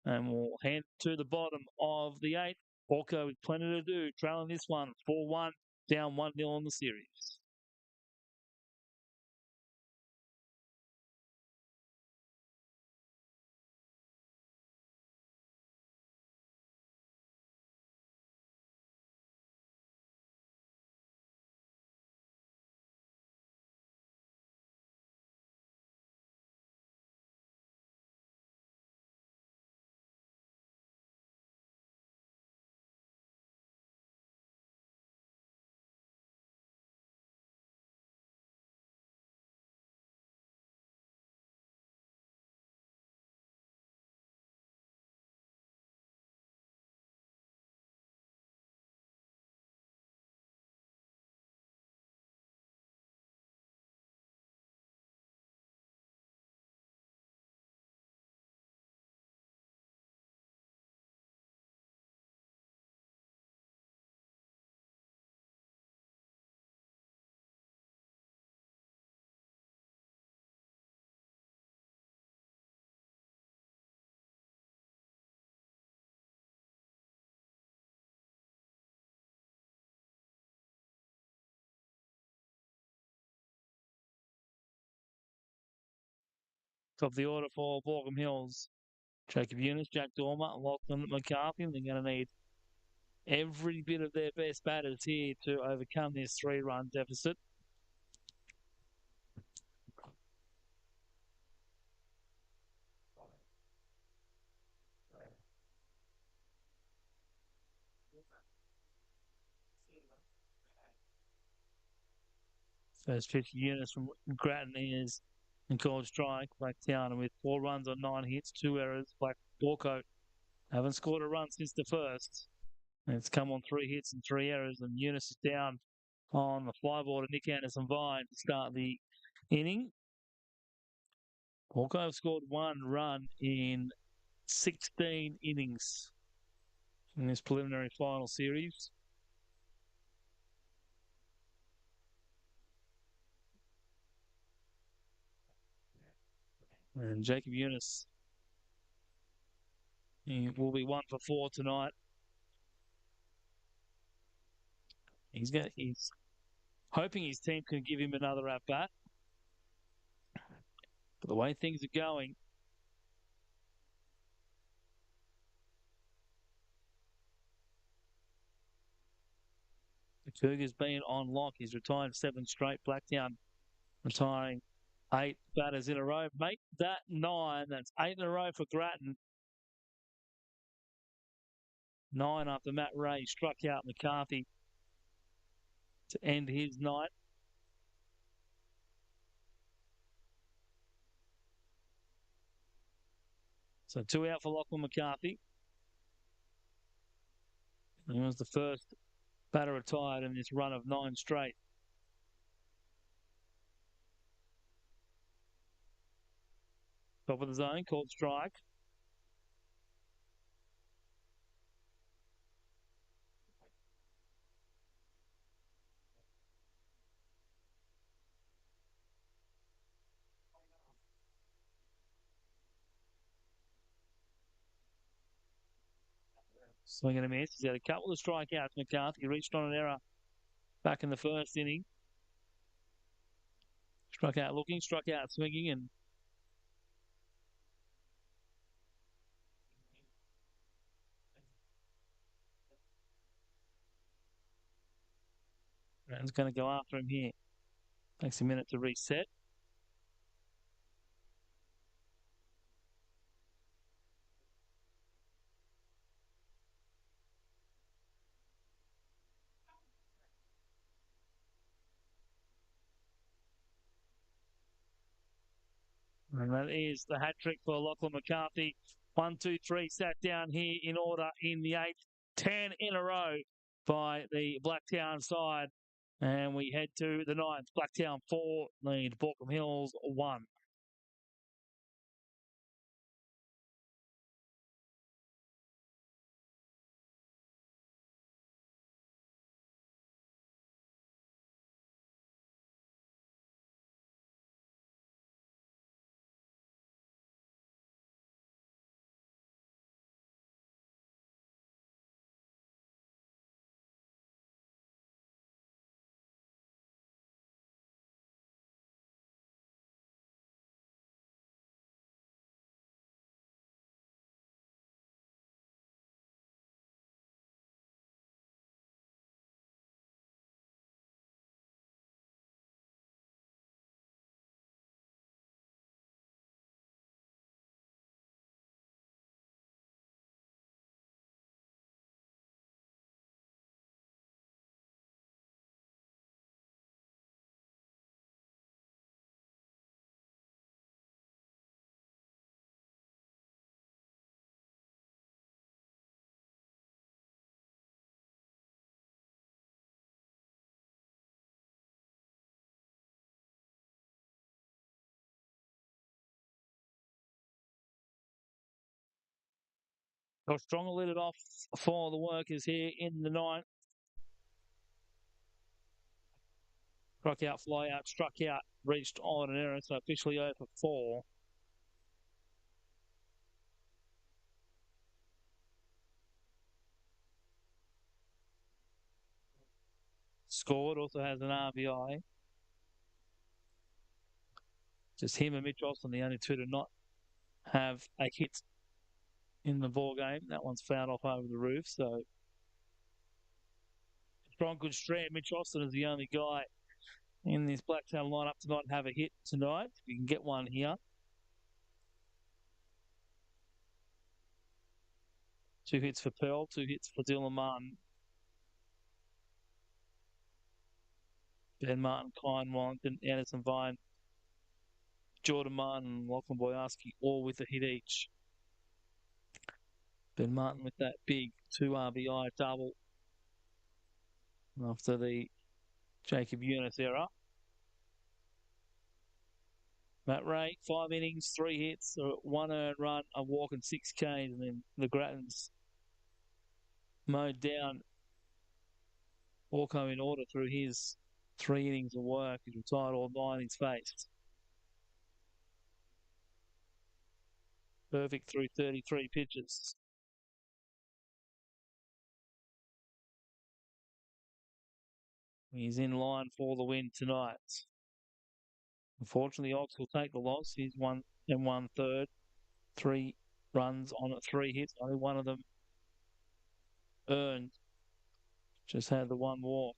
And we'll hand to the bottom of the 8th. Baulkham with plenty to do, trailing this one 4-1, down 1-0 on the series. Top of the order for Baulkham Hills. Jacob Eunice, Jack Dormer, and Lachlan McCarthy. They're going to need every bit of their best batters here to overcome this 3-run deficit. First pitch Eunice from Grattan is and called strike. Blacktown with 4 runs on 9 hits, 2 errors. Black Baulkham haven't scored a run since the first. And it's come on 3 hits and 3 errors, and Eunice is down on the fly ball to Nick Anderson-Vine to start the inning. Baulkham have scored 1 run in 16 innings in this preliminary final series. And Jacob Eunice, he will be 1 for 4 tonight. He's hoping his team can give him another at bat. But the way things are going, the Cougars been on lock. He's retired 7 straight. Blacktown retiring 8 batters in a row. Make that 9. That's 8 in a row for Grattan. 9 after Matt Ray struck out McCarthy to end his night. So 2 out for Lachlan McCarthy. He was the first batter retired in this run of 9 straight. Top of the zone, called strike. Swing and a miss. He's had a couple of strikeouts, McCarthy. He reached on an error back in the first inning. Struck out looking, struck out swinging, and Grattan's going to go after him here. Takes a minute to reset. And that is the hat trick for Lachlan McCarthy. 1, 2, 3 sat down here in order in the eighth. 10 in a row by the Blacktown side. And we head to the ninth. Blacktown 4 lead Baulkham Hills 1. Got Stronger lit it off for the workers here in the ninth. Struck out, fly out, struck out, reached on an error, so officially over 4. Scored, also has an RBI. Just him and Mitch Austin, the only two to not have a hit in the ball game. That one's fouled off over the roof, so strong, good strand. Mitch Austin is the only guy in this Blacktown lineup to not have a hit tonight. You can get one here. 2 hits for Pearl, 2 hits for Dylan Martin. Ben Martin, Klein, Wellington, Anderson Vine, Jordan Martin, Lachlan Boyarski, all with a hit each. Ben Martin with that big 2 RBI double after the Jacob Eunice era. Matt Ray, 5 innings, 3 hits, 1 earned run, a walk and 6 Ks, and then the Grattans mowed down Baulkham in order through his 3 innings of work. He's retired all 9 he's faced. Perfect through 33 pitches. He's in line for the win tonight. Unfortunately, Ox will take the loss. He's 1 1/3, 3 runs on 3 hits. Only one of them earned. Just had the 1 walk.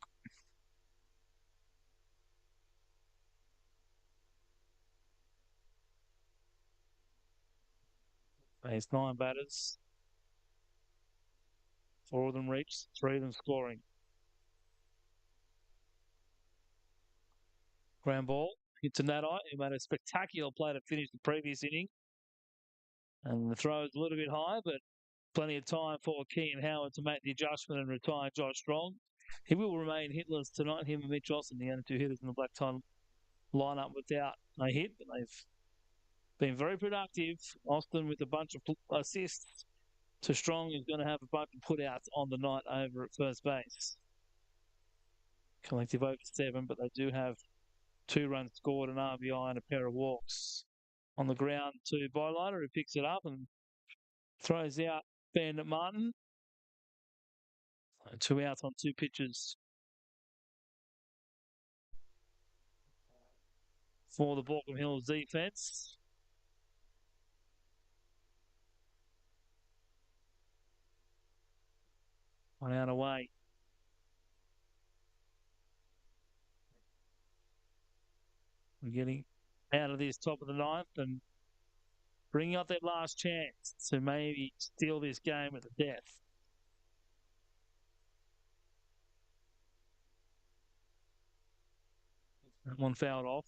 Faced 9 batters. 4 of them reached, 3 of them scoring. Ground ball hit to Nadai, who made a spectacular play to finish the previous inning. And the throw is a little bit high, but plenty of time for Kean Howard to make the adjustment and retire Josh Strong. He will remain hitless tonight, him and Mitch Austin, the only 2 hitters in the Blacktown lineup without a hit, but they've been very productive. Austin with a bunch of assists to Strong, is going to have a bunch of putouts on the night over at first base. Collective over 7, but they do have 2 runs scored, an RBI and a pair of walks. On the ground to Bylighter, who picks it up and throws out Ben Martin. 2 outs on 2 pitches for the Baulkham Hills defence. One out away. We're getting out of this top of the ninth and bringing up that last chance to maybe steal this game at the death. That one fouled off.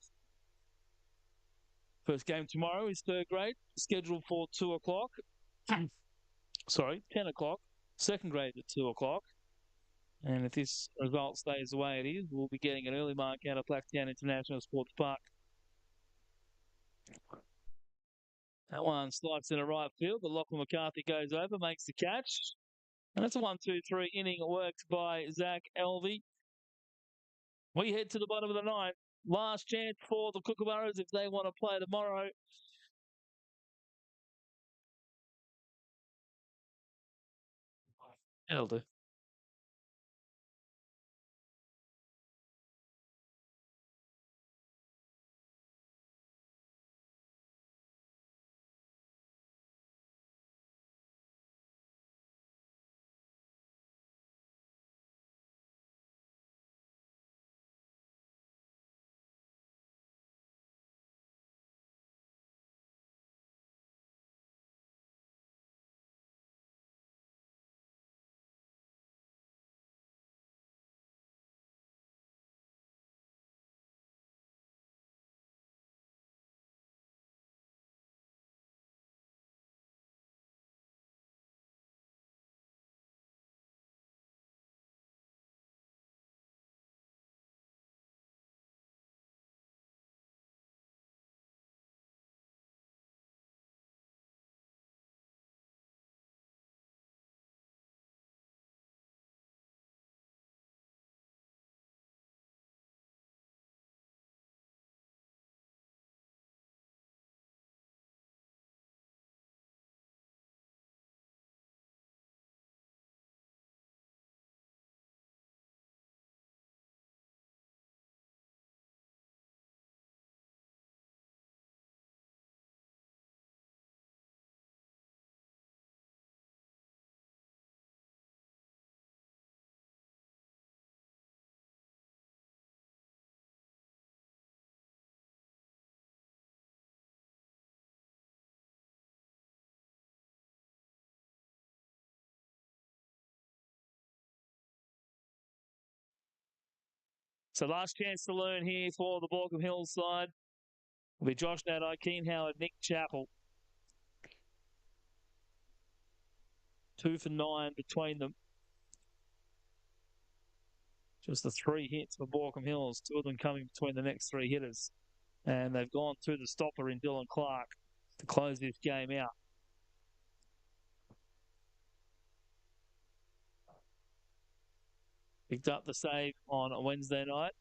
First game tomorrow is third grade, scheduled for 2 o'clock. Sorry, 10 o'clock. Second grade at 2 o'clock. And if this result stays the way it is, we'll be getting an early mark out of Blacktown International Sports Park. That one slides in the right field, but Lachlan McCarthy goes over, makes the catch. And that's a 1-2-3 inning worked by Zach Elvey. We head to the bottom of the ninth. Last chance for the Kookaburras if they want to play tomorrow. That'll do. So last chance to learn here for the Baulkham Hills side will be Josh Nadeau, Keen Howard, Nick Chappell. 2 for 9 between them. Just the 3 hits for Baulkham Hills, 2 of them coming between the next 3 hitters. And they've gone through the stopper in Dylan Clark to close this game out. Picked up the save on a Wednesday night.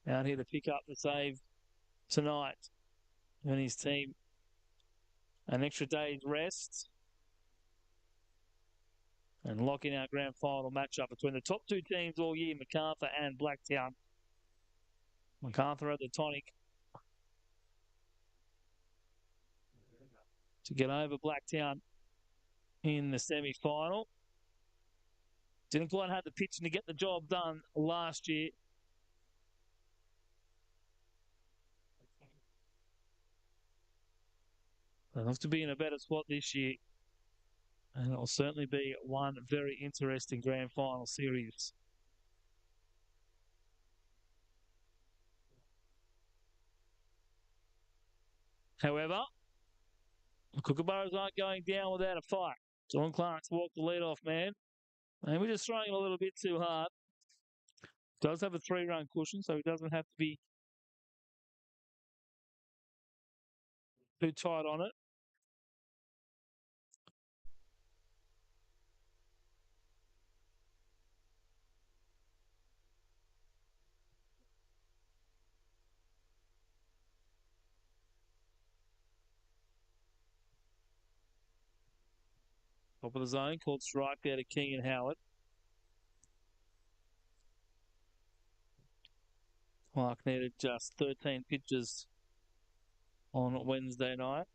Out here to pick up the save tonight. And his team an extra day's rest. And lock in our grand final matchup between the top 2 teams all year, MacArthur and Blacktown. MacArthur at the tonic to get over Blacktown in the semi-final. Didn't quite have the pitching to get the job done last year. They look to be in a better spot this year. And it'll certainly be one very interesting grand final series. However, the Kookaburras aren't going down without a fight. John Clark's walked the lead-off man. And we're just throwing a little bit too hard. Does have a 3-run cushion, so he doesn't have to be too tight on it. Top of the zone, called strike there to King and Howard. Clark needed just 13 pitches on Wednesday night.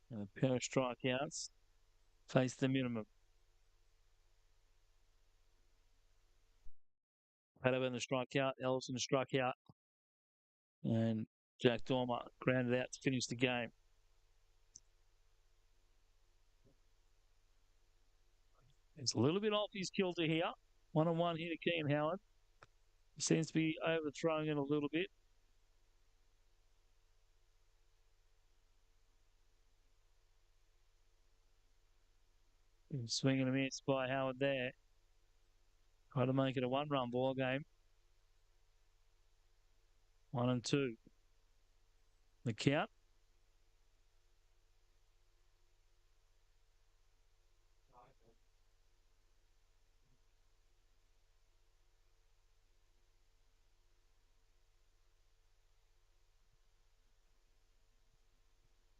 And a pair of strikeouts face the minimum. Padovan the strikeout, Ellison struck out, and Jack Dormer grounded out to finish the game. It's a little bit off his kilter here. 1-on-1 here to Keane Howard. seems to be overthrowing it a little bit. Swing and a miss by Howard there. Try to make it a one-run ball game. 1-2. The count.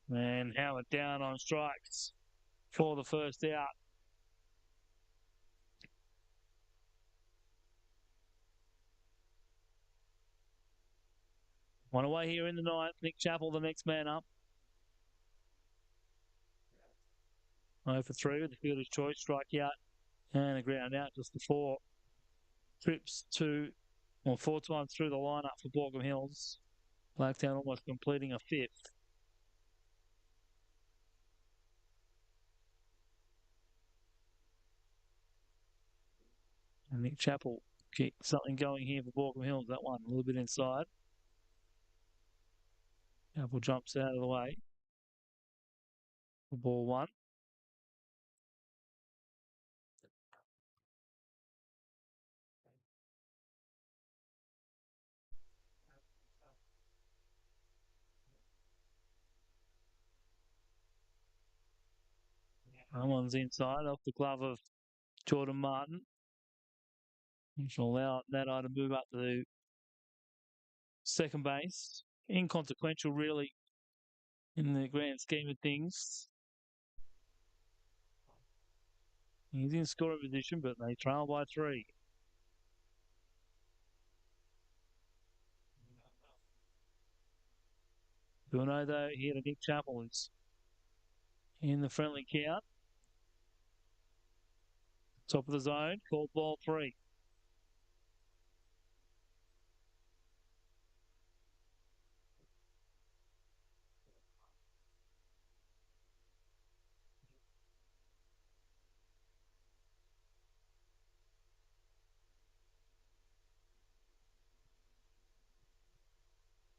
And Howard down on strikes for the first out. One away here in the ninth. Nick Chappell, the next man up. 0 for 3 with the fielder's choice, strike out and a ground out, just the 4 trips or 4 times through the lineup for Baulkham Hills. Blacktown almost completing a 5th. And Nick Chappell get something going here for Baulkham Hills. That one a little bit inside. Chappell jumps out of the way. Ball 1. That one's inside off the glove of Jordan Martin. Which will allow that eye to move up to second base. Inconsequential, really, in the grand scheme of things. He's in scoring position, but they trail by 3. Bruno, though, here to Nick Chappell is in the friendly count. Top of the zone, called ball 3.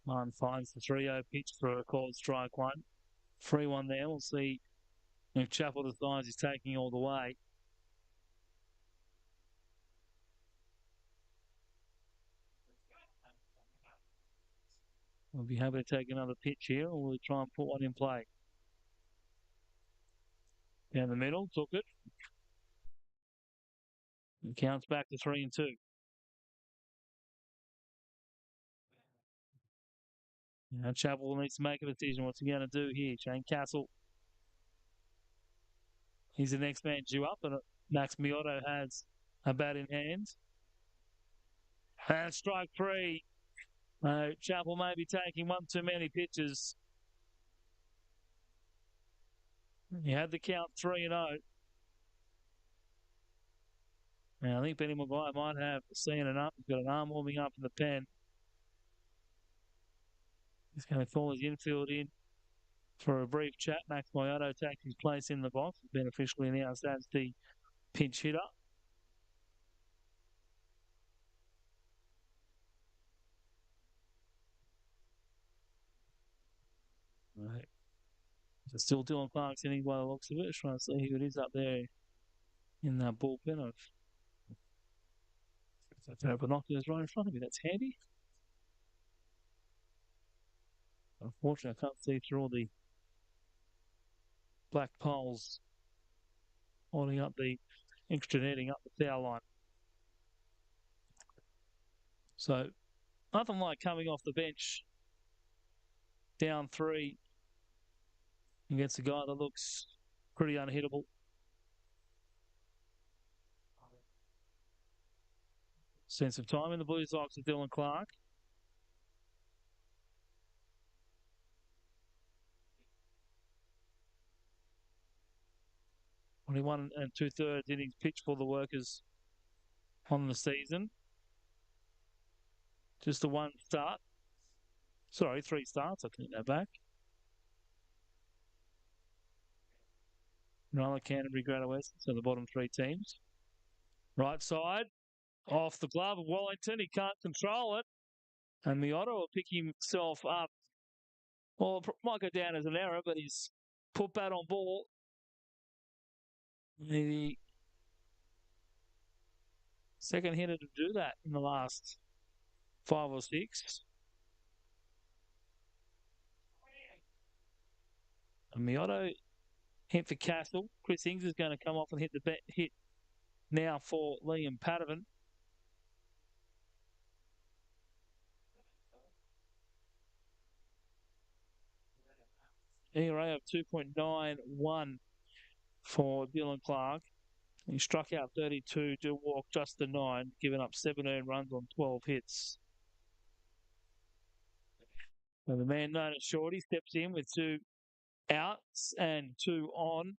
Martin finds the 3-0 pitch for a called strike 1. 3-1 there. We'll see if Chappell decides he's taking all the way. We'll be happy to take another pitch here, or we'll try and put one in play. Down the middle, took it. And counts back to 3-2. Now Chappell needs to make a decision. What's he going to do here? Shane Castle. He's the next man due up, and Max Miotto has a bat in hand. And strike 3. Chappell may be taking one too many pitches. He had the count 3-0. Now, I think Benny Maguire might have seen it up. He's got an arm warming up in the pen. He's going to call his infield in for a brief chat. Max Miotto takes his place in the box. He's been officially announced as the pinch hitter. Right. It's still Dylan Clark's inning by the looks of it. Trying to see who it is up there in that bullpen. I've binoculars right in front of me. That's handy. Unfortunately, I can't see through all the black poles holding up the extra netting up the foul line. So, nothing like coming off the bench down 3 against a guy that looks pretty unhittable. Sense of time in the Blue Sox with Dylan Clark. Only 1 2/3 innings pitched for the workers on the season. Just the 1 start. Sorry, 3 starts. I take that back. Nola, Canterbury, Greater West. So the bottom 3 teams. Right side. Off the glove of Wellington. He can't control it. And Miotta will pick himself up. Well, it might go down as an error, but he's put bat on ball. The second hitter to do that in the last 5 or 6. And Miotta hit for Castle. Chris Ings is going to come off and hit the hit now for Liam Padovan. ERA of 2.91 for Dylan Clark. He struck out 32, did walk just the 9, giving up 7 earned runs on 12 hits. And the man known as Shorty steps in with 2 outs and 2 on.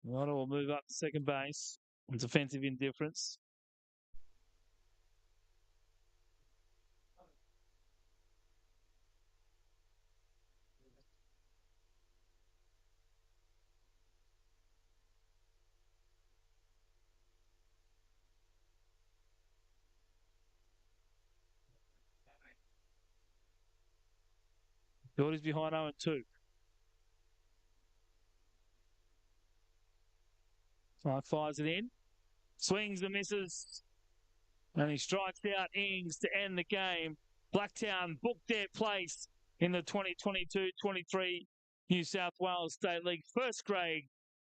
Miotta will move up to second base. Defensive indifference. Shorty's behind 0-2. Clark fires it in. Swings and misses. And he strikes out Ings to end the game. Blacktown booked their place in the 2022-23 New South Wales State League first grade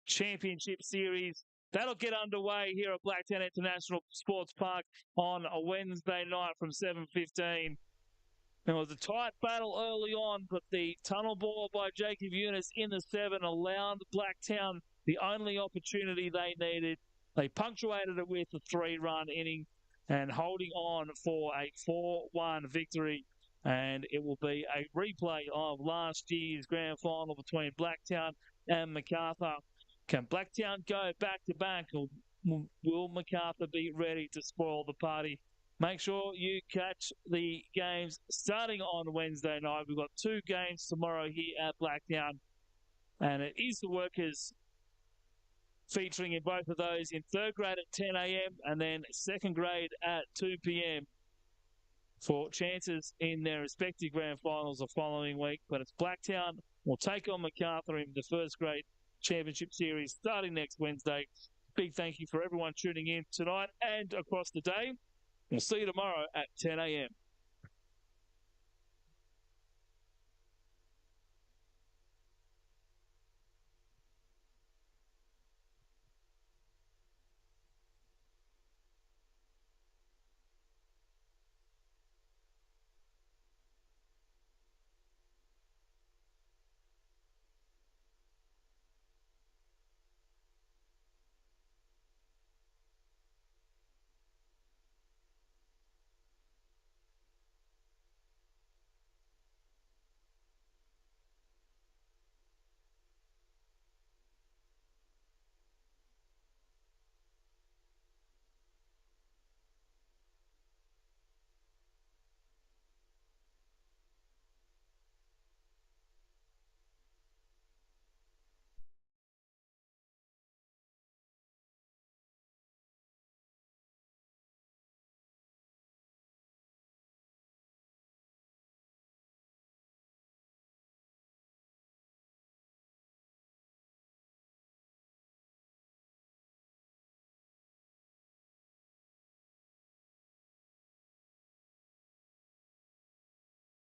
championship series. That'll get underway here at Blacktown International Sports Park on a Wednesday night from 7:15. It was a tight battle early on, but the tunnel ball by Jacob Eunice in the 7 allowed Blacktown the only opportunity they needed. They punctuated it with a 3-run inning and holding on for a 4-1 victory. And it will be a replay of last year's grand final between Blacktown and MacArthur. Can Blacktown go back-to-back, or will MacArthur be ready to spoil the party? Make sure you catch the games starting on Wednesday night. We've got 2 games tomorrow here at Blacktown. And it is the Workers featuring in both of those in third grade at 10 a.m. and then second grade at 2 p.m. for chances in their respective grand finals the following week. But it's Blacktown will take on MacArthur in the first grade championship series starting next Wednesday. Big thank you for everyone tuning in tonight and across the day. We'll see you tomorrow at 10 a.m.